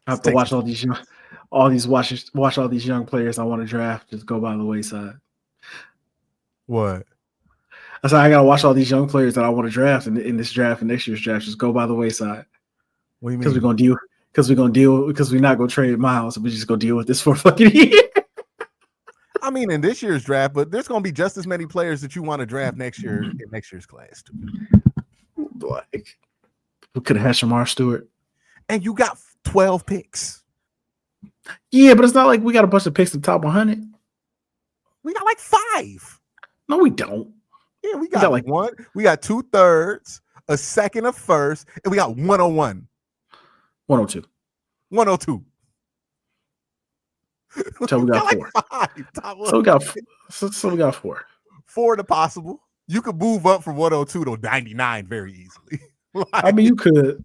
B: have to watch all these young players I want to draft just go by the wayside.
A: What?
B: I said I gotta watch all these young players that I want to draft in this draft and next year's draft just go by the wayside.
A: What do you mean?
B: Because we're not gonna trade Myles. We're just gonna deal with this for a fucking year.
A: I mean, in this year's draft, but there's gonna be just as many players that you want to draft next year in next year's class too.
B: Like, we could have had Shamar Stewart,
A: and you got 12 picks.
B: Yeah, but it's not like we got a bunch of picks in the top 100.
A: We got like 5.
B: No, we don't.
A: Yeah, we got like one. We got 2/3, a second, a first, and we got 101.
B: 102.
A: 102.
B: So we got
A: like
B: 4.
A: 5.
B: So we got 4.
A: 4 to possible. You could move up from 102 to 99 very easily.
B: Like, I mean, you could.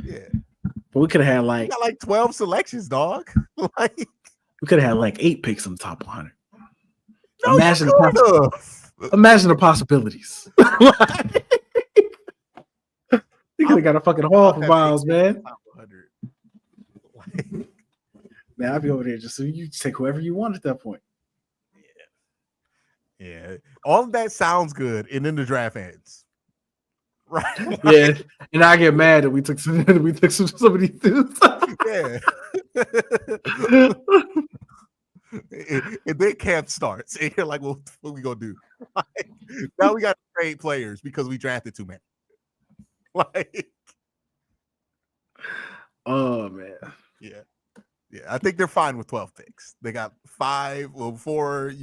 A: Yeah.
B: But we could have had
A: we got like 12 selections, dog. Like,
B: we could have had like 8 picks in the top 100.
A: No,
B: imagine the possibilities. You could have got a fucking haul for Myles, man. Man, I'd be over there just so you take whoever you want at that point.
A: Yeah. All of that sounds good, and then the draft ends. Right?
B: Yeah, and I get mad that we took some of these dudes.
A: Yeah. and then camp starts, and you're like, well, what we gonna do? Like, now we got to trade players because we drafted too many. Like,
B: oh man,
A: yeah. I think they're fine with 12 picks. They got four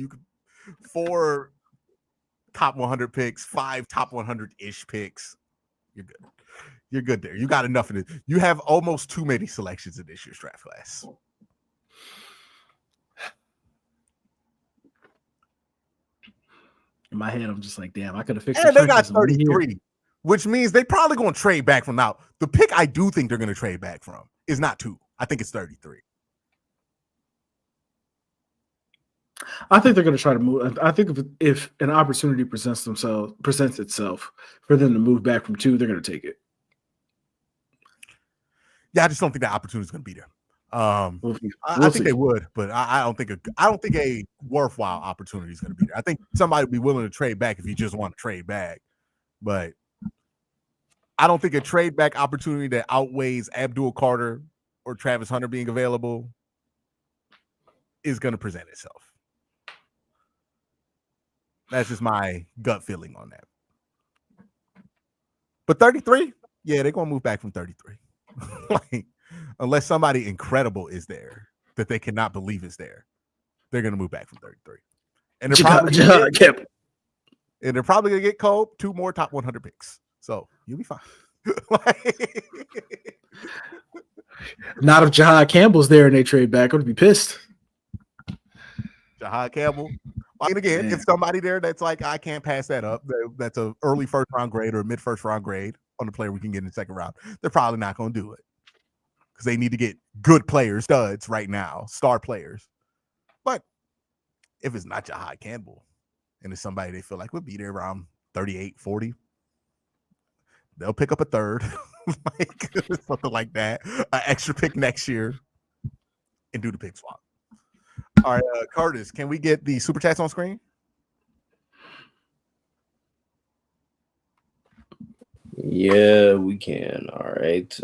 A: top 100 picks, 5 top 100-ish picks. You're good. You're good there. You got enough in it. You have almost too many selections in this year's draft class.
B: in my head, I'm just like, damn, I could have fixed.
A: And they got 33, which means they probably going to trade back from now. The pick I do think they're going to trade back from is not 2. I think it's 33.
B: I think they're going to try to move. I think if an opportunity presents itself for them to move back from 2, they're going to take it.
A: Yeah, I just don't think that opportunity is going to be there.
B: We'll
A: I think they would, but I don't think a worthwhile opportunity is going to be there. I think somebody would be willing to trade back if you just want to trade back, but I don't think a trade back opportunity that outweighs Abdul Carter or Travis Hunter being available is going to present itself. That's just my gut feeling on that. But 33, yeah, they're going to move back from 33. Like, unless somebody incredible is there that they cannot believe is there, they're going to move back from 33. And they're probably going to get Colb 2 more top 100 picks. So you'll be fine.
B: Not if Jahad Campbell's there and they trade back, I'm going to be pissed.
A: Jahad Campbell. And again, if somebody there that's like, I can't pass that up, that's an early first round grade or a mid first round grade on the player we can get in the second round, they're probably not going to do it because they need to get good players, studs right now, star players. But if it's not Jahad Campbell and it's somebody they feel like would be there around 38, 40, they'll pick up a third, like something like that, an extra pick next year, and do the pick swap. All right, Curtis, can we get the super chats on screen?
C: Yeah, we can. All right.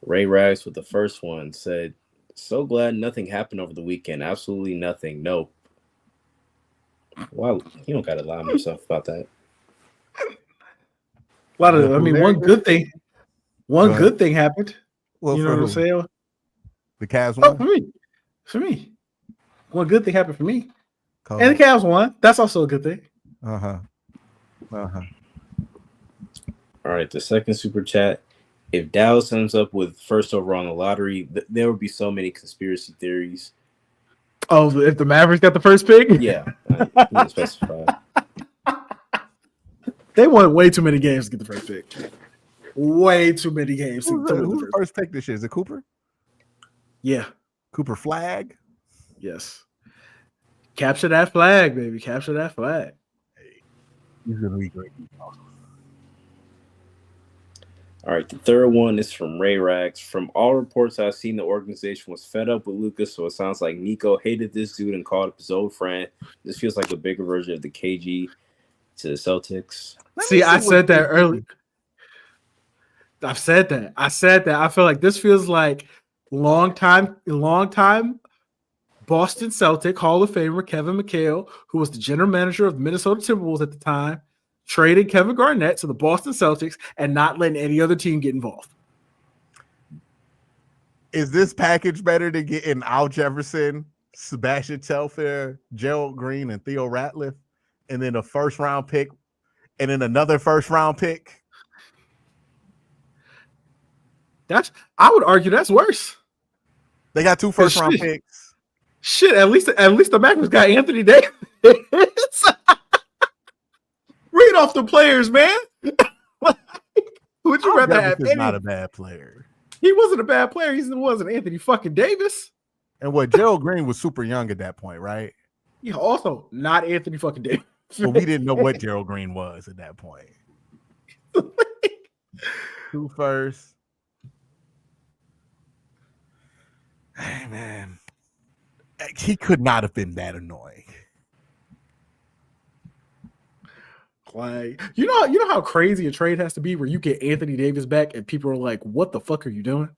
C: Ray Rags with the first one said, so glad nothing happened over the weekend. Absolutely nothing. Nope. Wow, you don't got to lie to yourself about that.
B: One good thing happened. Well, you know what I'm saying?
A: The Cavs won?
B: For me. One good thing happened for me. Cool. And the Cavs won. That's also a good thing.
C: All right, the second super chat. If Dallas ends up with first overall in the lottery, there would be so many conspiracy theories.
B: Oh, if the Mavericks got the first pick?
C: Yeah. I didn't specify.
B: They won way too many games to get the first pick. Way too many games.
A: Who's the first pick this year? Is it Cooper?
B: Yeah.
A: Cooper Flag?
B: Yes. Capture that flag, baby. Capture that flag.
A: Hey, he's going to be great.
C: All right, the third one is from Ray Rags. From all reports I've seen, the organization was fed up with Luka, so it sounds like Nico hated this dude and called up his old friend. This feels like a bigger version of the KG to the Celtics.
B: See, I said that earlier. I've said that. I feel like this feels like long time Boston Celtic Hall of Famer Kevin McHale, who was the general manager of the Minnesota Timberwolves at the time, traded Kevin Garnett to the Boston Celtics and not letting any other team get involved.
A: Is this package better than getting Al Jefferson, Sebastian Telfair, Gerald Green, and Theo Ratliff, and then a first-round pick, and then another first-round pick?
B: I would argue that's worse.
A: They got 2 first-round picks.
B: Shit, at least the Mavericks got Anthony Davis. Read off the players, man. Would you rather have?
A: He's not a bad player.
B: He wasn't a bad player. He wasn't Anthony fucking Davis.
A: And Gerald Green was super young at that point, right?
B: Yeah, also not Anthony fucking Davis.
A: So we didn't know what Gerald Green was at that point. 2 firsts. Hey, man. He could not have been that annoying.
B: Like, you know how crazy a trade has to be where you get Anthony Davis back and people are like, "What the fuck are you doing?"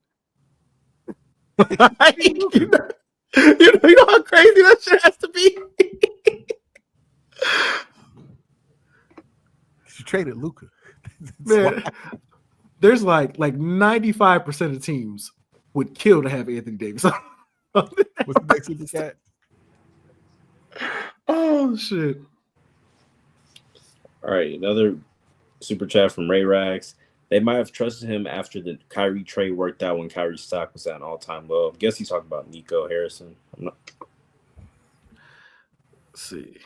B: Like, you know how crazy that shit has to be.
A: You traded Luka.
B: Man, there's like 95% of teams would kill to have Anthony Davis.
A: What's the next super chat?
B: Oh shit!
C: All right, another super chat from Ray Rags. They might have trusted him after the Kyrie trade worked out when Kyrie's stock was at an all-time low. I guess he's talking about Nico Harrison.
B: Let's see.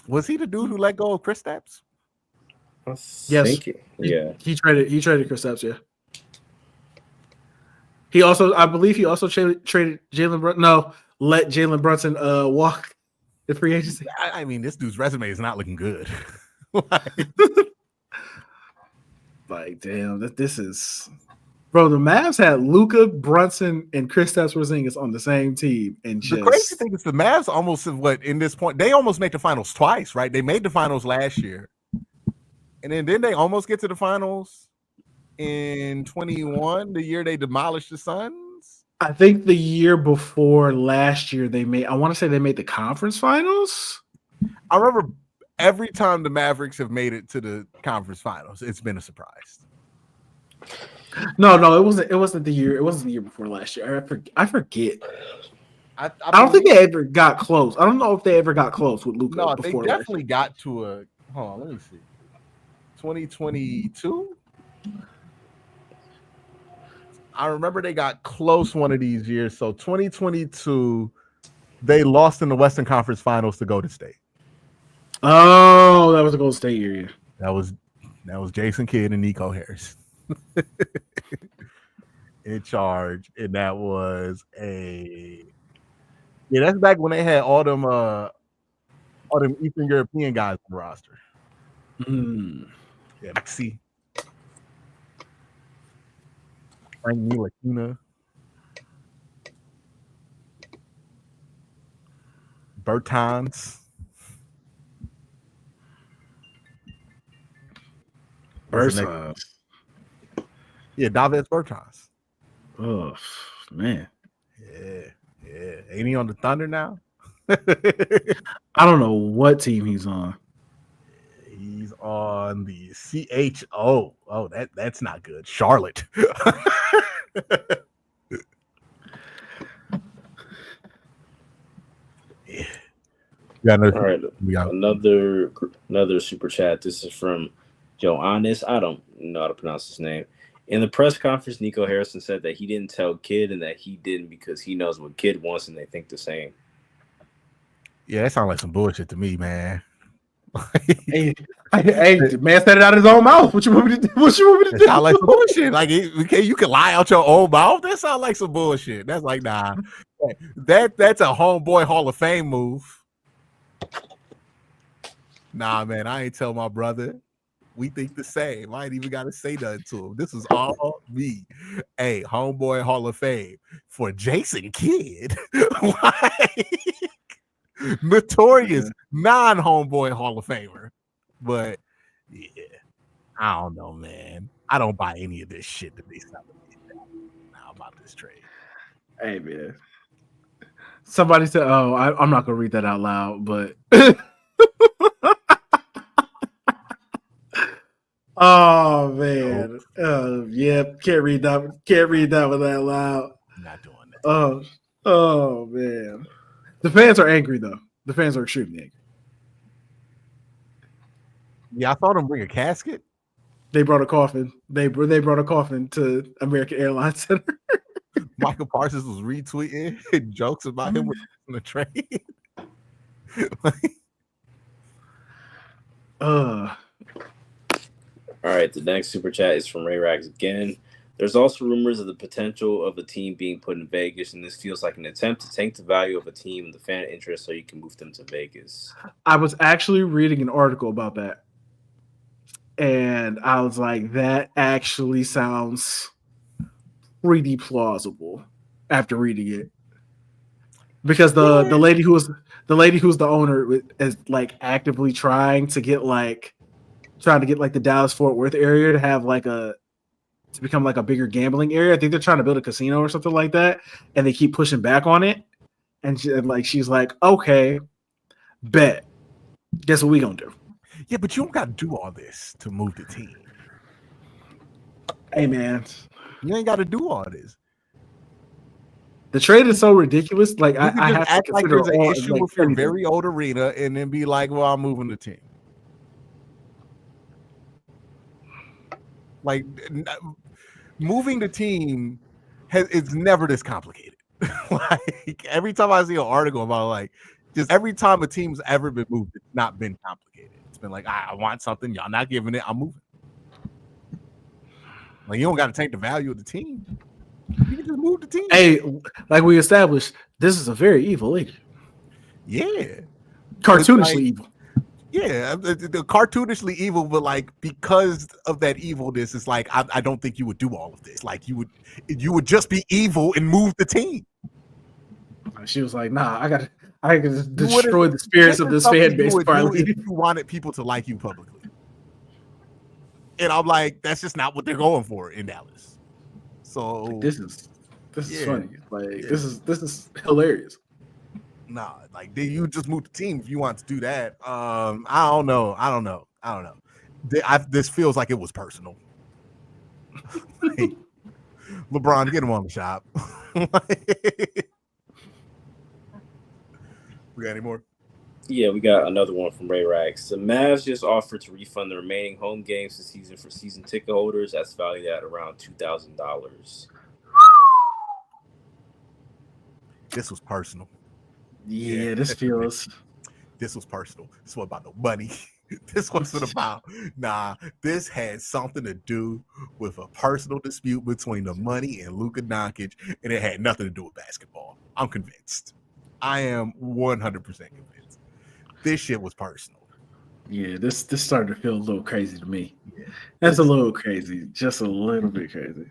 A: Was he the dude who let go of Kristaps?
B: Yes.
C: Yeah.
B: He traded Kristaps, yeah. He also, I believe he also traded Jalen Brunson. No, let Jalen Brunson walk the free agency.
A: I mean, this dude's resume is not looking good.
B: Like, damn, this is, bro. The Mavs had Luka, Brunson, and Kristaps Porzingis on the same team, and
A: the crazy thing is the Mavs almost in this point they almost make the finals twice, right? They made the finals last year, and then they almost get to the finals in 21, the year they demolished the Suns.
B: I think the year before last year I want to say they made the conference finals.
A: I remember every time the Mavericks have made it to the conference finals, it's been a surprise.
B: No, it wasn't the year. It wasn't the year before last year. I forget.
A: I
B: don't think they ever got close. I don't know if they ever got close with Luka.
A: No, they definitely got to a. Hold on, let me see. 2022. I remember they got close one of these years. So 2022, they lost in the Western Conference Finals to Golden State.
B: Oh, that was the Golden State year.
A: That was Jason Kidd and Nico Harris in charge, and that was that's back when they had all them Eastern European guys on the roster. Yeah, see. Frank Ntilikina, Bertans. Yeah, Davis Bertans.
B: Oh man.
A: Yeah. Ain't he on the Thunder now?
B: I don't know what team he's on.
A: He's on the CHO. Oh, that's not good. Charlotte. Yeah.
C: All right. Another super chat. This is from Johannes. I don't know how to pronounce his name. In the press conference, Nico Harrison said that he didn't tell Kidd and that he didn't because he knows what Kidd wants and they think the same.
A: Yeah, that sounds like some bullshit to me, man.
B: Hey, the man said it out of his own mouth. What you want me to do?
A: It sound like some bullshit. Like you can lie out your own mouth. That sounds like some bullshit. That's like nah. That's a homeboy Hall of Fame move. Nah, man, I ain't tell my brother. We think the same. I ain't even got to say nothing to him. This is all me. Hey, homeboy Hall of Fame for Jason Kidd. Notorious non-homeboy Hall of Famer. But yeah, I don't know, man. I don't buy any of this shit that they selling now about this trade.
B: Hey, man. Somebody said, "Oh, I'm not gonna read that out loud," but oh man, yeah, can't read that. Can't read that one out loud.
A: Not doing that.
B: Oh man, the fans are angry though. The fans are extremely angry.
A: Yeah, I saw them bring a casket.
B: They brought a coffin. They brought a coffin to American Airlines Center.
A: Michael Parsons was retweeting jokes about him in the trade.
C: All right, the next super chat is from Ray Rags again. There's also rumors of the potential of a team being put in Vegas, and this feels like an attempt to tank the value of a team and the fan interest so you can move them to Vegas.
B: I was actually reading an article about that, and I was like, that actually sounds pretty plausible after reading it. Because the lady who's the owner is like actively trying to get like trying to get like the Dallas-Fort Worth area to have like to become like a bigger gambling area. I think they're trying to build a casino or something like that, and they keep pushing back on it. And she's like, okay, bet. Guess what we gonna do?
A: Yeah, but you don't got to do all this to move the team.
B: Hey, man,
A: you ain't got to do all this.
B: The trade is so ridiculous. Like I have
A: act
B: to
A: like
B: consider
A: there's an issue
B: like,
A: with your
B: anything.
A: very old arena, and then be like, "Well, I'm moving the team." Like moving the team it's never this complicated. Like every time I see an article about like just every time a team's ever been moved, it's not been complicated. It's been like, I want something, y'all not giving it, I'm moving. Like you don't got to take the value of the team. You can just move the team.
B: Hey, like we established, this is a very evil league.
A: Yeah,
B: cartoonishly
A: like,
B: evil.
A: Yeah, the cartoonishly evil, but like because of that evilness, it's like I don't think you would do all of this. Like you would just be evil and move the team.
B: She was like, "Nah, I gotta destroy the spirits of this fan base."
A: If you wanted people to like you publicly, and I'm like, that's just not what they're going for in Dallas. So
B: like, this is funny. Like this is hilarious.
A: Nah, like you just move the team if you want to do that. I don't know. This feels like it was personal. Like, LeBron, get him on the shop. We got any more?
C: Yeah, we got another one from Ray Rags. The Mavs just offered to refund the remaining home games this season for season ticket holders. That's valued at around $2,000.
A: This was personal.
B: Yeah, this feels.
A: This was personal. This wasn't about no money. This wasn't about. Nah, this had something to do with a personal dispute between the money and Luka Doncic, and it had nothing to do with basketball. I'm convinced. I am 100% convinced. This shit was personal.
B: Yeah, this started to feel a little crazy to me. Yeah. That's a little crazy, just a little bit crazy.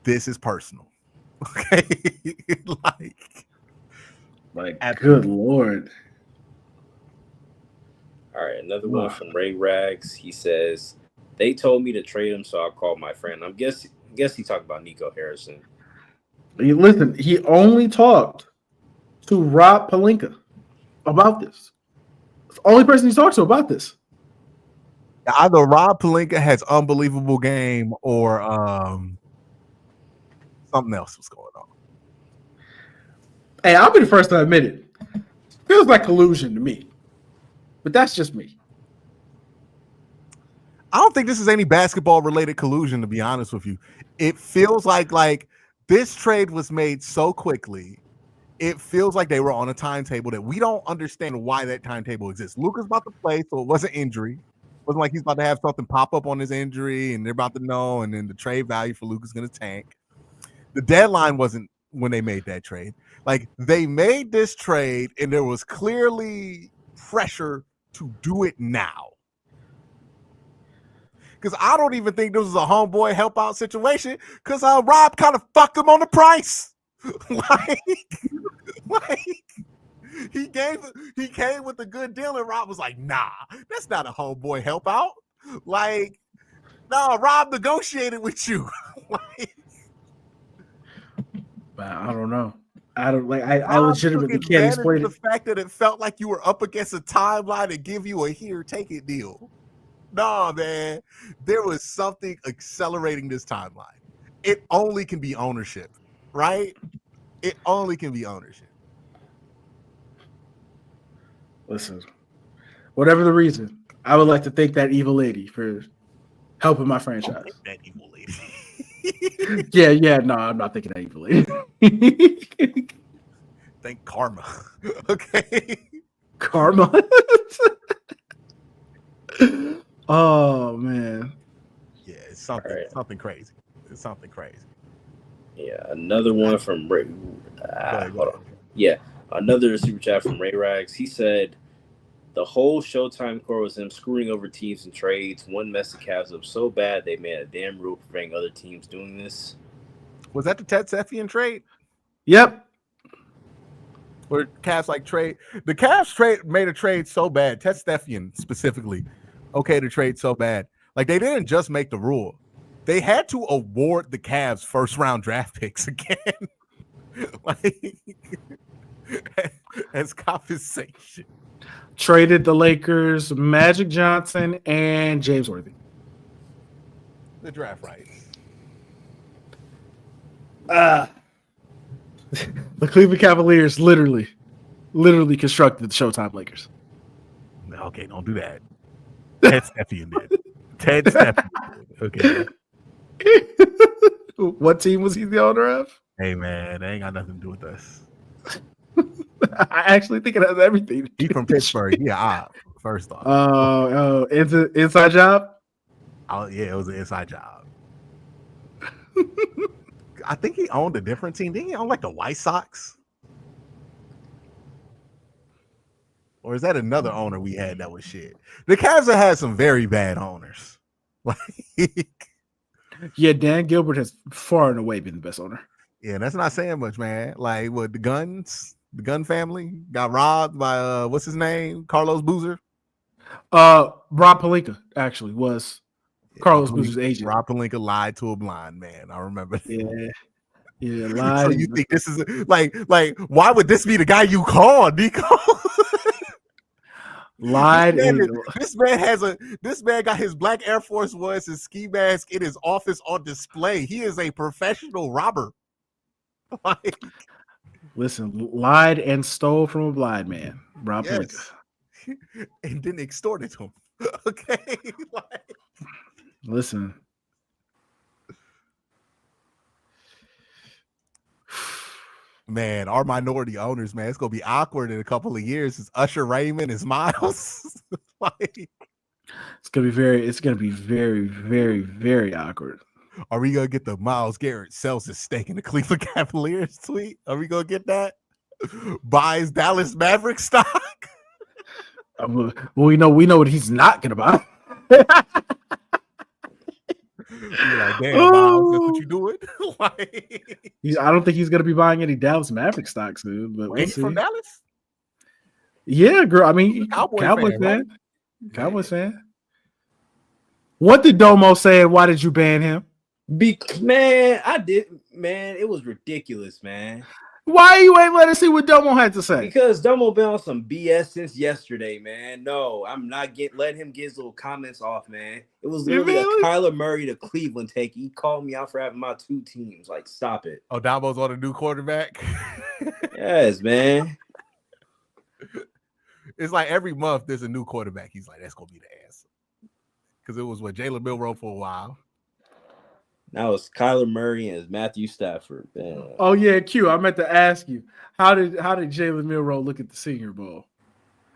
A: This is personal. Okay,
B: like good Lord.
C: All right, another one from Ray Rags. He says, they told me to trade him, so I called my friend. I guess he talked about Nico Harrison.
B: Listen, he only talked to Rob Pelinka about this. It's the only person he's talked to about this.
A: Either Rob Pelinka has unbelievable game or something else was going on.
B: Hey, I'll be the first to admit it. Feels like collusion to me. But that's just me.
A: I don't think this is any basketball-related collusion, to be honest with you. It feels like this trade was made so quickly. It feels like they were on a timetable that we don't understand why that timetable exists. Luka's about to play, so it wasn't injury. It wasn't like he's about to have something pop up on his injury, and they're about to know, and then the trade value for Luka's going to tank. The deadline wasn't when they made that trade. Like, they made this trade, and there was clearly pressure to do it now. Because I don't even think this was a homeboy help out situation, because Rob kind of fucked him on the price. like he came with a good deal, and Rob was like, nah, that's not a homeboy help out. Like, no, Rob negotiated with you.
B: I don't know. I legitimately can't explain
A: the fact that it felt like you were up against a timeline to give you a here, take it deal. Nah, man, there was something accelerating this timeline. It only can be ownership, right? It only can be ownership.
B: Listen, whatever the reason, I would like to thank that evil lady for helping my franchise.
A: That evil lady.
B: yeah. No, I'm not thinking that evil lady.
A: Thank karma. Okay.
B: Karma. Oh man.
A: Yeah, it's something crazy. It's something crazy.
C: Yeah, another one from Ray. Hold on. Yeah, another super chat from Ray Rags. He said the whole Showtime core was them screwing over teams and trades. One messed the Cavs up so bad they made a damn rule preventing other teams doing this.
A: Was that the Ted Stepien trade?
B: Yep.
A: Where Cavs like trade the Cavs made a trade so bad. Ted Stepien specifically okay to trade so bad. Like, they didn't just make the rule. They had to award the Cavs first-round draft picks again. Like, as compensation.
B: Traded the Lakers, Magic Johnson, and James Worthy.
A: The draft rights.
B: The Cleveland Cavaliers literally constructed the Showtime Lakers.
A: Okay, don't do that. Ted Stepien did. Ted Stepien did. Okay.
B: What team was he the owner of?
A: Hey, man, they ain't got nothing to do with us.
B: I actually think it has everything.
A: He from Pittsburgh. Yeah, first off.
B: Oh, it's an inside job?
A: Oh, yeah, it was an inside job. I think he owned a different team. Didn't he own like the White Sox? Or is that another owner we had that was shit? The Cavs have had some very bad owners. Like,
B: yeah, Dan Gilbert has far and away been the best owner.
A: Yeah, that's not saying much, man. Like, what, the Gun family got robbed by what's his name? Carlos Boozer?
B: Rob Pelinka actually was Carlos Boozer's agent.
A: Rob Pelinka lied to a blind man. I remember that.
B: Yeah, lied.
A: So you think this is like why would this be the guy you call, Nico?
B: Lied.
A: This man got his black Air Force Ones and ski mask in his office on display. He is a professional robber. Like,
B: listen, lied and stole from a blind man, Rob Pelinka,
A: and then extorted him. Okay, like,
B: listen.
A: Man, our minority owners, man, it's gonna be awkward in a couple of years. It's Usher Raymond, it's Myles. Like,
B: it's gonna be very, very, very awkward.
A: Are we gonna get the Myles Garrett sells his stake in the Cleveland Cavaliers tweet? Are we gonna get that? Buys Dallas Mavericks stock?
B: Well, we know what he's not gonna buy.
A: You're like, damn, Myles, that's what you doing? Like,
B: I don't think he's gonna be buying any Dallas Mavericks stocks soon. But we'll see.
A: From Dallas?
B: Yeah, girl. I mean, Cowboys fan.
A: Right?
B: Cowboys fan. What did Domo say? And why did you ban him?
C: Man, I did. Man, it was ridiculous, man.
B: Why you ain't let us see what Domo had to say?
C: Because Domo been on some BS since yesterday, man. No, I'm not letting him get his little comments off, man. It was literally a Kyler Murray to Cleveland take. He called me out for having my two teams. Like, stop it.
A: Oh, Domo's on a new quarterback?
C: Yes, man.
A: It's like every month there's a new quarterback. He's like, that's gonna be the answer. Because it was Jalen Milroe for a while.
C: Now it's Kyler Murray and Matthew Stafford. Man.
B: Oh yeah, Q. I meant to ask you, how did Jalen Milroe look at the Senior Bowl?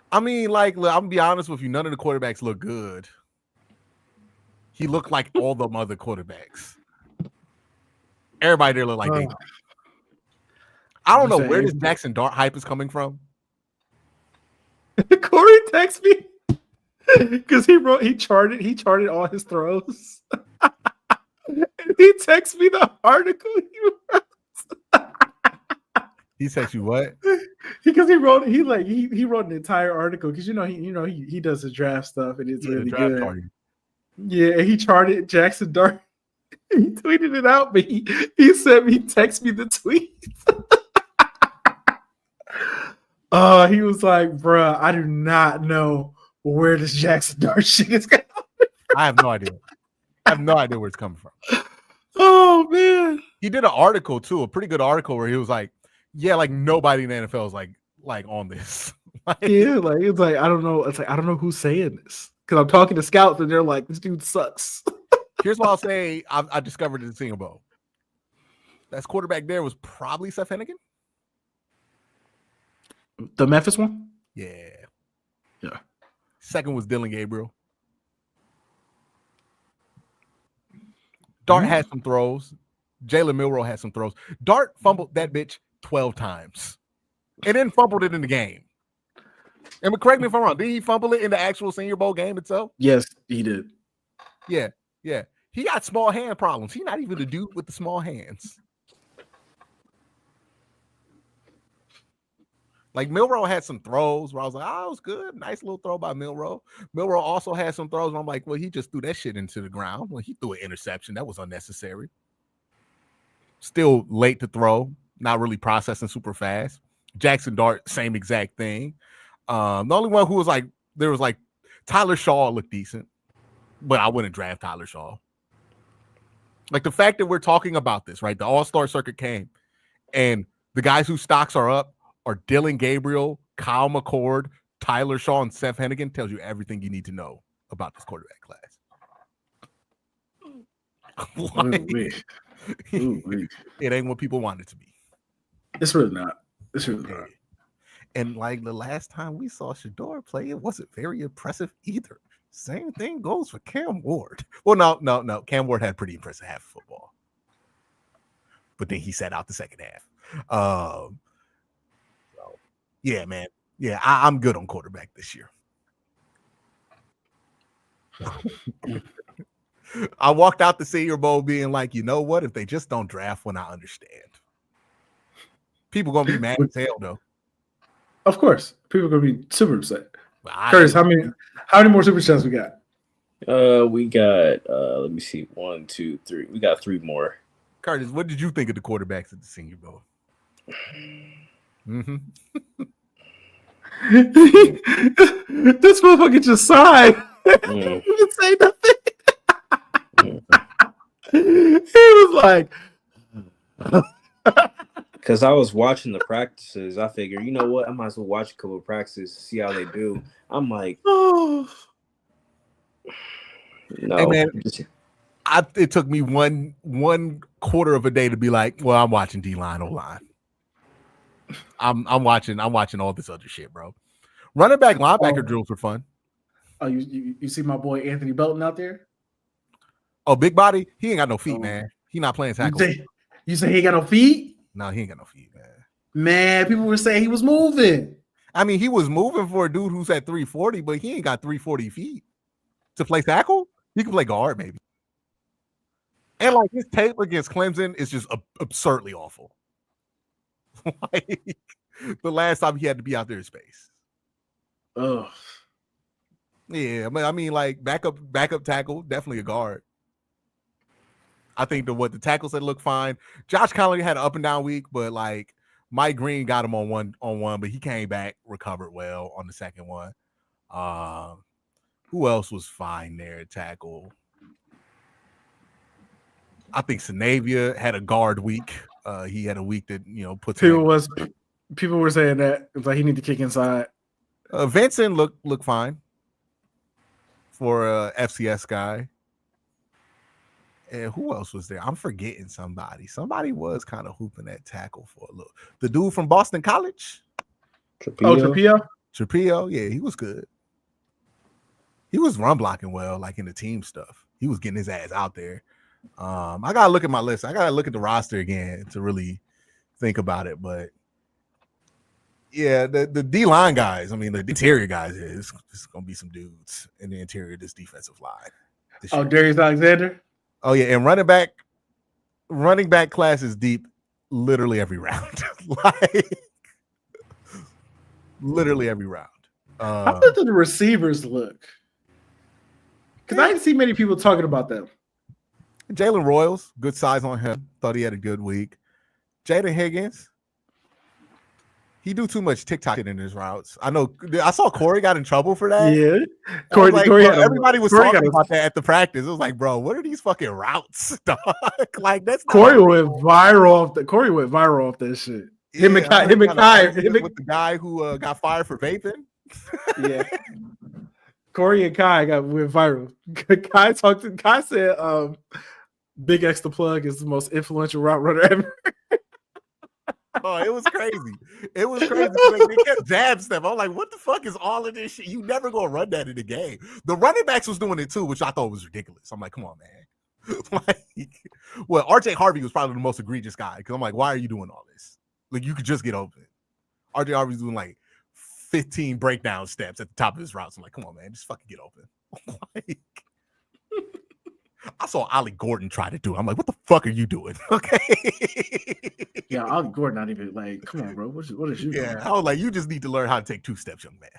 A: I mean, like, look, I'm gonna be honest with you. None of the quarterbacks look good. He looked like all them other quarterbacks. Everybody there looked like they. I don't know where this Jackson Dart hype is coming from.
B: Corey texted me because he charted all his throws. He texted me the article he wrote.
A: He texted you what?
B: Because he wrote an entire article because he does the draft stuff and it's really good. Party. Yeah, he charted Jackson Dart. He tweeted it out, but he texted me the tweet. He was like, bruh, I do not know where this Jackson Dart shit is going.
A: I have no idea. I have no idea where it's coming from.
B: Oh man.
A: He did an article too, a pretty good article where he was like, yeah, like nobody in the NFL is like on this.
B: Yeah, like it's like I don't know. It's like I don't know who's saying this. Because I'm talking to scouts and they're like, this dude sucks.
A: Here's what I'll say. I discovered in the Senior Bowl. That quarterback there was probably Seth Hennigan.
B: The Memphis one?
A: Yeah.
B: Yeah.
A: Second was Dylan Gabriel. Dart had some throws. Jalen Milroe had some throws. Dart fumbled that bitch 12 times. And then fumbled it in the game. And correct me if I'm wrong. Did he fumble it in the actual Senior Bowl game itself?
B: Yes, he did.
A: Yeah. He got small hand problems. He's not even the dude with the small hands. Like Milroe had some throws where I was like, oh, it was good. Nice little throw by Milroe. Milroe also had some throws where I'm like, well, he just threw that shit into the ground. Well, he threw an interception. That was unnecessary. Still late to throw, not really processing super fast. Jackson Dart, same exact thing. The only one who was like, there was like Tyler Shaw looked decent, but I wouldn't draft Tyler Shaw. Like the fact that we're talking about this, right? The All-Star circuit came, and the guys whose stocks are up are Dylan Gabriel, Kyle McCord, Tyler Shaw, and Seth Hennigan. Tells you everything you need to know about this quarterback class. Like, it ain't what people want it to be.
B: It's really not. It's really not.
A: And like the last time we saw Shador play, it wasn't very impressive either. Same thing goes for Cam Ward. Well, no. Cam Ward had a pretty impressive half of football, but then he sat out the second half. So, yeah, man. Yeah, I'm good on quarterback this year. I walked out the Senior Bowl being like, you know what? If they just don't draft one, I understand. People gonna be mad as hell though.
B: Of course, people are gonna be super upset. Curtis, how many more super chats we got?
C: We got let me see, 1, 2, 3. We got 3 more.
A: Curtis, what did you think of the quarterbacks at the Senior Bowl?
B: Mm-hmm. This motherfucker just sighed. He didn't say nothing. He was like,
C: because I was watching the practices, I figured, you know what, I might as well watch a couple of practices to see how they do. I'm like, oh no.
A: Hey man, it took me one quarter of a day to be like, well, I'm watching D-line, O-line. I'm watching all this other shit, bro. Running back, linebacker drills were fun.
B: Oh, you see my boy Anthony Belton out there?
A: Oh, big body? He ain't got no feet, man. He not playing tackle.
B: You say he ain't got no feet?
A: No, he ain't got no feet, man.
B: Man, people were saying he was moving.
A: I mean, he was moving for a dude who's at 340, but he ain't got 340 feet to play tackle. He can play guard, maybe. And like his tape against Clemson is just absurdly awful. Like the last time he had to be out there in space.
B: Oh,
A: yeah. I mean, like backup tackle, definitely a guard. I think the tackles that look fine. Josh Conley had an up and down week, but like Mike Green got him on one, but he came back, recovered well on the second one. Who else was fine there at tackle? I think Sanavia had a guard week. He had a week that puts
B: people were saying that it's like he need to kick inside.
A: Vincent looked fine for FCS guy. And who else was there? I'm forgetting somebody. Somebody was kind of hooping that tackle for a little. The dude from Boston College. Trapillo. Yeah, he was good. He was run blocking well, like in the team stuff. He was getting his ass out there. I gotta look at my list. I gotta look at the roster again to really think about it. But yeah, the D-line guys, I mean the interior guys, it's gonna be some dudes in the interior of this defensive line.
B: Oh, Darius Alexander.
A: Oh yeah, and running back class is deep literally every round. Like literally every round.
B: How did the receivers look? Because I didn't see many people talking about them.
A: Jalen Royals, good size on him. Thought he had a good week. Jaden Higgins, he do too much TikTok in his routes. I know. I saw Corey got in trouble for that.
B: Yeah,
A: Corey, everybody was talking about that at the practice. It was like, bro, what are these fucking routes, dog? Like that's
B: Corey went viral off that shit.
A: Yeah, him and Kai, with the guy who got fired for vaping.
B: Yeah, Corey and Kai went viral. Kai said, "Big X the Plug is the most influential route runner ever."
A: Oh, it was crazy. It was crazy. Like, they kept jab step. I'm like, what the fuck is all of this shit? You never gonna run that in the game. The running backs was doing it too, which I thought was ridiculous. I'm like, come on, man. Like, well, RJ Harvey was probably the most egregious guy because I'm like, why are you doing all this? Like, you could just get open. RJ Harvey's doing like 15 breakdown steps at the top of his routes. I'm like, come on, man, just fucking get open. Like, I saw Ollie Gordon try to do it. I'm like, what the fuck are you doing? Okay.
B: Yeah, Ollie Gordon not even like, come on, bro. What is you doing?
A: I was like, you just need to learn how to take 2 steps, young man.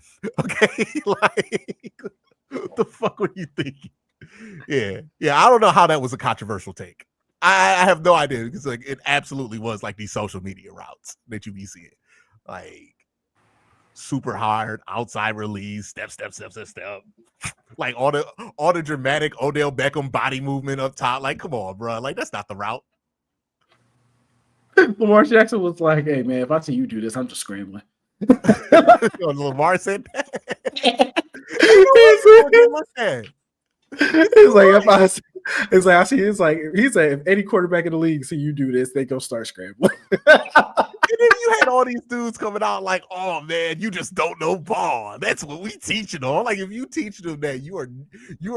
A: Okay. Like, what the fuck were you thinking? Yeah. I don't know how that was a controversial take. I have no idea because like it absolutely was like these social media routes that you be seeing. Like super hard outside release, step. Like all the dramatic Odell Beckham body movement up top. Like, come on, bro. Like, that's not the route.
B: Lamar Jackson was like, "Hey, man, if I see you do this, I'm just scrambling."
A: Lamar said that.
B: It's like if I see, it's like I see. It's like he said, if any quarterback in the league see you do this, they go start scrambling.
A: And then you had all these dudes coming out like, "Oh man, you just don't know ball. That's what we teaching on." Like, if you teach them that, you are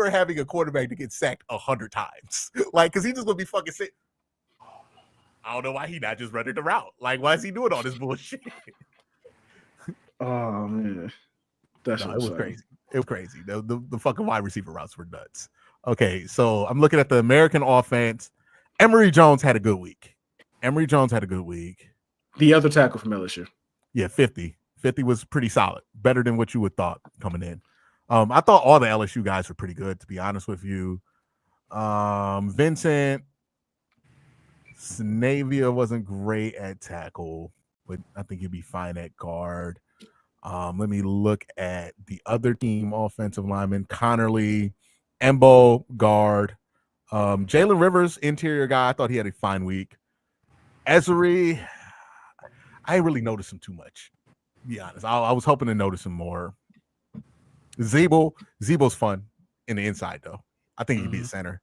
A: having a quarterback to get sacked 100 times. Like, because he's just gonna be fucking sick. I don't know why he not just running the route. Like, why is he doing all this bullshit?
B: Oh man,
A: it was crazy. It was crazy. The fucking wide receiver routes were nuts. Okay, so I'm looking at the American offense. Emory Jones had a good week.
B: The other tackle from LSU.
A: Yeah, 50. 50 was pretty solid. Better than what you would thought coming in. I thought all the LSU guys were pretty good, to be honest with you. Vincent Snavia wasn't great at tackle, but I think he'd be fine at guard. Let me look at the other team offensive lineman. Connerly, Embo, guard. Jalen Rivers, interior guy. I thought he had a fine week. Ezri, I ain't really noticed him too much, to be honest. I was hoping to notice him more. Zebo's fun in the inside, though. I think he'd be a center.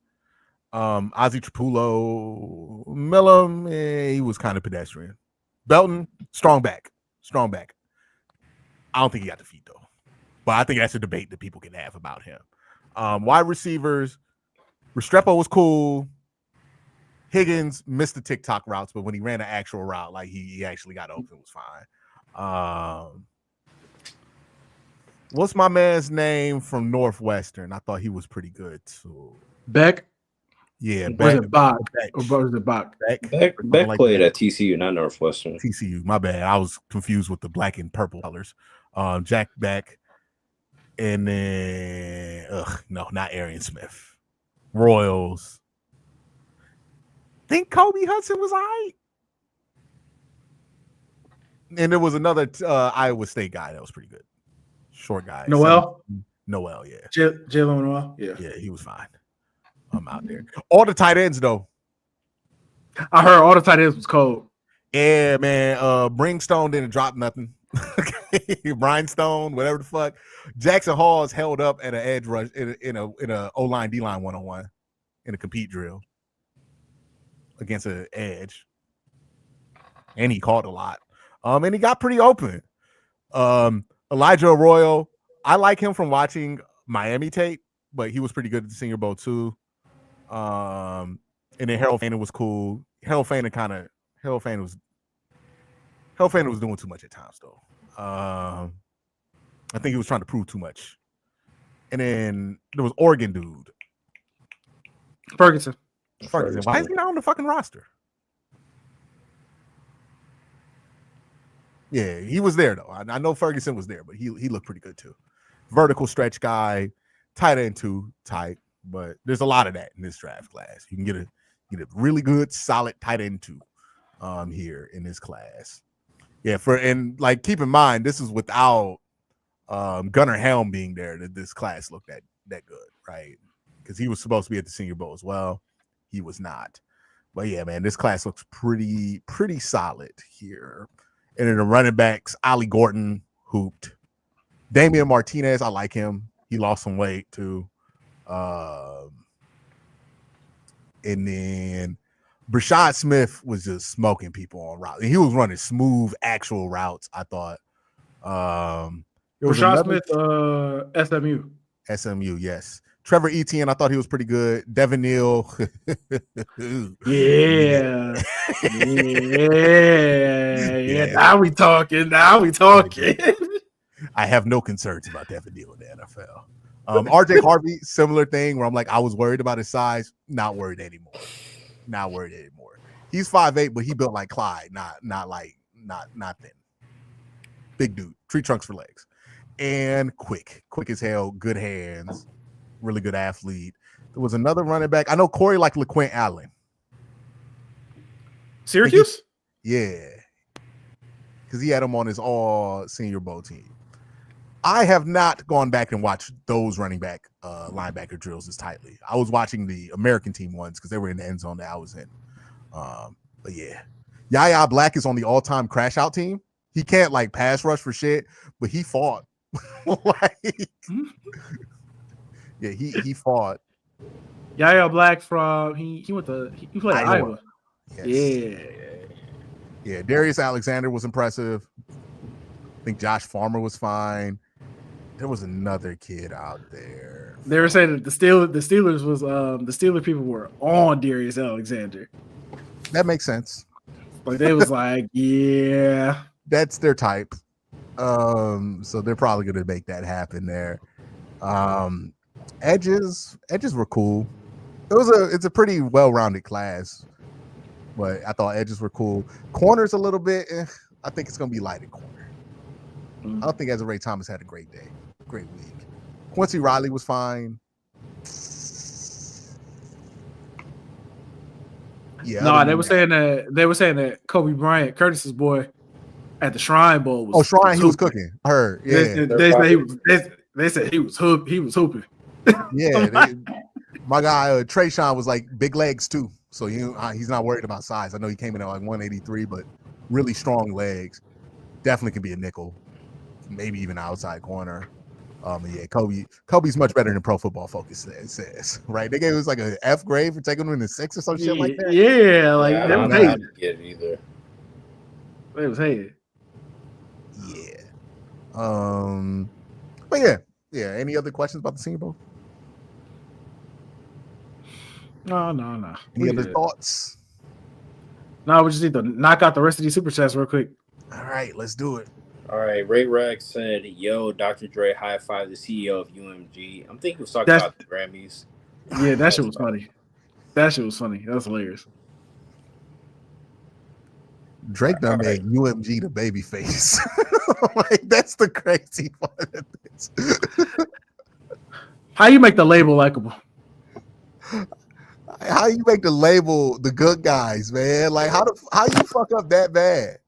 A: Ozzie Trapullo, Millum, he was kind of pedestrian. Belton, strong back. I don't think he got the feet, though. But I think that's a debate that people can have about him. Wide receivers, Restrepo was cool. Higgins missed the TikTok routes, but when he ran an actual route, like he actually got open, was fine. What's my man's name from Northwestern? I thought he was pretty good too.
B: Beck?
A: Yeah,
B: Beck. Was it Bach? Or was it Bach?
C: Beck like played at TCU, not Northwestern.
A: TCU, my bad. I was confused with the black and purple colors. Jack Beck. And then, no, not Arian Smith. Royals. Think Kobe Hudson was all right. And there was another Iowa State guy that was pretty good. Short guy.
B: Noel,
A: yeah.
B: Jalen Noel, yeah.
A: Yeah, he was fine. I'm out there. All the tight ends, though.
B: I heard all the tight ends was cold.
A: Yeah, man. Bringstone didn't drop nothing. Brian Stone, whatever the fuck. Jackson Hall's held up at an edge rush in a O-line D-line 1-on-1 in a compete drill against an edge. And he caught a lot. And he got pretty open. Elijah Arroyo, I like him from watching Miami tape, but he was pretty good at the Senior Bowl too. And then Harold Fannin was cool. Harold Fannin was doing too much at times though. I think he was trying to prove too much. And then there was Oregon dude.
B: Ferguson.
A: Why is he not on the fucking roster? Yeah, he was there though. I know Ferguson was there, but he looked pretty good too. Vertical stretch guy, tight end 2 type, but there's a lot of that in this draft class. You can get a really good solid tight end 2 here in this class. Yeah, and keep in mind this is without Gunnar Helm being there that this class looked that good, right? Because he was supposed to be at the Senior Bowl as well. He was not. But yeah, man, this class looks pretty solid here. And then the running backs, Ollie Gordon hooped. Damian Martinez, I like him. He lost some weight too. And then Brashad Smith was just smoking people on routes. He was running smooth actual routes, I thought.
B: Brashad Smith, SMU.
A: SMU, yes. Trevor Etienne, I thought he was pretty good. Devin Neal.
B: Yeah. Now we talking.
A: I have no concerns about Devin Neal in the RJ Harvey, similar thing where I'm like, I was worried about his size, not worried anymore. Not worried anymore. He's 5'8", but he built like Clyde, not thin. Big dude, tree trunks for legs, and quick as hell, good hands, really good athlete. There was another running back. I know Corey like LaQuint Allen.
B: Syracuse?
A: Yeah. Because he had him on his all Senior Bowl team. I have not gone back and watched those running back linebacker drills as tightly. I was watching the American team ones because they were in the end zone that I was in. But yeah. Yaya Black is on the all-time crash out team. He can't like pass rush for shit, but he fought. Yeah, he fought.
B: Yaya Black from he played at Iowa.
A: Yes. Yeah. Darius Alexander was impressive. I think Josh Farmer was fine. There was another kid out there.
B: They were saying that the Steelers was the Steeler people were on Darius Alexander.
A: That makes sense.
B: Like they was like, yeah,
A: that's their type. So they're probably gonna make that happen there. Edges were cool. It's a pretty well-rounded class, but I thought edges were cool. Corners a little bit. I think it's gonna be light at corner. I don't think Ray Thomas had a great week. Quincy Riley was fine. Yeah.
B: No, they were saying that Kobe Bryant, Curtis's boy, at the Shrine Bowl was.
A: Oh, Shrine, he was cooking. I heard. Yeah.
B: They said he was hooping.
A: Yeah. My guy Trayshawn was like big legs too, so he's not worried about size. I know he came in at like 183, but really strong legs. Definitely can be a nickel, maybe even outside corner. Yeah, Kobe's much better than Pro Football Focus says, right? They gave us like an F grade for taking him in the 6 or some shit like that.
B: Yeah, like
C: I don't know how to get it either.
B: They was hated.
A: Yeah. But yeah. Any other questions about the Senior Bowl?
B: No.
A: Any other thoughts?
B: No, we just need to knock out the rest of these super chats real quick.
A: All right, let's do it.
C: All right, Ray Rack said, yo, Dr. Dre high five the CEO of UMG. I'm thinking he was talking about the Grammys.
B: Yeah, that shit was funny. That was hilarious.
A: Drake done made UMG the baby face. Like, that's the crazy part of this.
B: How you make the label likable?
A: How you make the label the good guys, man? Like, how you fuck up that bad?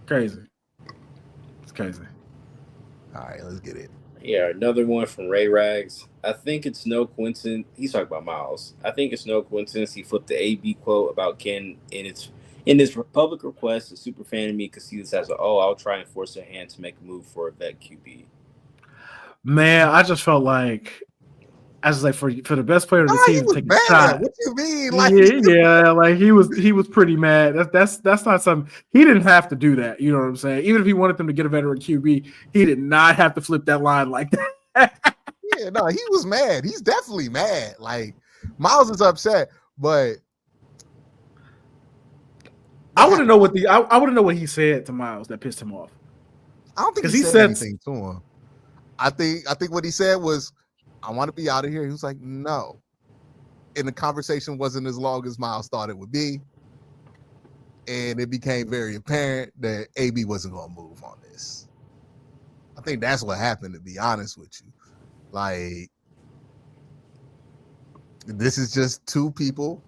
B: Crazy. It's crazy.
A: All right, let's get it.
C: Yeah, another one from Ray Rags. I think it's no coincidence. He's talking about Myles. I think it's no coincidence he flipped the AB quote about Ken in his public request. A super fan of me could see this as I'll try and force a hand to make a move for a vet QB.
B: Man, I just felt like for the best player of the team to take a shot.
A: What you mean?
B: Like, yeah, like he was pretty mad. That's not something he didn't have to do that. You know what I'm saying? Even if he wanted them to get a veteran QB, he did not have to flip that line like that.
A: Yeah, no, he was mad. He's definitely mad. Like Myles is upset, but
B: I want to know what he said to Myles that pissed him off.
A: I don't think he said anything to him. I think what he said was, I want to be out of here. He was like, no. And the conversation wasn't as long as Myles thought it would be. And it became very apparent that AB wasn't going to move on this. I think that's what happened, to be honest with you. Like, this is just two people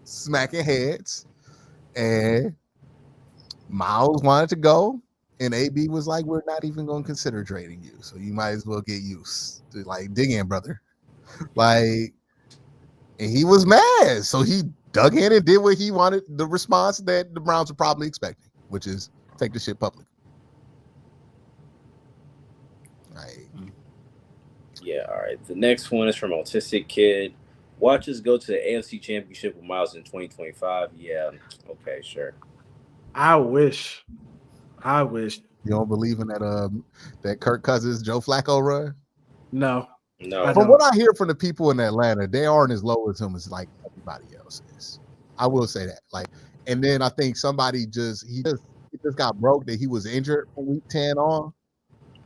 A: smacking heads. And Myles wanted to go. And AB was like, we're not even going to consider trading you. So you might as well get used to, like, dig in, brother. Like, and he was mad. So he dug in and did what he wanted, the response that the Browns were probably expecting, which is take the shit public. Right.
C: Yeah, all right. The next one is from Autistic Kid. Watch us go to the AFC Championship with Myles in 2025. Yeah, okay, sure.
B: I wish. You
A: don't believe in that Kirk Cousins, Joe Flacco run?
B: No.
A: From what I hear from the people in Atlanta, they aren't as low as him as like everybody else is. I will say that. Like, and then I think somebody just got broke that he was injured from week 10 on.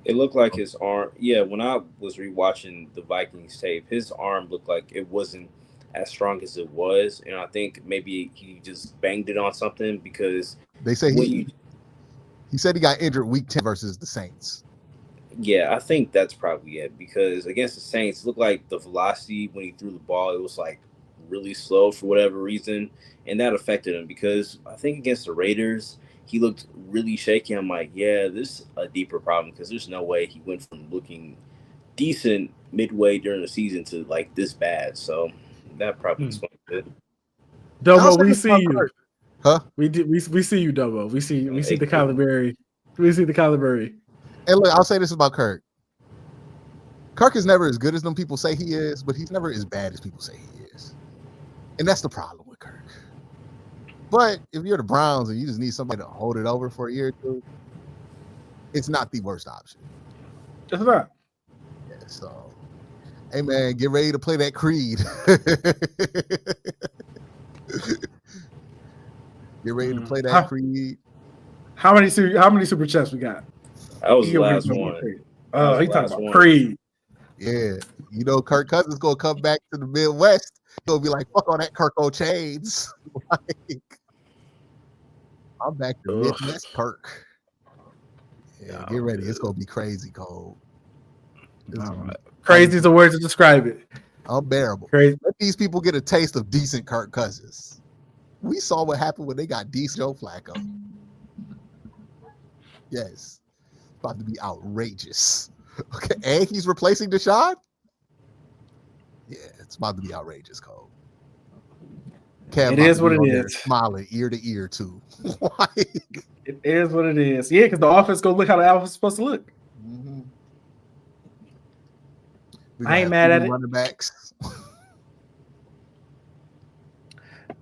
C: It looked like his arm. Yeah, when I was rewatching the Vikings tape, his arm looked like it wasn't as strong as it was, and I think maybe he just banged it on something because
A: They say
C: when you,
A: he said he got injured week 10 versus the Saints.
C: yeah, I think that's probably it because against the Saints, it looked like the velocity when he threw the ball, it was like really slow for whatever reason, and that affected him because I think against the Raiders, he looked really shaky. I'm like, yeah, this is a deeper problem because there's no way he went from looking decent midway during the season to like this bad. So that probably explains it.
B: Domo, we see you.
A: Kirk. Huh?
B: We see you, Domo. We see the
C: cool.
B: Kyler Murray. We see the Kyler Murray.
A: And look, I'll say this about Kirk. Kirk is never as good as them people say he is, but he's never as bad as people say he is. And that's the problem with Kirk. But if you're the Browns and you just need somebody to hold it over for a year or two, it's not the worst option.
B: It's not.
A: Yeah, so, hey, man, get ready to play that Creed. Get ready to play that Creed.
B: How many super chats we got?
C: That was the last one.
B: Oh, he talking about Creed.
A: Yeah, you know, Kirk Cousins gonna come back to the Midwest. He'll be like, "Fuck all that Kirk chains." Like, I'm back to Midwest Kirk. Yeah, get ready. It's gonna be crazy, Cole.
B: Crazy is the word to describe it.
A: Unbearable.
B: Crazy.
A: Let these people get a taste of decent Kirk Cousins. We saw what happened when they got decent Joe Flacco. Yes, it's about to be outrageous. Okay, and he's replacing Deshaun. Yeah, it's about to be outrageous, Cole.
B: It is what it is.
A: Smiling ear to ear too.
B: It is what it is. Yeah, because the offense gonna look how the offense is supposed to look.
A: Mm-hmm.
B: I ain't mad at it.
A: Running backs.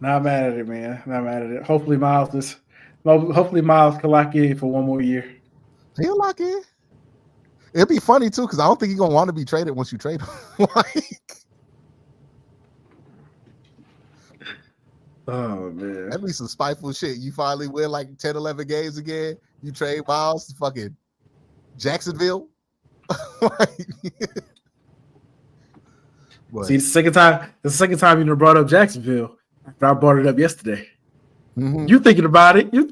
B: Not mad at it, man. Not mad at it. Hopefully Myles can lock in for one more year.
A: He'll lock in. It'd be funny too, because I don't think he's gonna want to be traded once you trade him.
B: Oh man,
A: that'd be some spiteful shit. You finally win like 10, 11 games again. You trade Myles to fucking Jacksonville.
B: See, the second time you brought up Jacksonville. I brought it up yesterday.
A: Mm-hmm.
B: You thinking about it? You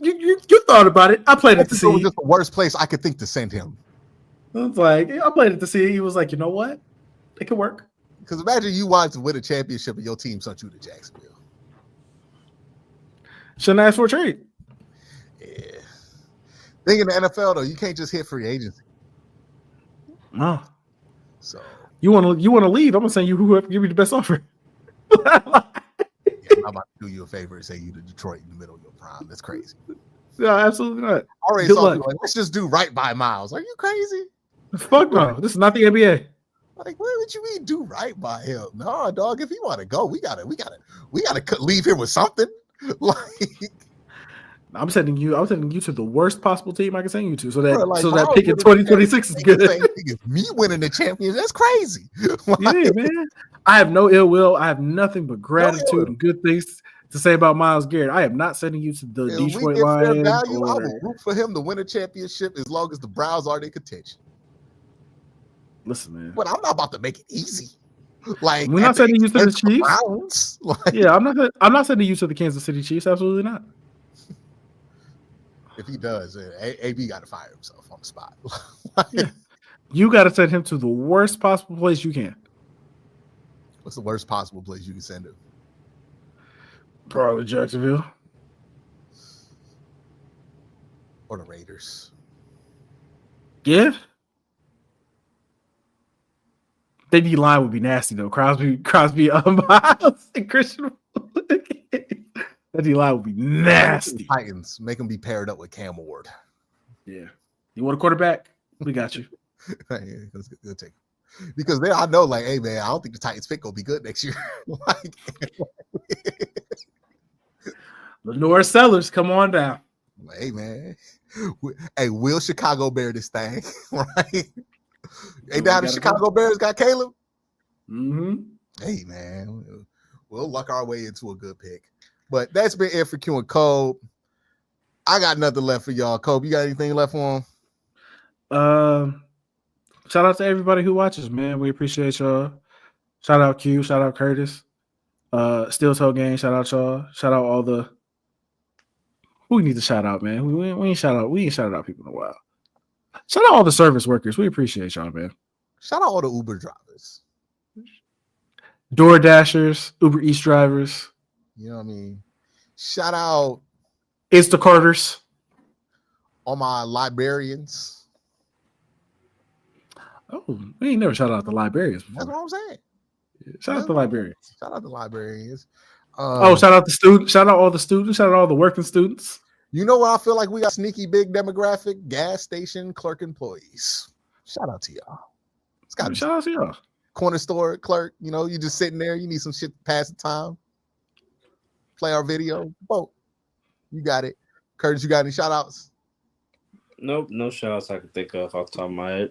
B: thought about it. I played it to see.
A: It was just the worst place I could think to send him.
B: It's like I played it to see. He was like, you know what? It could work.
A: Because imagine you wanted to win a championship and your team sent you to Jacksonville.
B: Shouldn't ask for a trade.
A: Yeah. Thing in the NFL though, you can't just hit free agency.
B: No.
A: So
B: you want to leave? I'm gonna send you whoever give you the best offer.
A: Yeah, I'm about to do you a favor and say you to Detroit in the middle of your prime. That's crazy.
B: No, absolutely not.
A: I already saw people like, let's just do right by Myles. Are you crazy?
B: Fuck no. This is not the NBA.
A: Like, what would you mean do right by him? No, dog. If he want to go, we gotta leave here with something. Like,
B: I'm sending you to the worst possible team I can send you to, so that pick in 2026 is good.
A: Me winning the championship, that's crazy.
B: Like, yeah, man. I have no ill will. I have nothing but gratitude and good things to say about Myles Garrett. I am not sending you to the Detroit Lions.
A: I will root for him to win a championship as long as the Browns are in contention.
B: Listen, man.
A: But I'm not about to make it easy. Like,
B: we're not sending you to the Chiefs.
A: Browns. Like,
B: yeah, I'm not sending you to the Kansas City Chiefs. Absolutely not.
A: If he does, AB got to fire himself on the spot.
B: Yeah. You got to send him to the worst possible place you can.
A: What's the worst possible place you can send him?
B: Probably Jacksonville.
A: Or the Raiders.
B: Yeah. Their D line would be nasty though. Crosby, Myles, and Christian. That D line would be nasty.
A: Titans, make them be paired up with Cam Ward.
B: Yeah. You want a quarterback? We got you.
A: Let's take him. Because I know, like, hey man, I don't think the Titans pick gonna be good next year. Like,
B: Lenore Sellers, come on down.
A: Hey man, hey, will Chicago Bear this thing? Right? Hey, down the Chicago Bears got Caleb.
B: Mm-hmm.
A: Hey man, we'll luck our way into a good pick. But that's been it for Q and Colb. I got nothing left for y'all. Colb, you got anything left for him?
B: Shout out to everybody who watches, man. We appreciate y'all. Shout out Q. Shout out Curtis. Steel Toe Gang. Shout out y'all. Shout out all the. Who we need to shout out, man? We ain't shout out. We ain't shouted out people in a while. Shout out all the service workers. We appreciate y'all, man.
A: Shout out all the Uber drivers,
B: Door Dashers, Uber Eats drivers.
A: You know what I mean? Shout out
B: Instacarters.
A: all my librarians.
B: Oh, we ain't never shout out the librarians before.
A: That's what I'm saying.
B: Shout out the librarians.
A: Shout out the librarians.
B: Shout out the students. Shout out all the students. Shout out all the working students.
A: You know what? I feel like we got sneaky big demographic gas station clerk employees. Shout out to y'all. It's got
B: Shout out to y'all.
A: Corner store clerk. You know, you just sitting there. You need some shit to pass the time. Play our video. Boom. You got it. Curtis, you got any shout outs?
C: Nope, no shout outs I can think of off the top of my head.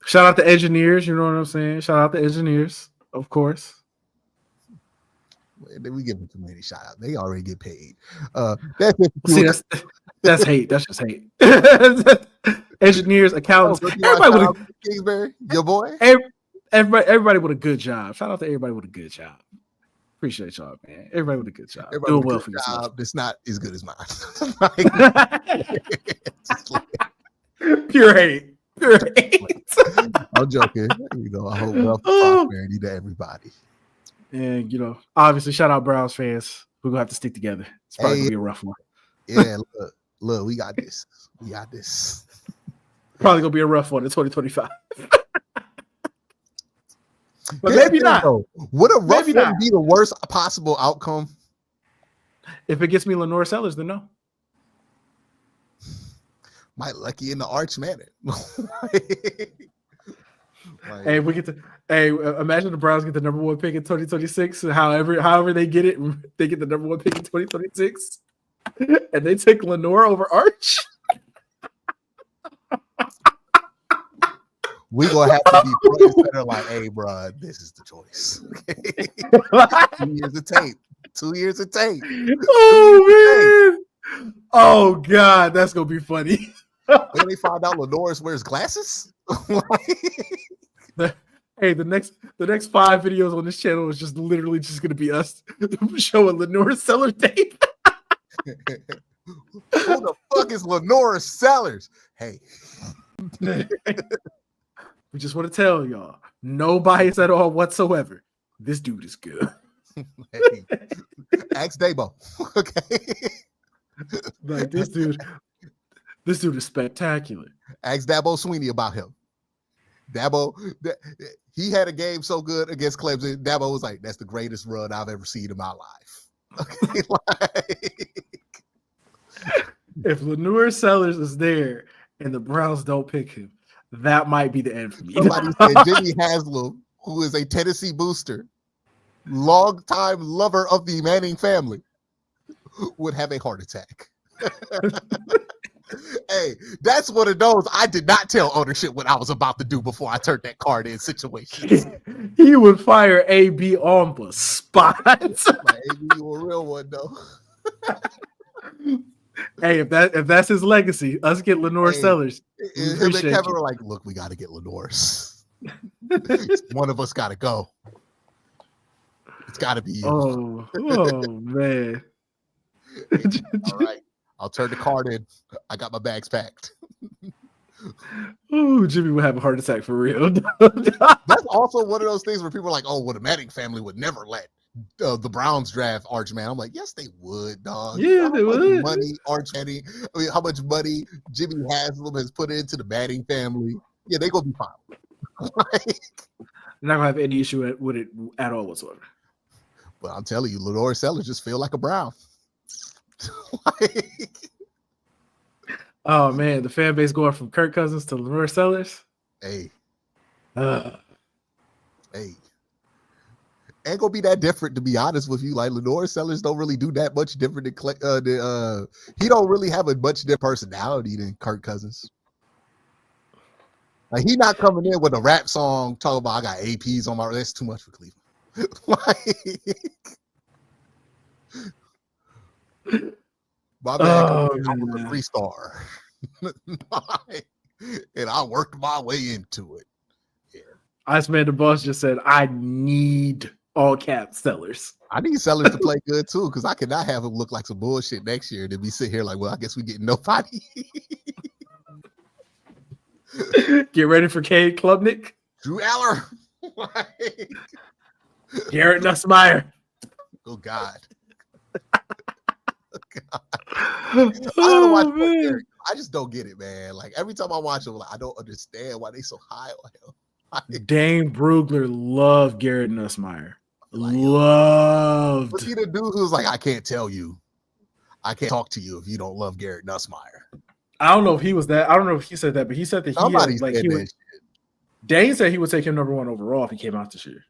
B: Shout out to engineers. You know what I'm saying? Shout out to engineers, of course.
A: We give them too many shout outs. They already get paid. That's it.
B: See, that's hate. That's just hate. Engineers, accountants, everybody with
A: Kingsbury, your boy.
B: Everybody with a good job. Shout out to everybody with a good job. Appreciate y'all, man. Everybody with a good job.
A: Everybody
B: doing well for
A: yourself. That's not as good as mine.
B: Pure hate. Pure hate.
A: I'm joking. You know, I hope wealth and prosperity to everybody.
B: And you know, obviously, shout out Browns fans. We're gonna have to stick together. It's probably gonna be a rough one.
A: Yeah, look, we got this. We got this.
B: Probably gonna be a rough one in 2025. But maybe not.
A: Would a rough one be the worst possible outcome?
B: If it gets me Lenore Sellers, then no.
A: Might lucky in the arch manner.
B: Hey, imagine the Browns get the number 1 pick in 2026. However they get it, they get the number 1 pick in 2026, and they take Lenore over Arch.
A: We gonna have to be friends that are like, hey, bro, this is the choice. 2 years of tape. 2 years of tape.
B: Oh man! Oh god, that's gonna be funny.
A: When they find out Lenore wears glasses.
B: Hey, the next 5 videos on this channel is just literally just gonna be us showing Lenore Seller tape.
A: Who the fuck is Lenore Sellers? Hey.
B: We just want to tell y'all, no bias at all whatsoever. This dude is good.
A: Hey, ask Dabo. Okay.
B: Like this dude is spectacular.
A: Ask Dabo Sweeney about him. Dabo, he had a game so good against Clemson. Dabo was like, that's the greatest run I've ever seen in my life. Okay,
B: if Lenore Sellers is there and the Browns don't pick him, that might be the end for me.
A: Somebody said Jimmy Haslam, who is a Tennessee booster, longtime lover of the Manning family, would have a heart attack. Hey, that's one of those I did not tell ownership what I was about to do before I turned that card in situations.
B: He would fire AB on the spot.
A: Like, AB, you a real one though.
B: Hey, if that's his legacy, us get Lenore Sellers.
A: Him and Kevin were like, look, we got to get Lenore's. One of us got to go. It's got to be you.
B: Oh man.
A: All right. I'll turn the card in. I got my bags packed.
B: Oh, Jimmy would have a heart attack for real.
A: That's also one of those things where people are like, oh, well, the Manning family would never let the Browns draft Arch Man. I'm like, yes, they would, dog.
B: Yeah, they would.
A: Money, Arch Manning. I mean, how much money Jimmy Haslam has put into the Manning family. Yeah, they're going to be fine.
B: They're not going to have any issue with it at all whatsoever.
A: But I'm telling you, Lenore Sellers just feel like a Brown.
B: Oh, man, the fan base going from Kirk Cousins to Lenore Sellers.
A: Hey.
B: Hey.
A: Ain't gonna be that different, to be honest with you. Like, Lenore Sellers don't really do that much different than he don't really have a much different personality than Kirk Cousins. Like, he not coming in with a rap song talking about I got APs on my. That's too much for Cleveland. My bad. I'm a 3-star. and I worked my way into it. Yeah.
B: Iceman the Boss just said, I need all cap Sellers.
A: I need Sellers to play good too, because I cannot have him look like some bullshit next year. Then we sit here like, well, I guess we getting nobody.
B: Get ready for Cade Klubnik.
A: Drew Aller.
B: Garrett Nussmeier.
A: Oh God. I don't watch Garrett. I just don't get it, man. Like every time I watch him, like, I don't understand why they so high on him.
B: Dane Brugler loved Garrett Nussmeier. Loved.
A: Was he the dude who's like, I can't tell you, I can't talk to you if you don't love Garrett Nussmeier?
B: I don't know if he was that. I don't know if he said that, but he said that Dane said he would take him number 1 overall if he came out this year.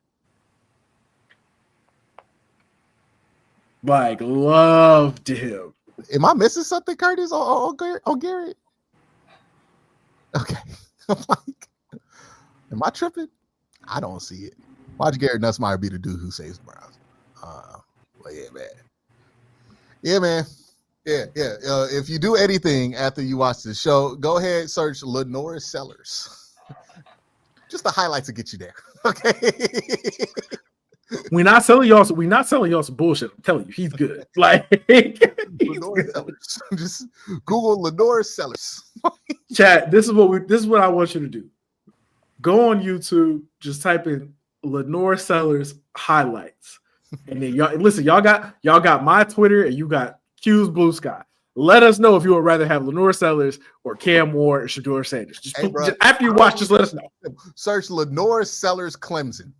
B: Like, loved him.
A: Am I missing something, Curtis, on Garrett? Okay. I'm like, am I tripping? I don't see it. Watch Garrett Nussmeier be the dude who saves the Browns. But yeah, man. Yeah, man. Yeah. If you do anything after you watch the show, go ahead, search Lenore Sellers. Just the highlights to get you there. Okay.
B: We're not selling y'all some bullshit. I'm telling you, he's good. Like
A: Lenore Sellers. Just Google Lenore Sellers.
B: Chat, this is what I want you to do. Go on YouTube, just type in Lenore Sellers highlights. And then y'all got my Twitter and you got Q's Blue Sky. Let us know if you would rather have Lenore Sellers or Cam Ward or Shedeur Sanders. Just after you watch, just let us know.
A: Search Lenore Sellers Clemson.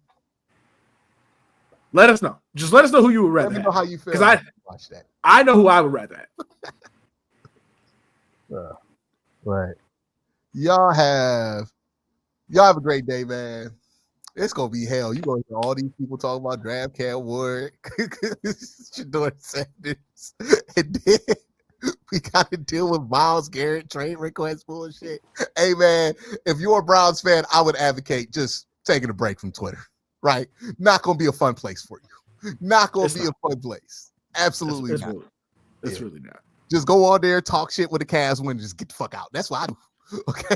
B: Let us know. Just let us know who you would rather.
A: Let me know how you feel.
B: Because
A: watch that.
B: I know who I would rather have.
A: Right. Y'all have a great day, man. It's gonna be hell. You're gonna hear all these people talking about draft Cam Ward, Shedeur Sanders, and then we gotta deal with Myles Garrett trade request bullshit. Hey man, if you're a Browns fan, I would advocate just taking a break from Twitter. Right? Not gonna be a fun place for you. Not gonna be a fun place. Absolutely not.
B: It's really not.
A: Just go on there, talk shit with the Cavs win, and just get the fuck out. That's what I do. Okay.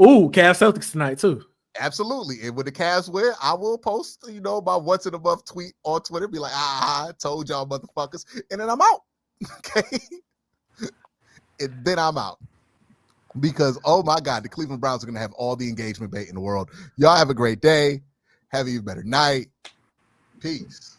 B: Ooh, Cavs Celtics tonight too.
A: Absolutely. And when the Cavs win, I will post, my once in a month tweet on Twitter, be like, I told y'all motherfuckers, and then I'm out. Okay. And then I'm out. Because, oh my God, the Cleveland Browns are going to have all the engagement bait in the world. Y'all have a great day. Have an even better night. Peace.